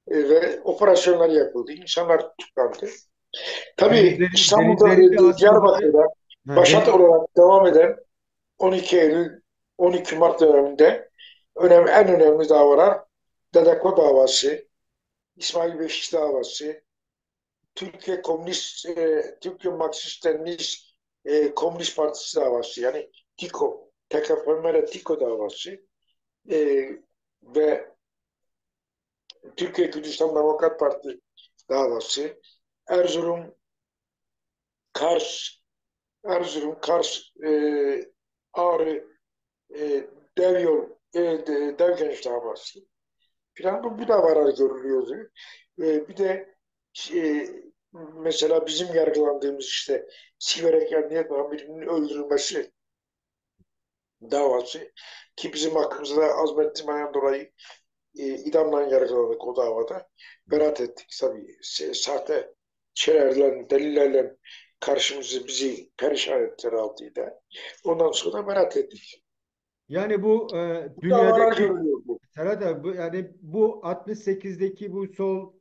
ve operasyonlar yapıldı. İnsanlar tutuklandı. Tabii İstanbul'da Denizlerin de açıldığı, Diyarbakır'da ha, başat olarak devam eden 12 Eylül 12 Mart döneminde en önemli davalar Dadeko davası, İsmail Beşik davası, Türkiye Marksist-Leninist Komünist Partisi davası yani TİKO, TKPMR TİKO davası e, ve Türkiye Kürdistan Demokrat Parti davası, Erzurum, Kars, Kars, Ağrı, Devyol, Devgenç davası filan bu davalar görülüyordu. Bir de e, mesela bizim yargılandığımız işte Siverek Emniyet Amirinin öldürülmesi davası ki bizim hakkımızda azmettirmeden dolayı idamla yargıladık o davada. Beraat ettik tabii. Sahte şeylerle, delillerle bizi perişan ettiler altıydı. Ondan sonra beraat ettik. yani bu Bu davalar dünyadaki görülüyordu. Serhat abi, yani bu 68'deki bu sol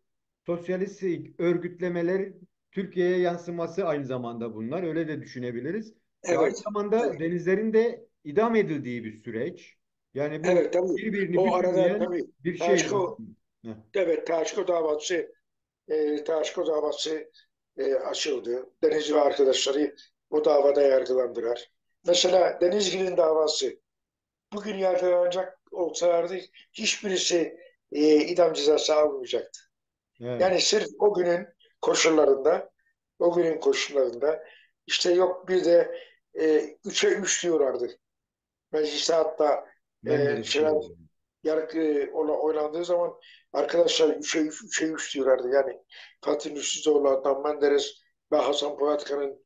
sosyalist örgütlemeler Türkiye'ye yansıması aynı zamanda bunlar. Öyle de düşünebiliriz. Ve aynı Evet, zamanda evet, denizlerin de idam edildiği bir süreç. Yani bu Evet tabii. birbirini O arada bütünleyen tabii bir şey var. Taşko, Heh. evet Taşko davası açıldı. Denizli ve arkadaşları o davada yargılandılar. Mesela Denizli'nin davası bugün yargılanacak olsalardı hiçbirisi idam cezası almayacaktı. Evet. Yani sırf o günün koşullarında işte yok bir de 3'e 3 diyorlardı. Mecliste hatta Menderes'te şeyler oldu. yargı oynandığı zaman arkadaşlar 3'e 3, 3'e 3 diyorlardı. Yani Fatih Nursizoğlu, Adnan Menderes ve Hasan Polatkan'ın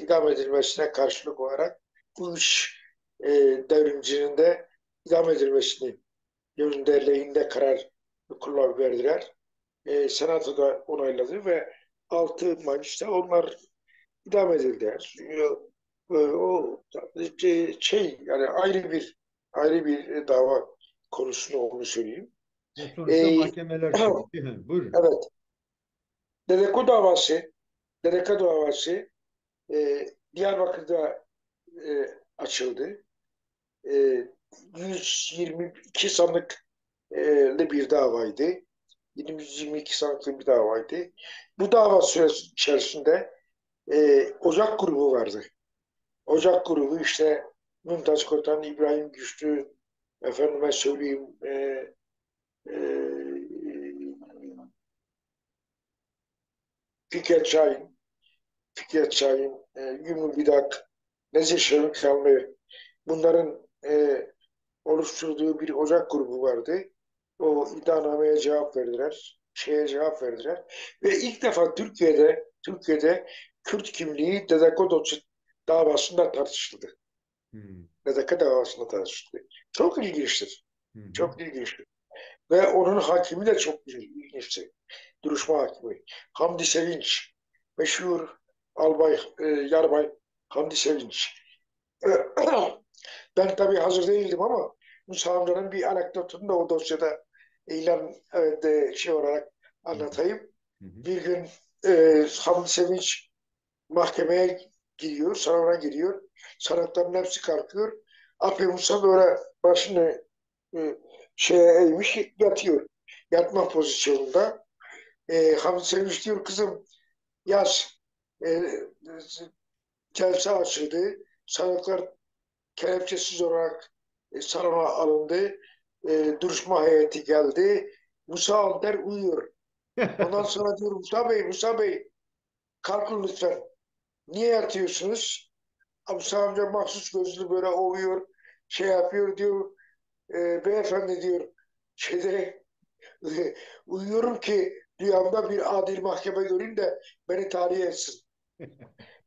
idam edilmesine karşılık olarak bu üç e, devrimcinin de idam edilmesini yönünde lehinde karar verdiler. Senato da onayladı ve 6 Mayıs'ta onlar idam edildiler. O yani ayrı bir dava konusunu onu söyleyeyim. Ve E, sonuçta mahkemeler sürekli. Hı, buyurun. evet. Dedeko davası Dedeko davası Diyarbakır'da açıldı. E, 122 sanık bir davaydı. 122 sanıklı bir davaydı. Bu dava süresi içerisinde Ocak grubu vardı. Ocak grubu işte Mümtaz Kotan, İbrahim Güçlü, efendime söyleyeyim e, Fikret Şahin, Yumru Bidak, Nezih Şevkanlı bunların oluşturduğu bir Ocak grubu vardı. O iddianameye cevap verdiler. Cevap verdiler. Ve ilk defa Türkiye'de Kürt kimliği Dedekodu davasında tartışıldı. Hı, Dedeke davasında tartışıldı. Çok ilginçtir. hı, hı. Çok ilginçtir. Ve onun hakimi de çok ilginçti. Duruşma hakimi. Hamdi Sevinç. Meşhur Yarbay Hamdi Sevinç. Ben tabii hazır değildim ama Musa amcanın bir anekdotunu da o dosyada ilan olarak Hı, hı, anlatayım. hı, hı. Bir gün Hamdi Sevinç mahkemeye giriyor, salona giriyor. Sanıkların hepsi kalkıyor. Abi Musa böyle başını e, eğmiş yatıyor. Yatma pozisyonunda. Hamdi Sevinç diyor kızım yaz. E, Celse açıldı. Sanıklar kelepçesiz olarak salona alındı. Duruşma heyeti geldi. Musa Alter uyuyor. Ondan sonra diyor Musa Bey kalkın lütfen. Niye yatıyorsunuz? Musa amca mahsus gözlü böyle ovuyor. Yapıyor diyor. Beyefendi diyor. Şeyde uyuyorum ki rüyamda bir adil mahkeme göreyim de beni tahliye etsin.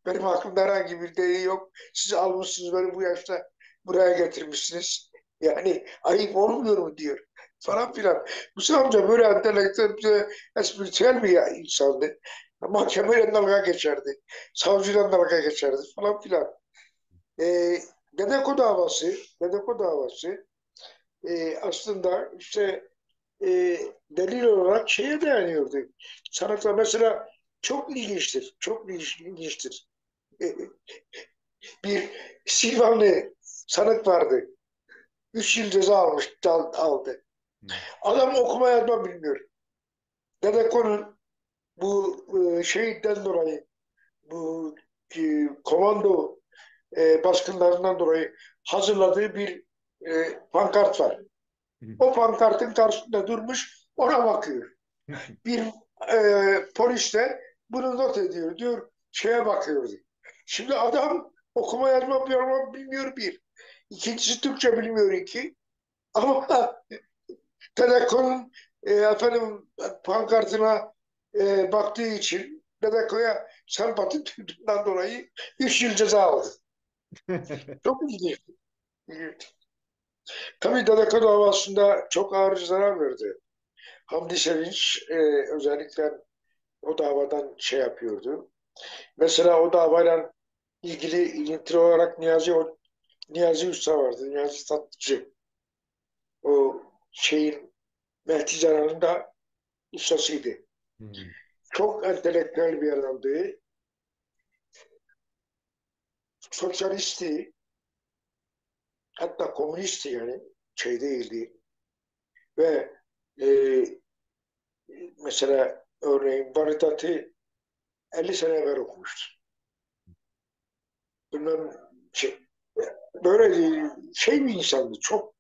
Benim aklımda herhangi bir delil yok. Siz almışsınız beni bu yaşta buraya getirmişsiniz. Yani ayıp olmuyor mu diyor. Falan filan. Musa amca böyle entelektüel, espritüel bir insandı. Mahkemeyle dalga geçerdi. Savcıyla dalga geçerdi falan filan. Ee, Dedeko davası aslında işte delil olarak şeye dayanıyordu. Sanatla mesela çok ilginçtir. Çok ilginçtir. E, bir Silvanlı sanık vardı. 3 yıl ceza aldı. Hı, Adam okuma yazma bilmiyor. Dedeko'nun bu şeyden dolayı bu komando baskınlarından dolayı hazırladığı bir pankart var. hı. O pankartın karşısında durmuş ona bakıyor. Bir polis de bunu not ediyor. Diyor bakıyordu. Şimdi adam okuma yazma bilmiyor bir. İkincisi Türkçe bilmiyor iki. Ama Telekom'un pankartına baktığı için Bedeko'ya sempati duyduğundan dolayı 3 yıl ceza aldı. Çok ilginç. Tabii Dedeko davasında çok ağır zarar verdi. Hamdi Sevinç özellikle o davadan yapıyordu. Mesela o davayla ilgili ilintili olarak Niyazi Usta vardı. Niyazi Tatlıcı. O Mehdi Canan'ın da ustasıydı. Hı. Çok entelektüel bir adamdı. Sosyalisti, hatta komünisti yani. şey değildi. Ve e, mesela örneğin Varidat'ı 50 sene evvel okumuştum. Bundan şey, böyle şey bir insandı. Çok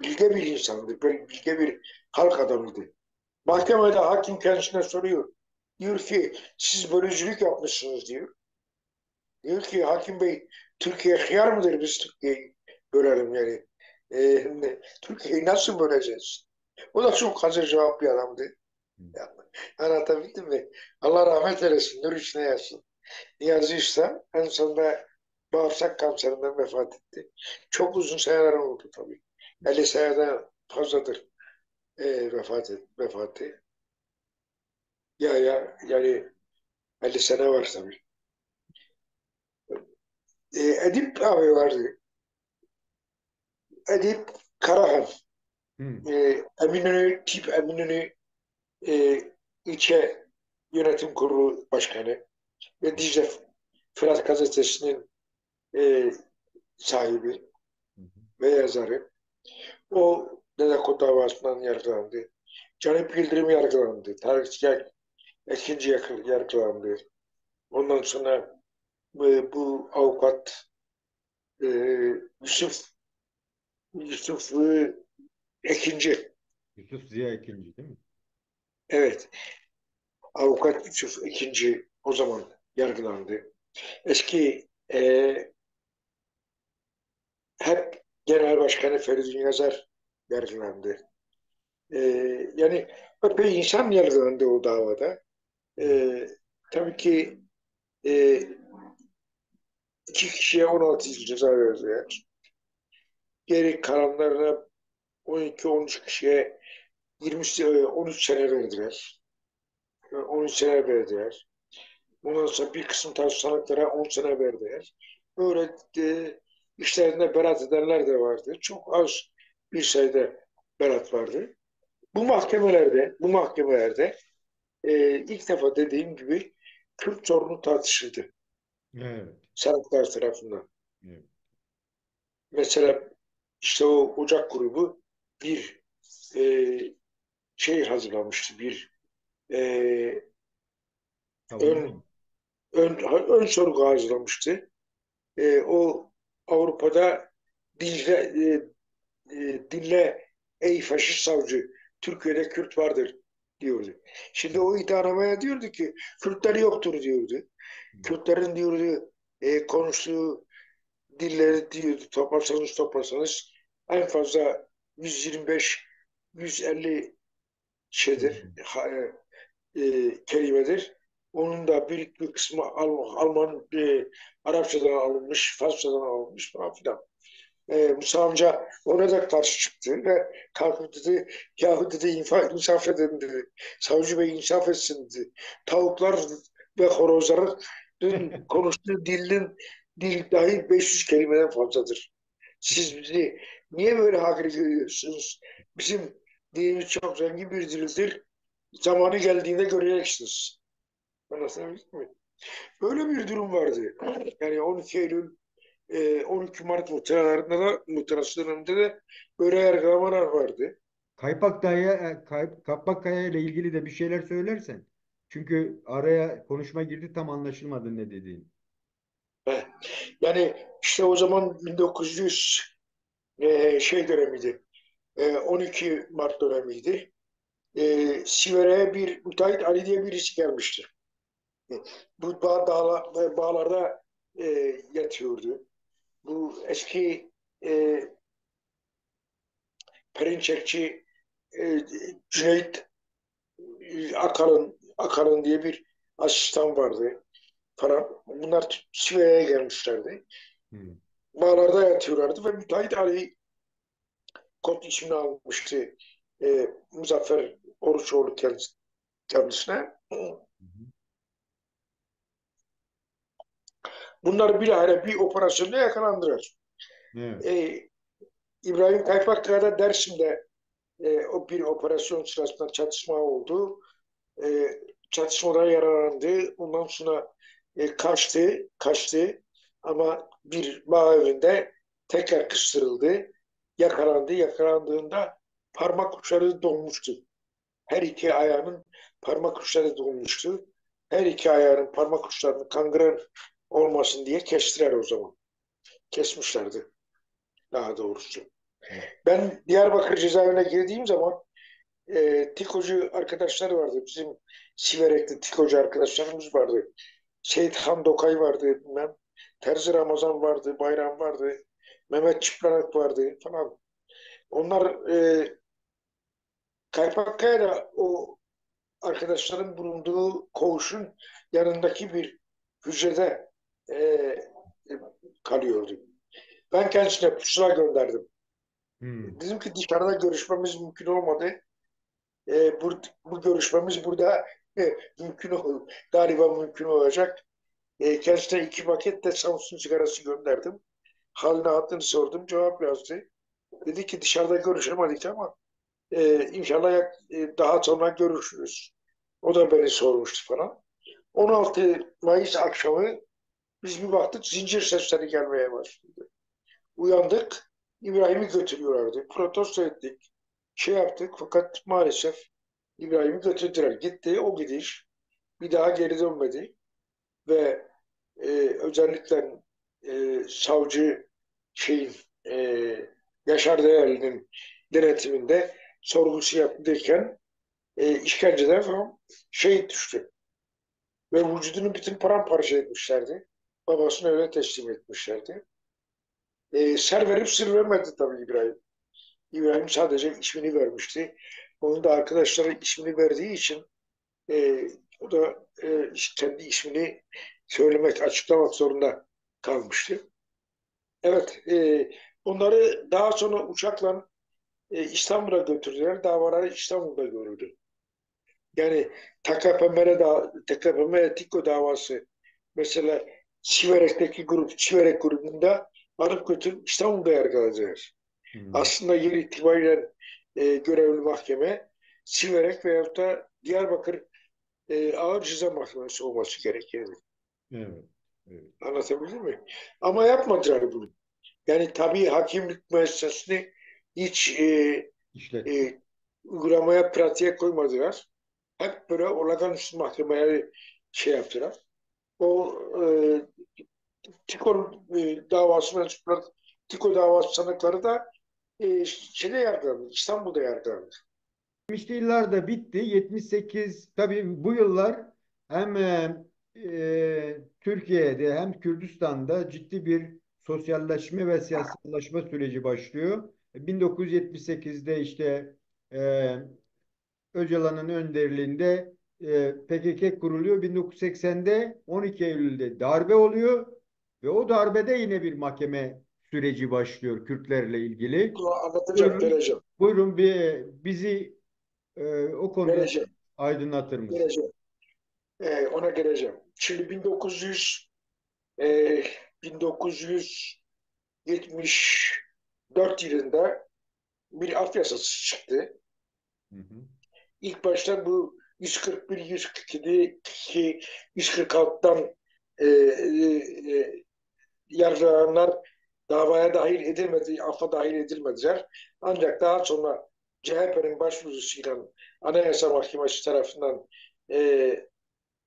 bilge bir insandı. Böyle bilge bir halk adamıydı. Mahkemede hakim kendisine soruyor. Diyor ki siz bölücülük yapmışsınız diyor. Diyor ki hakim bey Türkiye hıyar mıdır biz Türkiye'yi bölelim yani. Türkiye'yi nasıl böleceğiz? O da çok hazır cevap bir adamdı. Anlatabildim mi? Allah rahmet eylesin, nur içine yatsın. Niyazi Usta en sonunda bağırsak kanserinden vefat etti. Çok uzun seneler oldu tabii. 50 seneden fazladır vefatı. Yani 50 sene var tabii. Edip abi vardı. Edip Karahan. Hı. Eminönü e, ilçe yönetim kurulu başkanı ve Dicle Fırat gazetesinin e, sahibi Hı hı. ve yazarı. O Dedeko davasından yargılandı. Canip Yıldırım yargılandı. Tarık ikinci yargılandı. Ondan sonra bu avukat e, Yusuf Yusuf Ekinci. Yusuf Ziya ikinci değil mi? Evet. Avukat Yusuf Ekinci o zaman yargılandı. Eski hep Genel Başkanı Feridun Yazar yargılandı. E, Yani epey insan yargılandı o davada. Hı. E, tabii ki e, iki kişiye 16 yıl ceza verdiler. Geri kalanlarına 12-13 kişiye 13 sene verdiler. 13 sene verdiler. Ondan sonra bir kısım sanıklara 10 sene verdiler. Böyle işlerinde beraat edenler de vardı. Çok az bir sayıda beraat vardı. Bu mahkemelerde ilk defa dediğim gibi Kürt sorunu tartışıldı Evet. sanıklar tarafından. Evet. Mesela işte o Ocak grubu bir e, şey hazırlamıştı. Bir e, Savunma ön, mı? ön, ön sorgu hazırlamıştı. O Avrupa'da dinle, dinle ey faşist savcı Türkiye'de Kürt vardır diyordu. Şimdi o iddianamaya diyordu ki Kürtler yoktur diyordu. Hı. Kürtlerin diyordu konuştuğu dilleri diyordu toplasanız en fazla 125-150 şeydir, Kelime. kelimedir. Onun da büyük bir kısmı Alman, Arapçadan alınmış, Farsçadan alınmış falan filan. Musa amca ona da karşı çıktı ve kalkıp dedi, yahu dedi insaf edin dedi. Savcı Bey insaf etsin dedi. Tavuklar ve horozların konuştuğu dil dahi 500 kelimeden fazladır. Siz bizi niye böyle hakir görüyorsunuz? Bizim dilimiz çok zengin bir dildir. Zamanı geldiğinde göreceksiniz. Anlatabildim mi? Böyle bir durum vardı. Yani 12 Eylül 12 Mart muhtırası döneminde de böyle yargılamalar vardı. Kaypakkaya ile ilgili de bir şeyler söylersen. Çünkü araya konuşma girdi tam anlaşılmadı ne dediğin. Heh. Yani işte o zaman 1900 şey dönemiydi. 12 Mart dönemiydi. Sivere'ye bir müteahhit Ali diye birisi gelmişti. Bu bağlarda e, yatıyordu. Bu eski e, Perinçekçi Cüneyt Akalın diye bir asistan vardı falan. Bunlar Sivere'ye gelmişlerdi. Hı. Bağlarda yatıyorlardı ve müteahhit Ali kod ismini almıştı Muzaffer Oruçoğlu kendisine. Hı hı. Bunlar bilahare bir operasyonda yakalandılar. Evet. E, İbrahim Kaypakkaya'da Dersim'de o bir operasyon sırasında çatışma oldu. E, Çatışmada yaralandı. Ondan sonra kaçtı ama bir bağ evinde tekrar kıstırıldı. yakalandı. Yakalandığında parmak uçları donmuştu. Her iki ayağının parmak uçları donmuştu. Her iki ayağının parmak uçlarını kangren olmasın diye kestiler o zaman. Kesmişlerdi daha doğrusu. Ben Diyarbakır cezaevine girdiğim zaman tikocu arkadaşlar vardı. Bizim Siverek'te tikocu arkadaşlarımız vardı. Seyit Han Dokay vardı bilmem. Terzi Ramazan vardı, Bayram vardı. Mehmet Çıplanak vardı falan. Onlar Kaypakkaya'da o arkadaşların bulunduğu koğuşun yanındaki bir hücrede e, kalıyordu. Ben kendisine pusula gönderdim. Hmm. Dedim ki dışarıda görüşmemiz mümkün olmadı. Bu görüşmemiz burada mümkün olur. Galiba mümkün olacak. Kendisine 2 paket de Samsun sigarası gönderdim. Haline hattını sordum. Cevap yazdı. Dedi ki dışarıda görüşemedik ama inşallah daha sonra görüşürüz. O da beni sormuştu falan. 16 Mayıs akşamı biz bir baktık zincir sesleri gelmeye başladı. Uyandık. İbrahim'i götürüyorlardı. Protesto ettik. Şey yaptık fakat maalesef İbrahim'i götürdüler. Gitti o gidiş. Bir daha geri dönmedi. Ve özellikle savcı şeyin Yaşar Değerli'nin denetiminde sorgusu yapılırken işkenceden falan şehit düştü. Ve vücudunu bütün paramparça etmişlerdi. Babasını öyle teslim etmişlerdi. Ser verip sır vermedi tabii İbrahim. İbrahim sadece ismini vermişti. Onun da arkadaşları ismini verdiği için e, o da kendi ismini söylemek, açıklamak zorunda kalmıştı. Evet, onları daha sonra uçakla İstanbul'a götürdüler. Davaları İstanbul'da görüldü. Yani TKPM Tiko davası mesela Siverek'teki grup, Siverek grubunda alıp götürüp İstanbul'da yargıladılar. Hmm. Aslında yer itibariyle görevli mahkeme Siverek veyahut da Diyarbakır Ağır Ceza Mahkemesi olması gerekirdi. Evet. Evet. Anlatabildim mi? Ama yapmadılar bunu. Yani tabii hakimlik müessesesini hiç İşletme. uygulamaya, pratiğe koymadılar. Hep böyle olağanüstü mahkemeleri şey yaptılar. O TİKO davası mensupları, TİKO davası sanıkları da şeyde yargılandı, İstanbul'da yargılandı. 70'li yıllar da bitti. 78 tabii bu yıllar hem Türkiye'de hem Kürdistan'da ciddi bir sosyalleşme ve siyasallaşma süreci başlıyor. 1978'de işte e, Öcalan'ın önderliğinde PKK kuruluyor. 1980'de 12 Eylül'de darbe oluyor ve o darbede yine bir mahkeme süreci başlıyor Kürtlerle ilgili. Bunu anlatacağım, Buyurun, geleceğim. buyurun bizi o konuda Geleceğim, aydınlatır mısın? geleceğim. Ona geleceğim. Şimdi e, 1974 yılında bir af yasası çıktı. Hı hı. İlk başta bu 141, 142, 146'dan yargılananlar davaya dahil edilmedi, affa dahil edilmediler. Ancak daha sonra CHP'nin başvurusuyla Anayasa Mahkemesi tarafından e,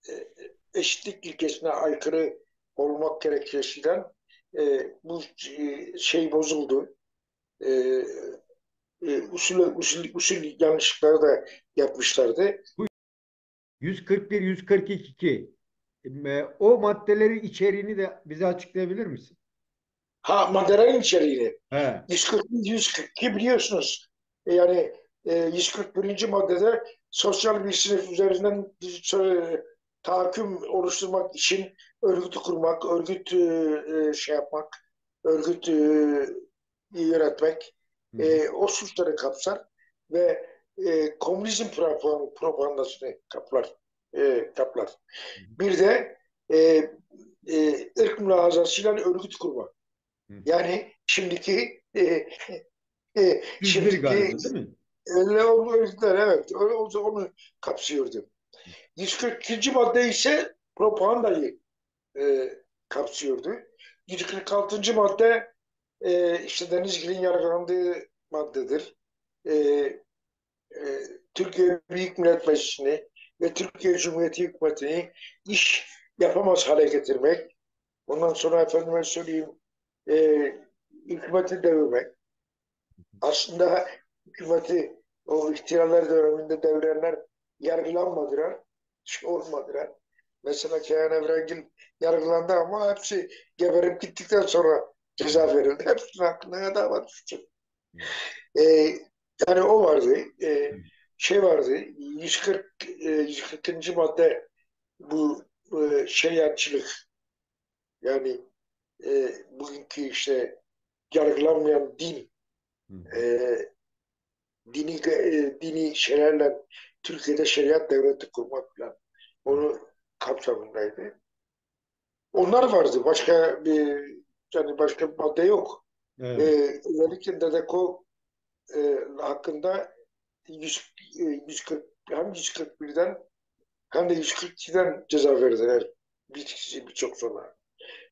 e, eşitlik ilkesine aykırı olmak gerekçesiyle bu şey bozuldu. E, usul yanlışlıkları da yapmışlardı. Bu 141, 142 o maddelerin içeriğini de bize açıklayabilir misin? Ha, maddelerin içeriğini. He. 141, 142 biliyorsunuz. Yani 141. maddede sosyal bir sınıf üzerinden tahakküm oluşturmak için örgütü kurmak, şey yapmak, örgüt yönetmek Hı hı. o suçları kapsar ve komünizm propagandasını kaplar. Bir de e, ırk mülahazasıyla örgüt kurmak. Hı. Yani şimdiki 101 şimdiki galiba değil mi? örgütler evet onu kapsıyordu. 142. madde ise propagandayı e, kapsıyordu. 146. madde işte Denizgil'in yargılandığı maddedir. E, Türkiye Büyük Millet Meclisi'ni ve Türkiye Cumhuriyeti hükümetini iş yapamaz hale getirmek. Ondan sonra efendime söyleyeyim e, hükümeti devirmek. Aslında hükümeti o ihtilaller döneminde devirenler yargılanmadılar, hiç olmadılar. Mesela Kenan Evrengil yargılandı ama hepsi geberip gittikten sonra ceza verildi. Hepsinin hakkında dava düştü. E, Yani o vardı. Şey vardı. 140. madde bu şeriatçılık yani bugünkü işte yargılanmayan din e, dini şeylerle Türkiye'de şeriat devleti kurmak falan onu kapsamındaydı. Onlar vardı. Başka bir madde yok. Evet. Özellikle Dedeko hakkında 140 hem 141'den hem de 142'den ceza verdiler. Birçok sonra.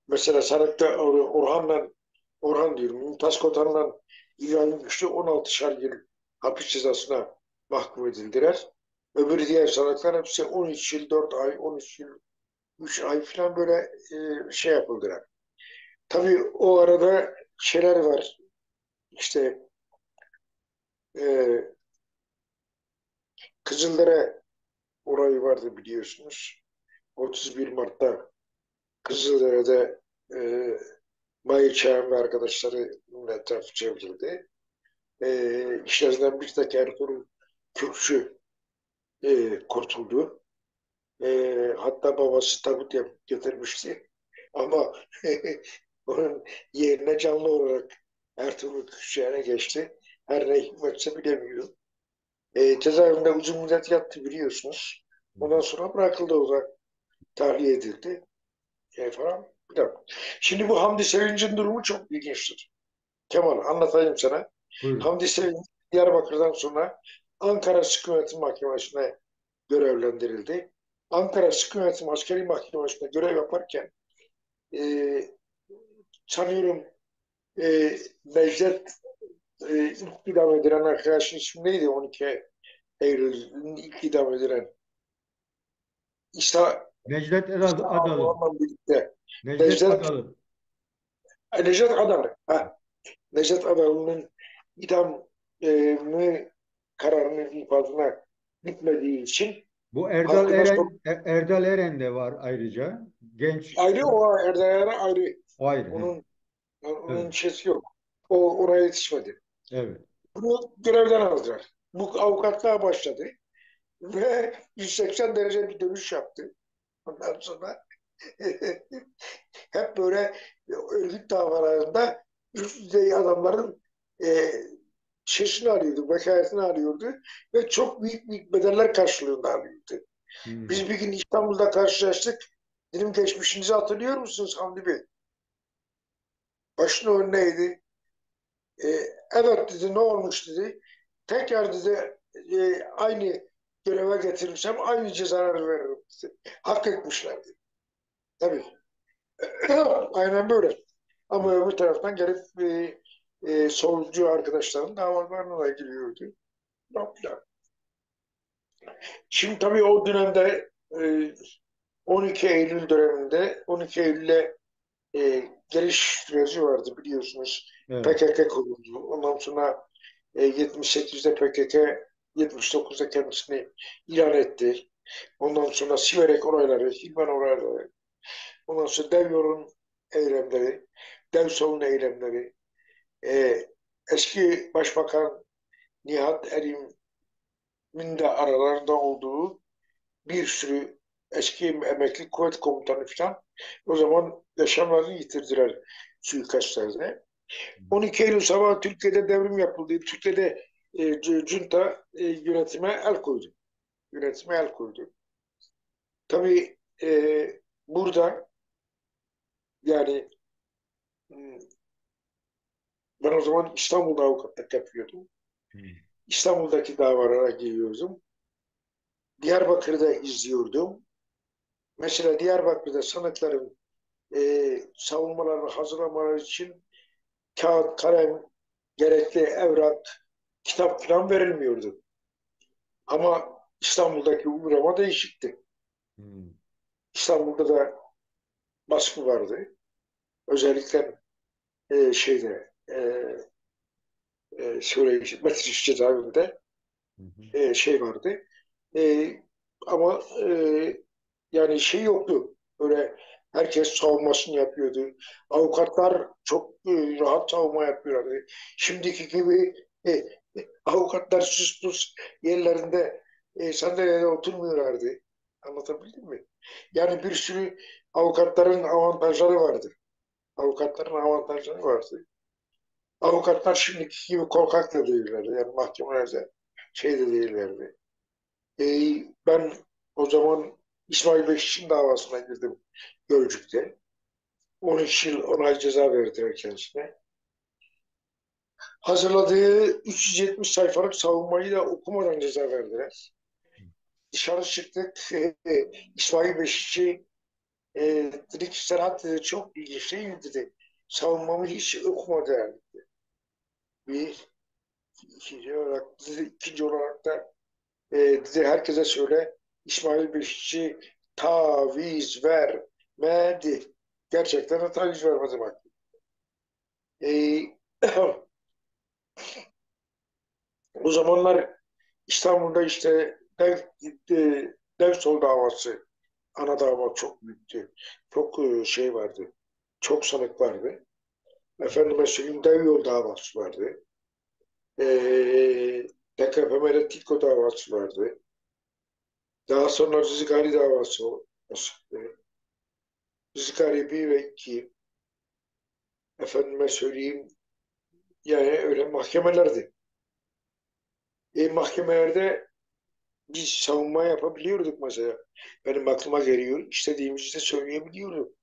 Mesela sanıkta Orhan diyorum, Mümtaz Kotan'la İbrahim Güçlü 16'şar yıl hapis cezasına mahkum edildiler. Öbürü diğer sanıklar hepsi 13 yıl 4 ay, 13 yıl 3 ay falan böyle şey yapıldılar. Tabii o arada şeyler var. İşte e, Kızıldere olayı vardı biliyorsunuz. 31 Mart'ta Kızıldere'de e, Mahir Çağan ve arkadaşlarının etrafı çevrildi. İşlerinden bir tek Ertuğrul Kürkçü kurtuldu. Hatta babası tabut yapıp getirmişti. Ama onun yerine canlı olarak Ertuğrul Kürkçü'ye geçti. Her ne hikmetse bilemiyorum. Cezaevinde uzun müddet yattı biliyorsunuz. Ondan sonra bırakıldı o da tahliye edildi. Falan. Bir dakika. Şimdi bu Hamdi Sevinç'in durumu çok ilginçtir. Kemal anlatayım sana. Buyurun. Hamdi Sevinç Diyarbakır'dan sonra Ankara Sıkı Yönetim Mahkemesi'ne görevlendirildi. Ankara Sıkı Yönetim Askeri Mahkemesi'nde görev yaparken e, sanıyorum Necdet ilk idam edilen arkadaşın ismi neydi? 12 Eylül'ün ilk idam edilen İsa, Necdet İsa Adalı. Alman'la birlikte Necdet Necdet, Adalı. Necdet Adalı. Ha, Necdet Adalı'nın idam kararının infazına gitmediği için Bu Erdal hakkında Eren, Erdal Eren de var ayrıca. Genç ayrı o Erdoğan'a ayrı. o ayrı. He. Onun Evet. şeysi yok. O oraya yetişmedi. Evet. Bunu görevden aldılar. Bu avukatlığa başladı ve 180 derece bir dönüş yaptı. Ondan sonra hep böyle örgüt davalarında üst düzey adamların e, şeysini alıyordu, vekaletini alıyordu ve çok büyük büyük bedeller karşılığında alıyordu. Hmm. Biz bir gün İstanbul'da karşılaştık. Dedim geçmişinizi hatırlıyor musunuz Hamdi Bey? Başın önündeydi. E, evet dedi ne olmuş dedi. Tekrar dedi aynı göreve getirirsem aynı cezaları veririm dedi. Hak etmişlerdi. Tabii. Aynen böyle. Ama öbür taraftan gelip solcu arkadaşların davalarına da giriyordu. Yok. Şimdi tabii o dönemde 12 Eylül döneminde 12 Eylül'e geliş süreci vardı biliyorsunuz. Evet. PKK kuruldu. Ondan sonra 78'de PKK 79'da kendisini ilan etti. Ondan sonra Siverek olayları, Hilvan olayları, ondan sonra Dev eylemleri, Dev eylemleri, e, eski Başbakan Nihat Erim'in de aralarında olduğu bir sürü eski emekli kuvvet komutanı falan o zaman yaşamlarını yitirdiler suikastlerde. 12 Eylül sabahı Türkiye'de devrim yapıldı. Türkiye'de junta yönetime el koydu. Yönetime el koydu. Tabii burada yani hmm, ben o zaman İstanbul'da avukatlık yapıyordum. Hmm. İstanbul'daki davalara giriyordum. Diyarbakır'da izliyordum. Mesela Diyarbakır'da sanıkların savunmalarını hazırlamaları için kağıt, kalem, gerekli evrak, kitap falan verilmiyordu. Ama İstanbul'daki uygulama değişikti. Hmm. İstanbul'da da baskı vardı. Özellikle şeyde Metris cezaevinde Hı hı. şey vardı. E, ama yani şey yoktu. Böyle herkes savunmasını yapıyordu. Avukatlar çok rahat savunma yapıyorlardı. Şimdiki gibi avukatlar sus pus yerlerinde sandalyede oturmuyorlardı. Anlatabildim mi? Yani bir sürü avukatların avantajları vardı. Avukatların avantajları vardı. Avukatlar şimdiki gibi korkak da değillerdi. Yani mahkemelerde şey de değillerdi. E, ben o zaman İsmail Beşiktaş'ın davasına girdim Gölcük'te. 13 yıl 10 ay ceza verdiler kendisine. Hazırladığı 370 sayfalık savunmayı da okumadan ceza verdiler. Dışarı çıktık. İsmail Beşikçi dedi ki Serhat dedi, çok ilginç değil mi dedi. Savunmamı hiç okumadı yani. Bir, ikinci olarak da dedi herkese söyle İsmail Beşikçi taviz vermedi. Gerçekten de taviz vermedi bak. E, o zamanlar İstanbul'da işte dev sol davası ana dava çok büyüktü. Çok şey vardı. Çok sanık vardı. Efendime söyleyeyim dev yol davası vardı. TKP Meletiko davası vardı. Daha sonra Rizikari davası çıktı. Rizikari 1 ve 2 efendime söyleyeyim yani öyle mahkemelerdi. Mahkemelerde biz savunma yapabiliyorduk mesela. Benim aklıma geliyor. İstediğimizi de söyleyebiliyorduk.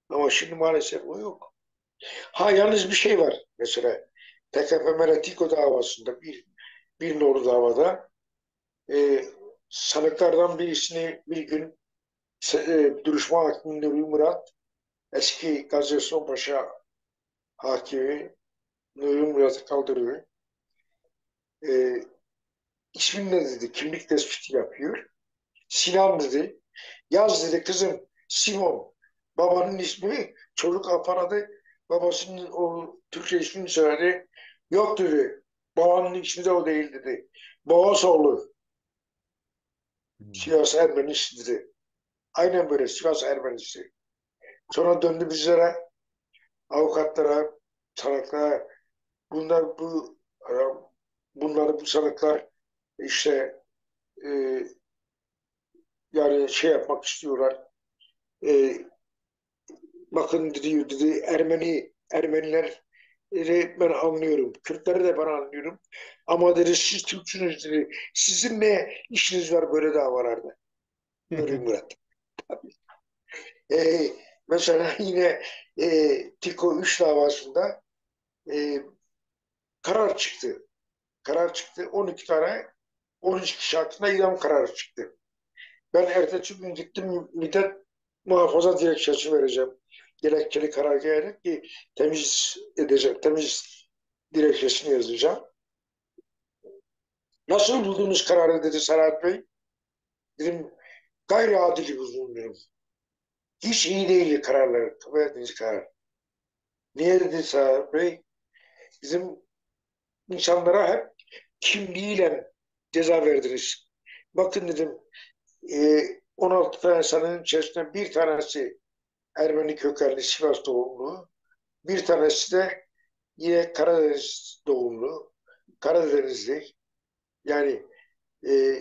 Ama şimdi maalesef o yok. Ha yalnız bir şey var. Mesela TKP Meratiko davasında bir nolu davada e, sanıklardan birisini bir gün duruşma hakimi Nuri Murat eski Gazi Osman Paşa hakimi Nuri Murat'ı kaldırıyor. E, ismin ne dedi? Kimlik tespiti yapıyor. Sinan dedi. Yaz dedi kızım Simon. Babanın ismi çocuk aparadı. Babasının o Türkçe ismini söyledi. Yok dedi. Babanın ismi de o değil dedi. Boğazoğlu. Hmm. Sivas Ermenisi dedi. Aynen böyle Sivas Ermenisi. Sonra döndü bizlere avukatlara, sanıklara bunlar bunları bu sanıklar işte e, yani şey yapmak istiyorlar. E, bakın dedi Ermeniler ben anlıyorum. Kürtleri de ben anlıyorum. Ama dedi siz Türksünüz dedi. Sizin ne işiniz var böyle davalarda? Nuri Murat. E, mesela yine Tiko 3 davasında e, karar çıktı. Karar çıktı. 12 tane 13 kişi hakkında idam kararı çıktı. Ben ertesi gün gittim millet muhafaza dilekçesi vereceğim. Gerekçeli karar gelerek ki temiz edeceğim. Temiz dilekçesini yazacağım. Nasıl buldunuz kararı dedi Serhat Bey. Dedim gayri adil buldum dedim. Hiç iyi değil kararlar. Verdiğiniz karar. Niye dedi Serhat Bey? Bizim insanlara hep kimliğiyle ceza verdiniz. Bakın dedim 16 tane sanığın içerisinde bir tanesi Ermeni kökenli Sivas doğumlu, bir tanesi de yine Karadeniz doğumlu, Karadenizli. Yani e,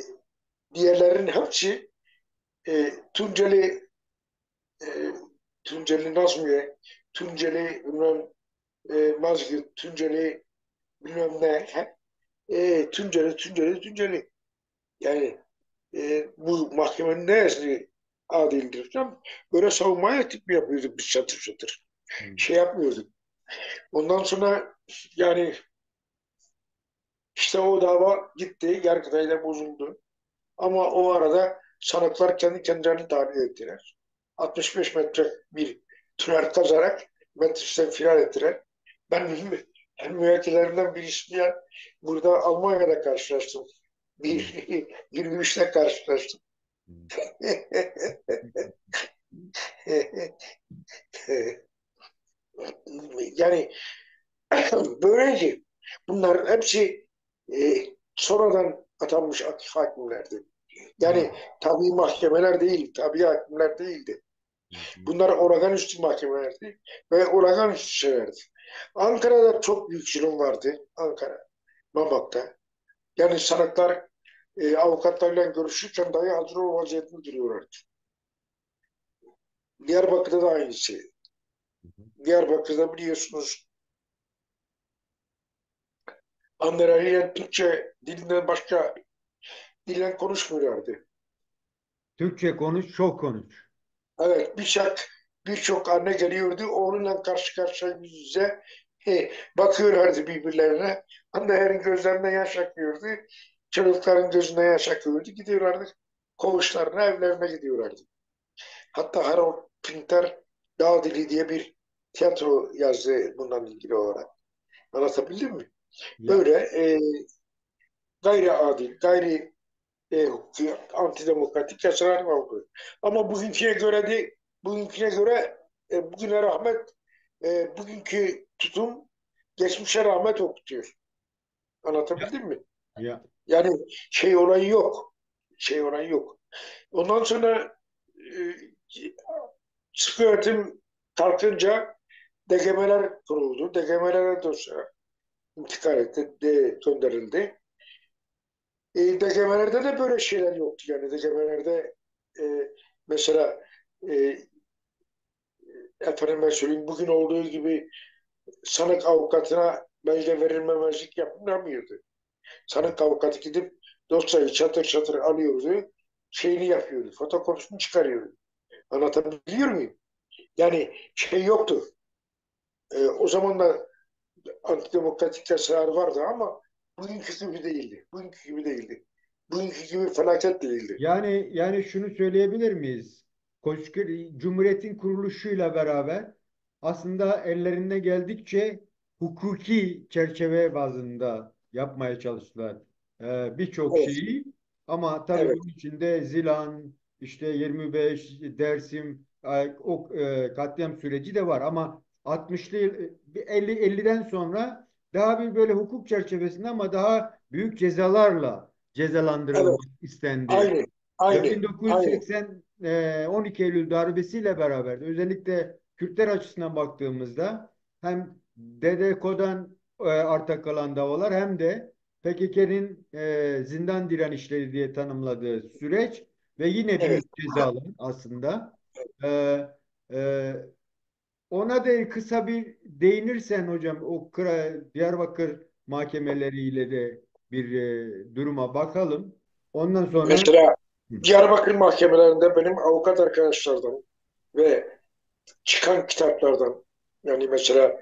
diğerlerinin hepsi Tunceli, e, Tunceli Nazmiye, Tunceli bilmem Mazgirt, Tunceli bilmem ne hep Tunceli. Yani bu mahkemenin neyesi adildir? Tam böyle savunma etip mi yapıyorduk biz çatır çatır? Hmm. Şey yapmıyorduk. Ondan sonra yani işte o dava gitti, Yargıtay'da bozuldu. Ama o arada sanıklar kendi kendilerini tahliye ettiler. 65 metre bir tünel kazarak Metris'ten firar ettiler. Ben müvekkillerimden birisiyle burada Almanya'da karşılaştım. Hı, Bir 23'te karşılaştım. hı. Yani böylece bunlar hepsi sonradan atanmış hakimlerdi. Evet. Yani tabii mahkemeler değil, tabii hakimler değildi. Hı, hı. Bunlar olağanüstü mahkemelerdi ve olağanüstü şeylerdi. Ankara'da çok büyük zulüm vardı. Ankara, Mamak'ta. Yani sanıklar avukatlarla görüşürken dahi hazır ol vaziyetinde duruyorlardı. Diyarbakır'da da aynısı. Diyarbakır'da biliyorsunuz Anderay'la Türkçe dilinden başka dille konuşmuyorlardı. Türkçe konuş, çok konuş. Evet, birçok anne geliyordu, oğluyla karşı karşıya yüz yüze bakıyorlardı birbirlerine. Annelerin gözlerine yaş akıyordu, çocukların gözüne yaş akıyordu. Gidiyorlardı koğuşlarına, evlerine gidiyorlardı. Hatta Harold Pinter Dağ Dili diye bir tiyatro yazdı bundan ilgili olarak. Anlatabildim mi? Ya, Böyle gayri adil, gayri antidemokratik yasalar oldu. Ama bugünküne göre bugüne rahmet, bugünkü tutum geçmişe rahmet okutuyor. ya, Anlatabildim mi? ya. Yani şey olayı yok. Şey olayı yok. Ondan sonra sıkı yönetim kalkınca DGM'ler kuruldu. DGM'lere dosya intikal etti, gönderildi. DGM'lerde de böyle şeyler yoktu. Yani DGM'lerde mesela e, efendime söyleyeyim bugün olduğu gibi sanık avukatına belge verilmemezlik yapılamıyordu. Sanık avukatı gidip dosyayı çatır çatır alıyordu, şeyini yapıyordu, fotokopisini çıkarıyordu. Anlatabiliyor muyum? Yani şey yoktu. O zaman da antidemokratik yasalar vardı ama bugünkü gibi değildi. Bugünkü gibi değildi. Bugünkü gibi felaket değildi. Yani şunu söyleyebilir miyiz? Cumhuriyetin kuruluşuyla beraber aslında ellerine geldikçe hukuki çerçeve bazında yapmaya çalıştılar. Birçok Evet, şeyi, ama tabii evet, bunun içinde Zilan, işte 25 Dersim, katliam süreci de var, ama 60'lı 50'den sonra daha bir böyle hukuk çerçevesinde ama daha büyük cezalarla evet. cezalandırılmak istendi. Aynı, Ve aynı, aynı. 1980 12 Eylül darbesiyle beraber de özellikle Kürtler açısından baktığımızda hem DDK'dan arta kalan davalar hem de PKK'nin zindan direnişleri diye tanımladığı süreç ve yine Evet, büyük cezalar aslında. E, e, Ona da kısa bir değinirsen hocam, Diyarbakır mahkemeleriyle de bir duruma bakalım. Ondan sonra. mesela Hı. Diyarbakır mahkemelerinde benim avukat arkadaşlardan ve çıkan kitaplardan yani mesela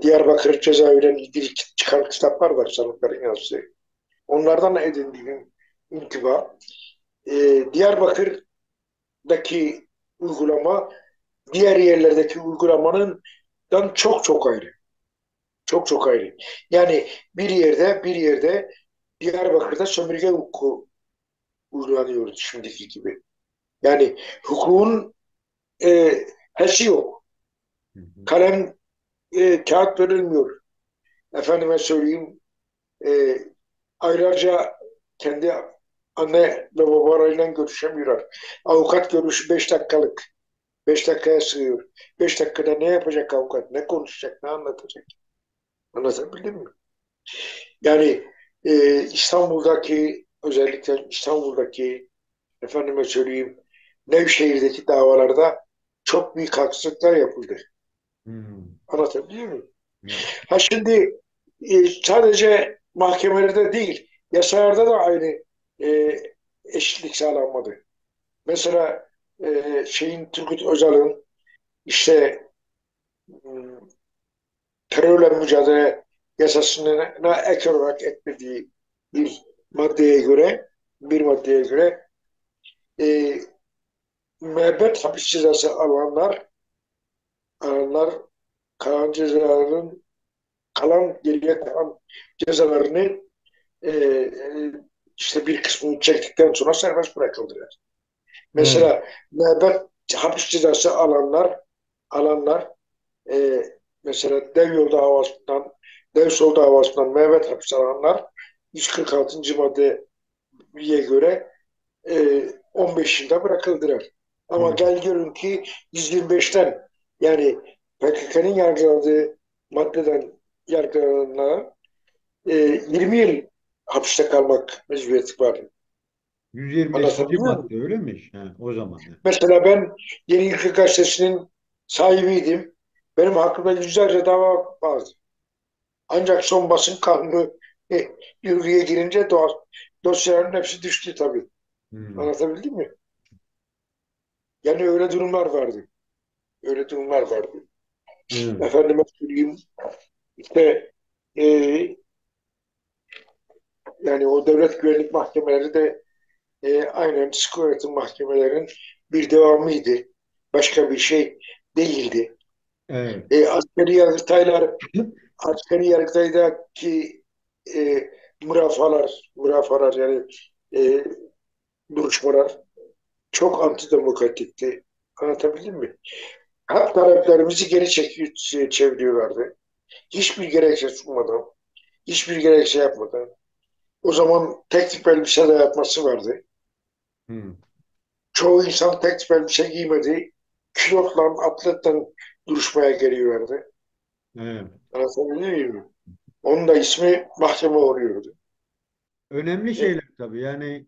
Diyarbakır cezaeviyle ilgili çıkan kitaplar var sanıkların yazdığı. Onlardan edindiğim intiba Diyarbakır'daki uygulama diğer yerlerdeki uygulamanın çok çok ayrı. Çok çok ayrı. Yani bir yerde Diyarbakır'da sömürge hukuku uygulanıyor şimdiki gibi. Yani hukukun e, hesi yok. Hı hı. Kalem kağıt verilmiyor. Efendime söyleyeyim e, aylarca kendi anne ve babalarıyla görüşemiyorlar. Avukat görüşü 5 dakikalık. 5 dakikaya sığıyor. 5 dakikada ne yapacak avukat? Ne konuşacak? Ne anlatacak? Anlatabildim mi? Yani özellikle İstanbul'daki efendime söyleyeyim Nevşehir'deki davalarda çok büyük haksızlıklar yapıldı. Hı. Anlatabiliyor muyum? Ya. Ha şimdi sadece mahkemelerde değil, yasalarda da aynı e, eşitlik sağlanmadı. Mesela Turgut Özal'ın işte m, terörle mücadele yasasına ek olarak eklediği bir maddeye göre bir maddeye göre e, müebbet hapis cezası alanlar Kaan cezalarının geriye kalan cezalarını e, işte bir kısmını çektikten sonra serbest bırakıldılar. Evet. Mesela müebbet hapis cezası alanlar e, mesela Dev Sol davasından müebbet hapis alanlar 146. maddeye göre 15 yılda bırakıldılar. Ama Hı. gel görün ki 125'ten yani PKK'nın yargıladığı maddeden yargılananlara 20 yıl hapiste kalmak mecburiyeti var. 125. Anlatabiliyor muyum? madde öyle mi? Ha, o zaman. Yani. Mesela ben Yeni Yıkık Gazetesi'nin sahibiydim. Benim hakkımda yüzlerce dava vardı. Ancak son basın kanunu yürürlüğe girince dosyaların hepsi düştü tabii. Hı. Anlatabildim mi? Yani öyle durumlar vardı. Öyle durumlar vardı. Evet. Efendime söyleyeyim işte e, yani o devlet güvenlik mahkemeleri de aynen sıkı öğretim mahkemelerinin bir devamıydı. Başka bir şey değildi. Evet. Askeri yargıtaylar, askeri yargıtaydaki e, mürafalar yani e, duruşmalar çok antidemokratikti. Anlatabildim mi? Hak taleplerimizi geri çeviriyorlardı. Hiçbir gerekçe sunmadan, hiçbir gerekçe yapmadan. O zaman tek tip elbise de yapması vardı. Hı. Çoğu insan tek tip elbise giymedi. Kilotla, atletle duruşmaya geliyorlardı. Evet. Anlatabiliyor muyum? Onun da ismi mahkeme oluyordu. Önemli E, şeyler tabii. Yani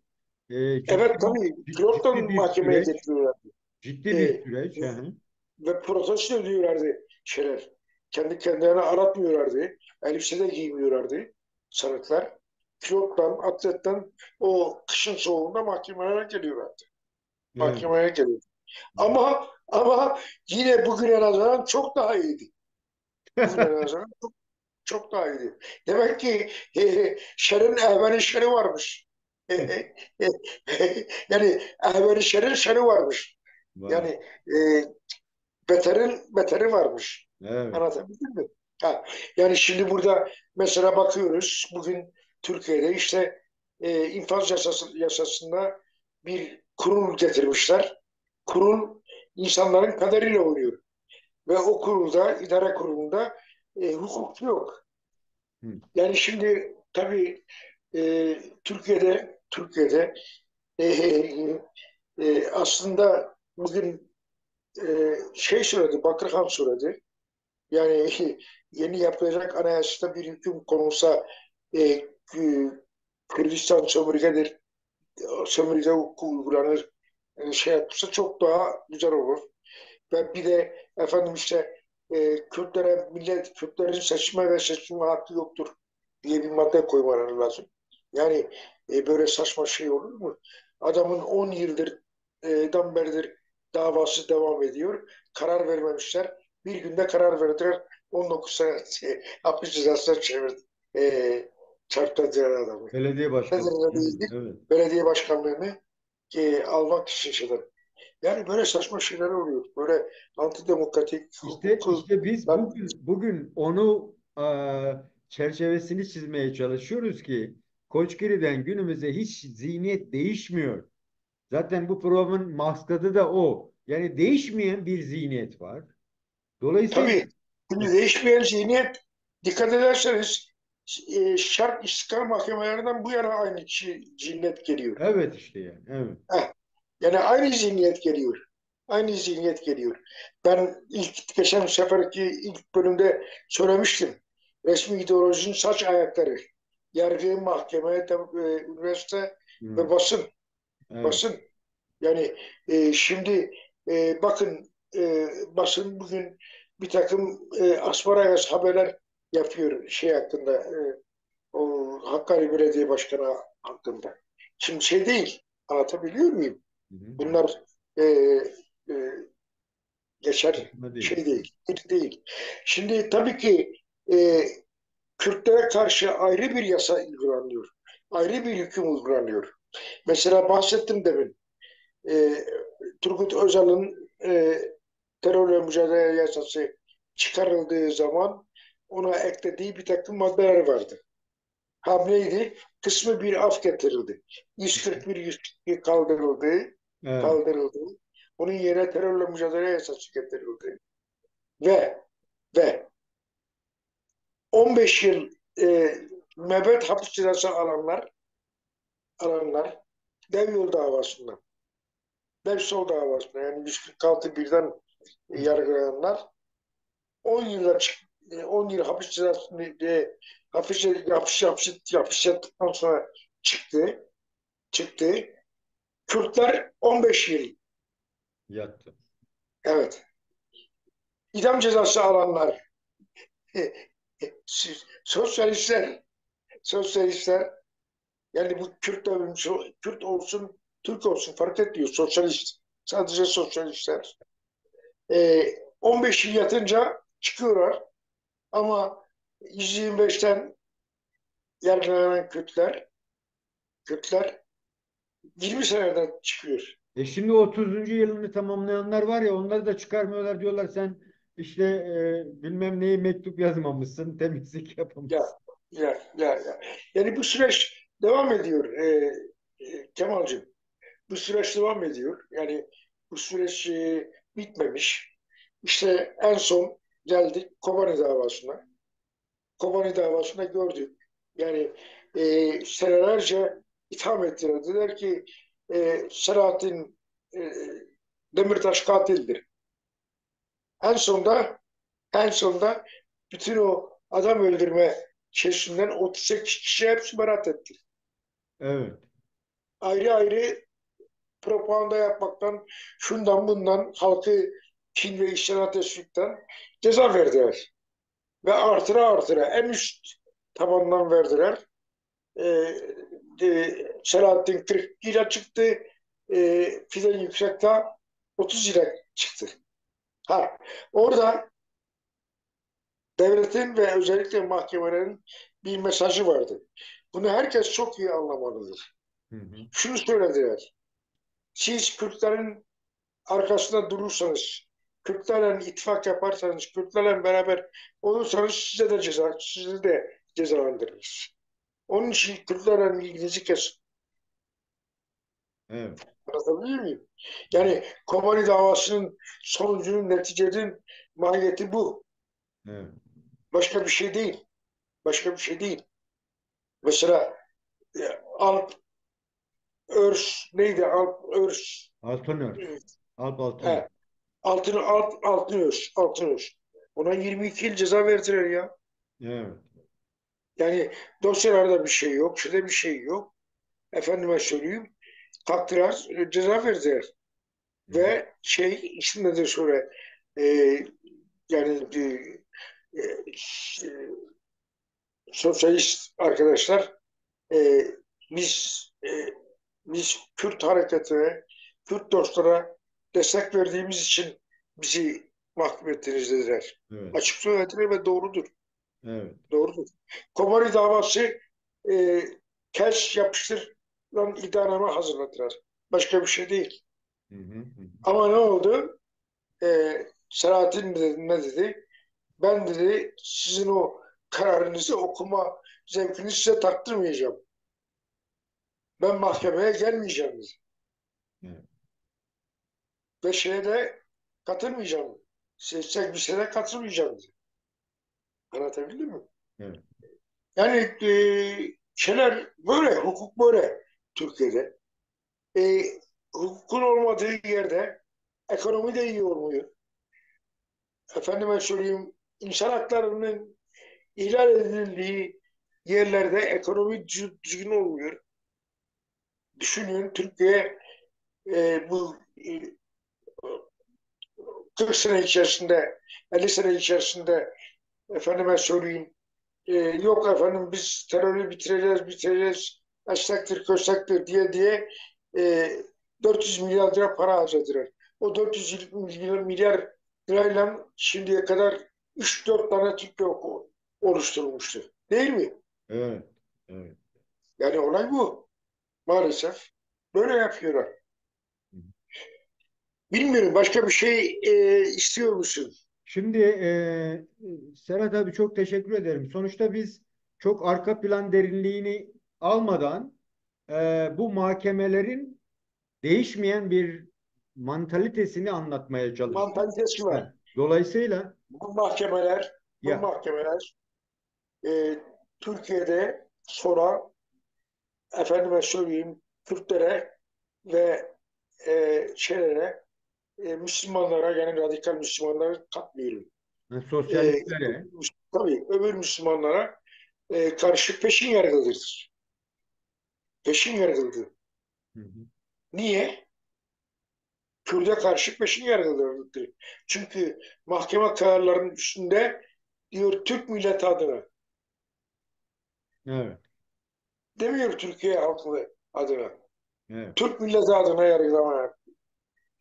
evet tabii kilotla ciddi bir mahkemeye süreç. getiriyorlardı. Ciddi bir E, süreç. Hı hı. ve protesto ediyorlardı şeyler. Kendi kendilerine aratmıyorlardı. Elbise de giymiyorlardı sanıklar. Kilottan, atletten o kışın soğuğunda mahkemelere geliyorlardı. Evet. Mahkemeye geliyordu. Ama yine bugüne nazaran çok daha iyiydi. Bugüne nazaran çok daha iyiydi. Demek ki şerrin ehveni şerri varmış. Yani ehveni şerrin şerri varmış. Var. Yani beterin beteri varmış. Evet. Anlatabildim mi? Ha, yani şimdi burada mesela bakıyoruz bugün Türkiye'de işte yasasında bir kurul getirmişler. Kurul insanların kaderiyle oynuyor. Ve o kurulda, idare kurulunda hukuk yok. Hı. Yani şimdi tabii Türkiye'de aslında bugün şey söyledi, Bakırhan söyledi. Yani yeni yapılacak anayasada bir hüküm konulsa e, Kürdistan sömürgedir, sömürge hukuku uygulanır, şey yapılsa çok daha güzel olur. Ve bir de efendim işte Kürtlerin seçme ve seçilme hakkı yoktur diye bir madde koymaları lazım. Yani böyle saçma şey olur mu? Adamın 10 yıldır beridir davası devam ediyor. Karar vermemişler. Bir günde karar verdiler. 19 sene hapis cezasına çevirdi. Çarptırdılar adamı. Belediye Nedir başkanı. ne Evet. değildir? Evet. Belediye başkanlığını almak için şeyler. Yani böyle saçma şeyler oluyor. Böyle antidemokratik hukuku İşte biz bugün onu çerçevesini çizmeye çalışıyoruz ki Koçgiri'den günümüze hiç zihniyet değişmiyor. Zaten bu programın maksadı da o. Yani değişmeyen bir zihniyet var. Dolayısıyla tabii şimdi değişmeyen zihniyet dikkat ederseniz şart istikrar mahkemelerinden bu yana aynı zihniyet geliyor. evet işte yani. Evet. Heh. Yani aynı zihniyet geliyor. Aynı zihniyet geliyor. Ben geçen seferki ilk bölümde söylemiştim. Resmi ideolojinin saç ayakları. Yargı, mahkeme, üniversite ve Hı. basın. Evet. Basın. Yani şimdi bakın basın bugün bir takım asparagas haberler yapıyor şey hakkında o Hakkari Belediye Başkanı hakkında. Şimdi şey değil. Anlatabiliyor muyum? Hı hı. Bunlar e, e, geçer Saçma değil. şey değil. Hiç değil. Şimdi tabii ki e, Kürtlere karşı ayrı bir yasa uygulanıyor. Ayrı bir hüküm uygulanıyor. Mesela bahsettim demin. E, Turgut Özal'ın terörle mücadele yasası çıkarıldığı zaman ona eklediği bir takım maddeler vardı. Hamleydi. Kısmı bir af getirildi. 141 142 kaldırıldı. Evet. Kaldırıldı. Onun yerine terörle mücadele yasası getirildi. Ve ve 15 yıl müebbet hapis cezası alanlar dev yol davasından, dev sol davasından yani 146 birden Hı. yargılananlar 10 yıla 10 yıl hapis cezasını hapis yattıktan sonra çıktı. Çıktı. Kürtler 15 yıl. Yattı. Evet. İdam cezası alanlar sosyalistler sosyalistler yani bu Kürt olsun Türk olsun fark etmiyor. Sosyalist. Sadece sosyalistler. 15 yıl yatınca çıkıyorlar ama 125'ten yargılanan Kürtler 20 seneden çıkıyor. Şimdi 30. yılını tamamlayanlar var ya, onları da çıkarmıyorlar, diyorlar sen işte bilmem neyi mektup yazmamışsın, temizlik Ya, yapmamışsın. ya. Yani bu süreç devam ediyor Kemal'cığım. Bu süreç devam ediyor. Yani bu süreç bitmemiş. İşte en son geldik Kobani davasına. Kobani davasında gördük. Yani senelerce itham ettiler. Dediler ki Selahattin e, Demirtaş katildir. En sonunda en sonunda bütün o adam öldürme şeysinden 38 kişi hepsi beraat etti. Evet. Ayrı ayrı propaganda yapmaktan, şundan bundan halkı kin ve işlere teşvikten ceza verdiler. Ve artıra en üst tabandan verdiler. Selahattin 40 ile çıktı. Fidan Yüksekdağ 30 ile çıktı. Ha, orada devletin ve özellikle mahkemelerin bir mesajı vardı. Bunu herkes çok iyi anlamalıdır. Hı hı. Şunu söylediler. Siz Kürtlerin arkasında durursanız, Kürtlerle ittifak yaparsanız, Kürtlerle beraber olursanız sizi de cezalandırırız. Onun için Kürtlerle ilginizi kesin. Evet. Anlatabiliyor muyum? Yani Kobani davasının sonucunun, neticenin mahiyeti bu. Evet. Başka bir şey değil. Başka bir şey değil. Mesela Alp Örs neydi? Alp Örs Altınörs. e, Alp Altınörs. he, Altın Örs. Altın Örs. Ona 22 yıl ceza verdiler ya. Evet. Yani dosyalarda bir şey yok. Şurada bir şey yok. Efendime söyleyeyim. Kalktılar, ceza verdiler. Hı hı. Ve içinde de şöyle e, yani sosyalist arkadaşlar e, biz biz Kürt hareketine, Kürt dostlara destek verdiğimiz için bizi mahkum ettiniz dediler. Evet. Açık söylediler ve doğrudur. Evet. Doğrudur. Kobani davası e, kes yapıştır lan iddianame hazırladılar. Başka bir şey değil. Hı hı. Hı hı. Ama ne oldu? Selahattin ne dedi? Ben dedi sizin o kararınızı okuma zevkini size taktırmayacağım. Ben mahkemeye gelmeyeceğim dedi. Evet. Ve şeye de katılmayacağım. Seçsek bir sene katılmayacağım dedi. Anlatabildim mi? Evet. Yani şeyler böyle, hukuk böyle Türkiye'de. E, hukukun olmadığı yerde ekonomi de iyi olmuyor. Efendime söyleyeyim, insan haklarının ihlal edildiği yerlerde ekonomi düzgün olmuyor. Düşünün Türkiye bu 40 sene içerisinde, 50 sene içerisinde efendime söyleyeyim yok efendim biz terörü bitireceğiz, estektir, köstektir diye e, 400 milyar lira para harcadılar. O 400 milyar lirayla şimdiye kadar 3-4 tane Türkiye oluşturulmuştu. Değil mi? Evet. Evet. Yani olay bu. Maalesef. Böyle yapıyorlar. Hı. Bilmiyorum başka bir şey istiyor musun? Şimdi Serhat abi çok teşekkür ederim. Sonuçta biz çok arka plan derinliğini almadan bu mahkemelerin değişmeyen bir mantalitesini anlatmaya çalıştık. Mantalitesi var. Evet. Dolayısıyla Bu mahkemeler, bu ya mahkemeler e, Türkiye'de sonra efendime söyleyeyim Kürtlere ve şeylere Müslümanlara yani radikal Müslümanlara katmıyorum. E, sosyalistlere tabii öbür Müslümanlara karşı peşin yargılıdır. Peşin yargılıdır. hı hı, Niye? Kürt'e karşı peşin yargılandı. Çünkü mahkeme kararlarının üstünde diyor Türk milleti adına. evet, Demiyor Türkiye halkı adına. evet. Türk milleti adına yargılamaya.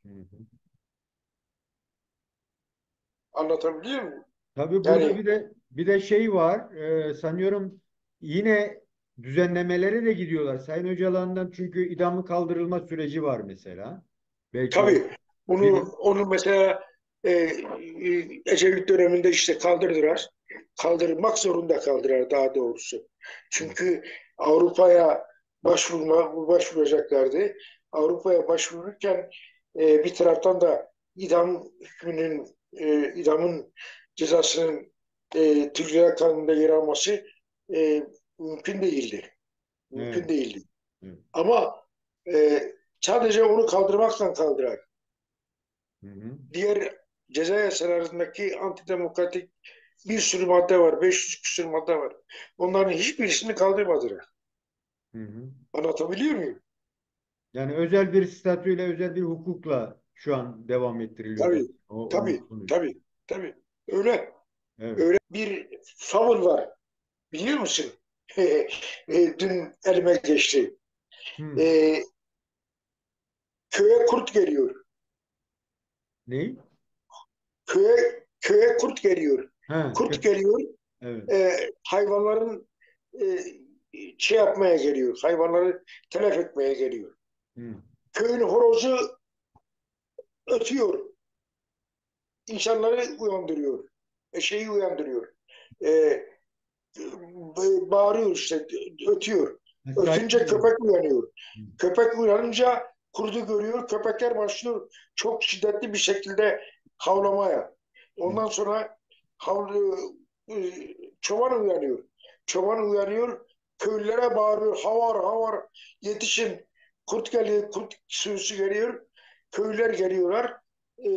Hı hı. Anlatabiliyor muyum? Tabii burada Yani bir de şey var. Sanıyorum yine düzenlemelere de gidiyorlar. Sayın Öcalan'dan çünkü idamın kaldırılma süreci var mesela. Belki o tabii bir onu mesela Ecevit döneminde işte kaldırdılar. Kaldırmak zorunda kaldılar daha doğrusu. Çünkü Avrupa'ya başvuracaklardı. Avrupa'ya başvururken bir taraftan da idamın cezasının Türk Ceza Kanunu'nda yer alması e, mümkün değildi. Mümkün evet, değildi. evet. Ama e, sadece onu kaldırmakla kaldırar. Hı hı, Diğer ceza yasalarındaki antidemokratik bir sürü madde var. 500 küsur madde var. Onların hiçbirisini kaldırmadılar. hı hı. Anlatabiliyor muyum? Yani özel bir statüyle, özel bir hukukla şu an devam ettiriliyor Tabii, demek. Onun tabii, sonucu. tabii, tabii. Öyle, Evet. öyle bir favor var. Biliyor musun? Dün elime geçti. Hı. E, köye kurt geliyor. Ne? Köye kurt geliyor. Ha, Kurt geliyor. evet. Hayvanların e, şey yapmaya geliyor. Hayvanları telef etmeye geliyor. Hı. Köyün horozu ötüyor. İnsanları uyandırıyor. Şeyi uyandırıyor. E, bağırıyor işte, ötüyor. Ha, Ötünce saygı. köpek uyanıyor. Hı. Köpek uyanınca kurdu görüyor. Köpekler başlıyor çok şiddetli bir şekilde havlamaya. Hı. Ondan sonra havlu, e, çoban uyanıyor. Çoban uyanıyor. Köylülere bağırıyor. Havar havar yetişin. Kurt geliyor. Kurt sürüsü geliyor. Köylüler geliyorlar. E,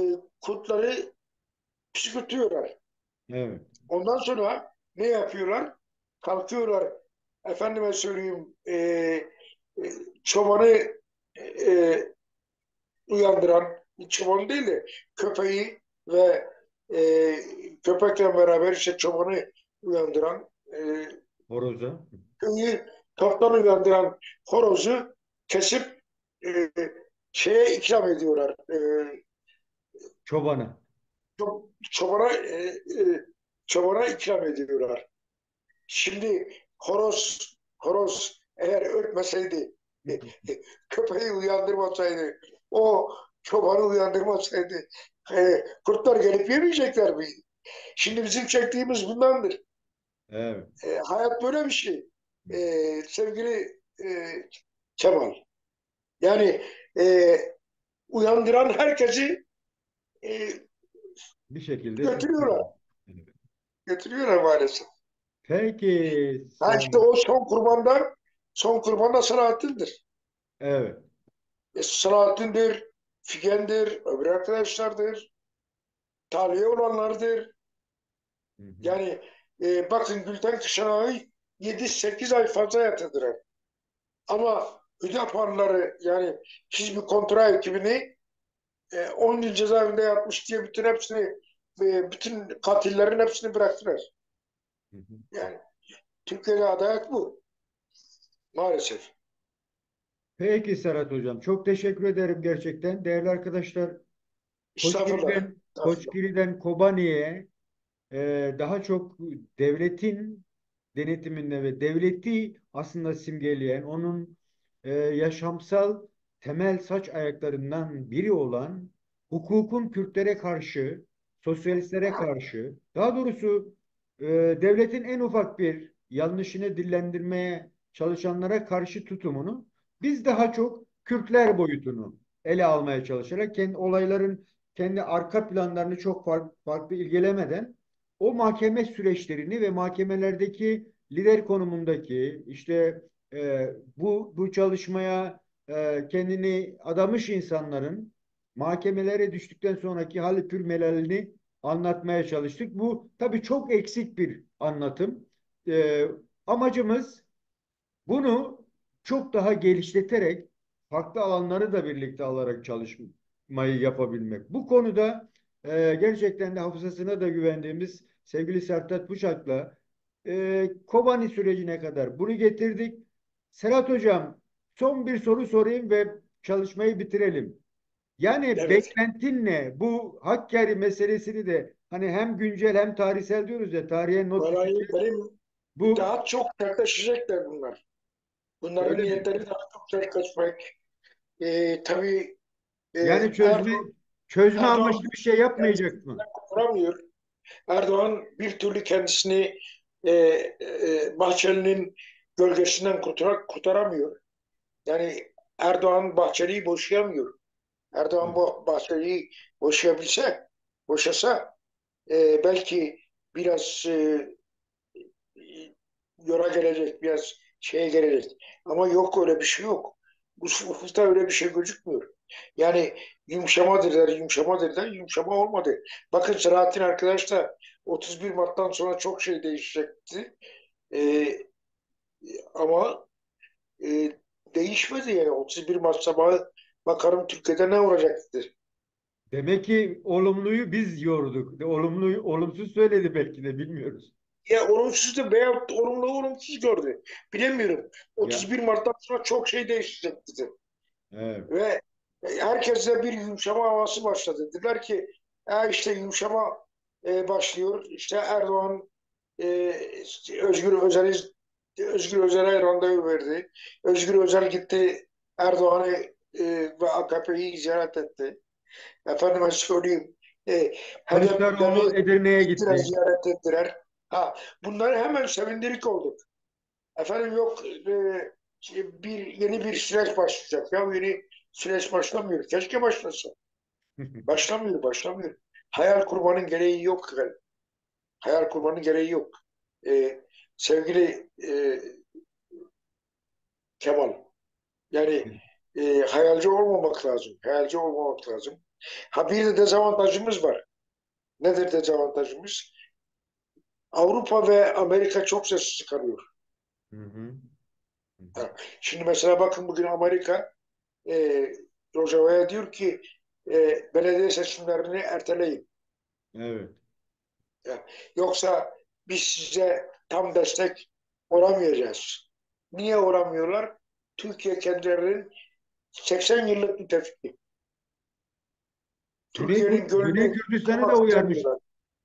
kurtları püskürtüyorlar. Evet. Ondan sonra ne yapıyorlar? Kalkıyorlar. Efendime söyleyeyim e, çobanı e, uyandıran, çoban değil de köpeği ve e, köpekle beraber işte çobanı uyandıran, Horoza. köyü toptan uyandıran horozu kesip e, şeye ikram ediyorlar. Çobana. Çobana, çobana ikram ediyorlar. Şimdi horoz eğer ötmeseydi, köpeği uyandırmasaydı, o çobanı uyandırmasaydı, kurtlar gelip yemeyecekler miydi? Şimdi bizim çektiğimiz bundandır. Evet. Hayat böyle bir şey. Sevgili Kemal. Yani e, uyandıran herkesi e, Bir şekilde götürüyorlar. suçluyor. Evet. Götürüyorlar maalesef. Peki Ha işte o son kurban da Selahattin'dir. evet. Selahattin'dir, Figen'dir, öbür arkadaşlardır, tahliye olanlardır. Hı hı. Yani bakın Gülten Kışanay'ı 7-8 ay fazla yatırdılar. Ama Hüdaparlıları yani Hizbi Kontra ekibini 10 yıl cezaevinde yatmış diye bütün katillerin hepsini bıraktılar. Hı hı. Yani Türkiye'de adalet bu maalesef. Peki Serhat Hocam. Çok teşekkür ederim gerçekten. Değerli arkadaşlar, Estağfurullah. Estağfurullah. Koçgiri'den Kobani'ye daha çok devletin denetiminde ve devleti aslında simgeleyen, onun yaşamsal temel saç ayaklarından biri olan hukukun Kürtlere karşı sosyalistlere karşı, daha doğrusu devletin en ufak bir yanlışını dillendirmeye çalışanlara karşı tutumunu, biz daha çok Kürtler boyutunu ele almaya çalışarak kendi olayların kendi arka planlarını çok farklı ilgilemeden o mahkeme süreçlerini ve mahkemelerdeki lider konumundaki işte bu çalışmaya kendini adamış insanların mahkemelere düştükten sonraki hal pürmelalini anlatmaya çalıştık. Bu tabii çok eksik bir anlatım. Ee, Amacımız bunu çok daha geliştirerek farklı alanları da birlikte alarak çalışmayı yapabilmek. Bu konuda gerçekten de hafızasına da güvendiğimiz sevgili Sertat Bıçak'la Kobani sürecine kadar bunu getirdik. Serhat Hocam, son bir soru sorayım ve çalışmayı bitirelim. Yani Evet. beklentin ne? Bu Hakkari meselesini de hani hem güncel hem tarihsel diyoruz ya, tarihe not Vallahi düşeceğiz. benim Bu daha çok sertleşecekler bunlar. Bunların öyle mi? niyetleri daha çok sertleşmek. Tabii Yani Erdoğan, çözme Erdoğan amaçlı bir şey yapmayacak mı? kendisinden kurturamıyor. Erdoğan bir türlü kendisini Bahçeli'nin gölgesinden kurtaramıyor. Yani Erdoğan Bahçeli'yi boşayamıyor. Erdoğan Evet. bu Bahçeli'yi boşasa belki biraz yora gelecek, biraz şeye gelecek. Ama yok öyle bir şey yok. Bu ufukta öyle bir şey gözükmüyor. Yani yumuşama dediler, yumuşama dediler, yumuşama olmadı. Bakın Selahattin arkadaş da 31 Mart'tan sonra çok şey değişecekti. Ee, ama değişmedi yani. 31 Mart sabahı bakarım Türkiye'de ne olacaktı. Demek ki olumluyu biz yorduk. Olumsuz söyledi belki de bilmiyoruz. Ya olumsuz da veyahut da olumlu olumsuz gördü. Bilemiyorum. Ya 31 Mart'tan sonra çok şey değişecek dedi. evet. Ve herkeste bir yumuşama havası başladı. Dediler ki işte yumuşama başlıyor. İşte Erdoğan e, Özgür Özel'i Özgür Özel'e randevu verdi. Özgür Özel gitti Erdoğan'ı ve AKP'yi ziyaret etti. Efendime söyleyeyim. HDP'leri Kılıçdaroğlu Edirne'ye gittiler, gitti. ziyaret ettiler. Ha, bunları hemen sevindirik olduk. Efendim yok yeni bir süreç başlayacak. Ya yeni süreç başlamıyor. Keşke başlasa. Başlamıyor. Hayal kurmanın gereği yok. Yani. Hayal kurmanın gereği yok. E, sevgili Kemal, yani hayalci olmamak lazım. Hayalci olmamak lazım. Ha bir de dezavantajımız var. Nedir dezavantajımız? Avrupa ve Amerika çok ses çıkarıyor. Hı hı. Hı hı. Ha, şimdi mesela bakın bugün Amerika e, Rojava'ya diyor ki belediye seçimlerini erteleyin. Evet. Ya, yoksa biz size tam destek olamayacağız. Niye olamıyorlar? Türkiye kendilerinin 80 yıllık müttefiki. Türkiye'nin Güney gönlünü Kürdistan'ı da kırmak uyarmış. istemiyorlar.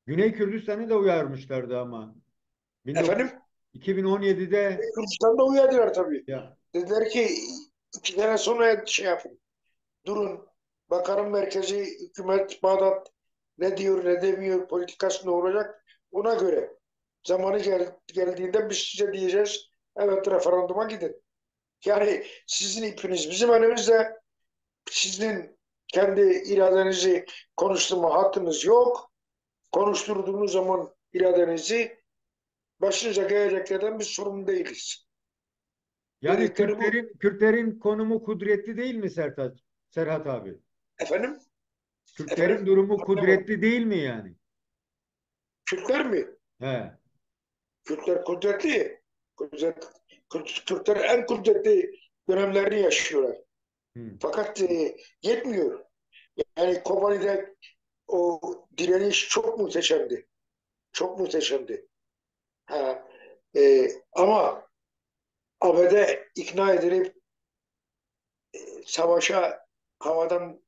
Güney Kürdistan'ı da uyarmışlardı ama. 19 Efendim? 2017'de Kürdistan'da uyardılar tabii. ya Dediler ki 2 sene sonra şey yapın. Durun. Bakarım merkezi hükümet Bağdat ne diyor ne demiyor politikası ne olacak ona göre. Zamanı geldiğinde biz size diyeceğiz evet referanduma gidin. Yani sizin ipiniz bizim elimizde sizin kendi iradenizi konuşturma hakkınız yok. Konuşturduğunuz zaman iradenizi başınıza geleceklerden biz sorumlu değiliz. yani Dedikleri bu. Kürtlerin konumu kudretli değil mi Serhat abi? Efendim? Kürtlerin Efendim? durumu Anlamadım. kudretli değil mi yani? Kürtler mi? He. Kürtler kudretli. Kürtler en kudretli dönemlerini yaşıyorlar. Hı. Fakat yetmiyor. Yani Kobani'de o direniş çok muhteşemdi. Çok muhteşemdi. Ha, ama ABD ikna edilip savaşa havadan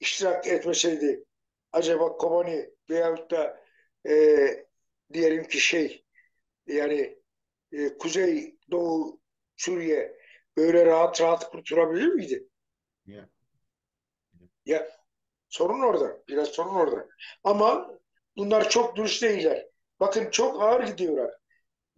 iştirak etmeseydi acaba Kobani veyahut da e, diyelim ki yani Kuzey Doğu Suriye böyle rahat rahat kurtulabilir miydi? Ya. Ya sorun orada. Biraz sorun orada. Ama Bunlar çok dürüst değiller. Bakın çok ağır gidiyorlar.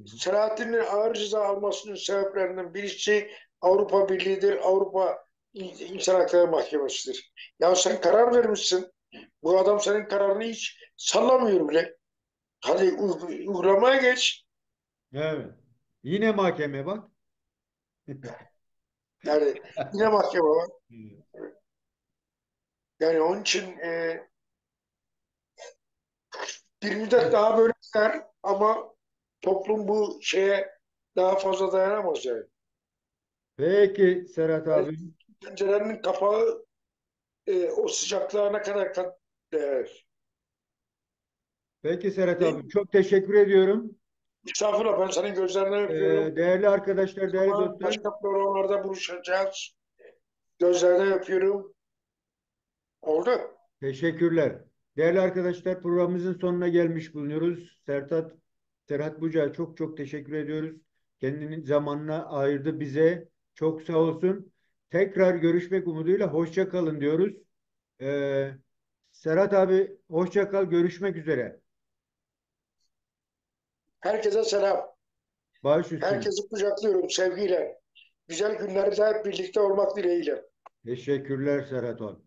Hı hı. Selahattin'in ağır ceza almasının sebeplerinden birisi Avrupa Birliği'dir, Avrupa İnsan Hakları Mahkemesi'dir. Ya sen karar vermişsin. Bu adam senin kararını hiç sallamıyor bile. Hadi uygulamaya geç. Evet. Yine mahkeme bak. Yani yine mahkeme var. Yani onun için bir müddet daha böyle gider ama toplum bu şeye daha fazla dayanamaz yani. Peki Serhat Yani abi. pencerenin kapağı o sıcaklığa ne kadar değer. Peki Serhat Değil abi. mi? Çok teşekkür ediyorum. Estağfurullah, ben senin gözlerinden öpüyorum. Değerli arkadaşlar, değerli Ama dostlar. başka programlarda buluşacağız. Gözlerinden öpüyorum. Oldu. Teşekkürler. Değerli arkadaşlar, programımızın sonuna gelmiş bulunuyoruz. Serhat Bucak'a çok çok teşekkür ediyoruz. Kendinin zamanına ayırdı bize. Çok sağ olsun. Tekrar görüşmek umuduyla hoşça kalın diyoruz. Ee, Serhat abi hoşça kal. Görüşmek üzere. Herkese selam. Baş üstüne. Herkesi kucaklıyorum sevgiyle. Güzel günlerde hep birlikte olmak dileğiyle. Teşekkürler Serhat abi.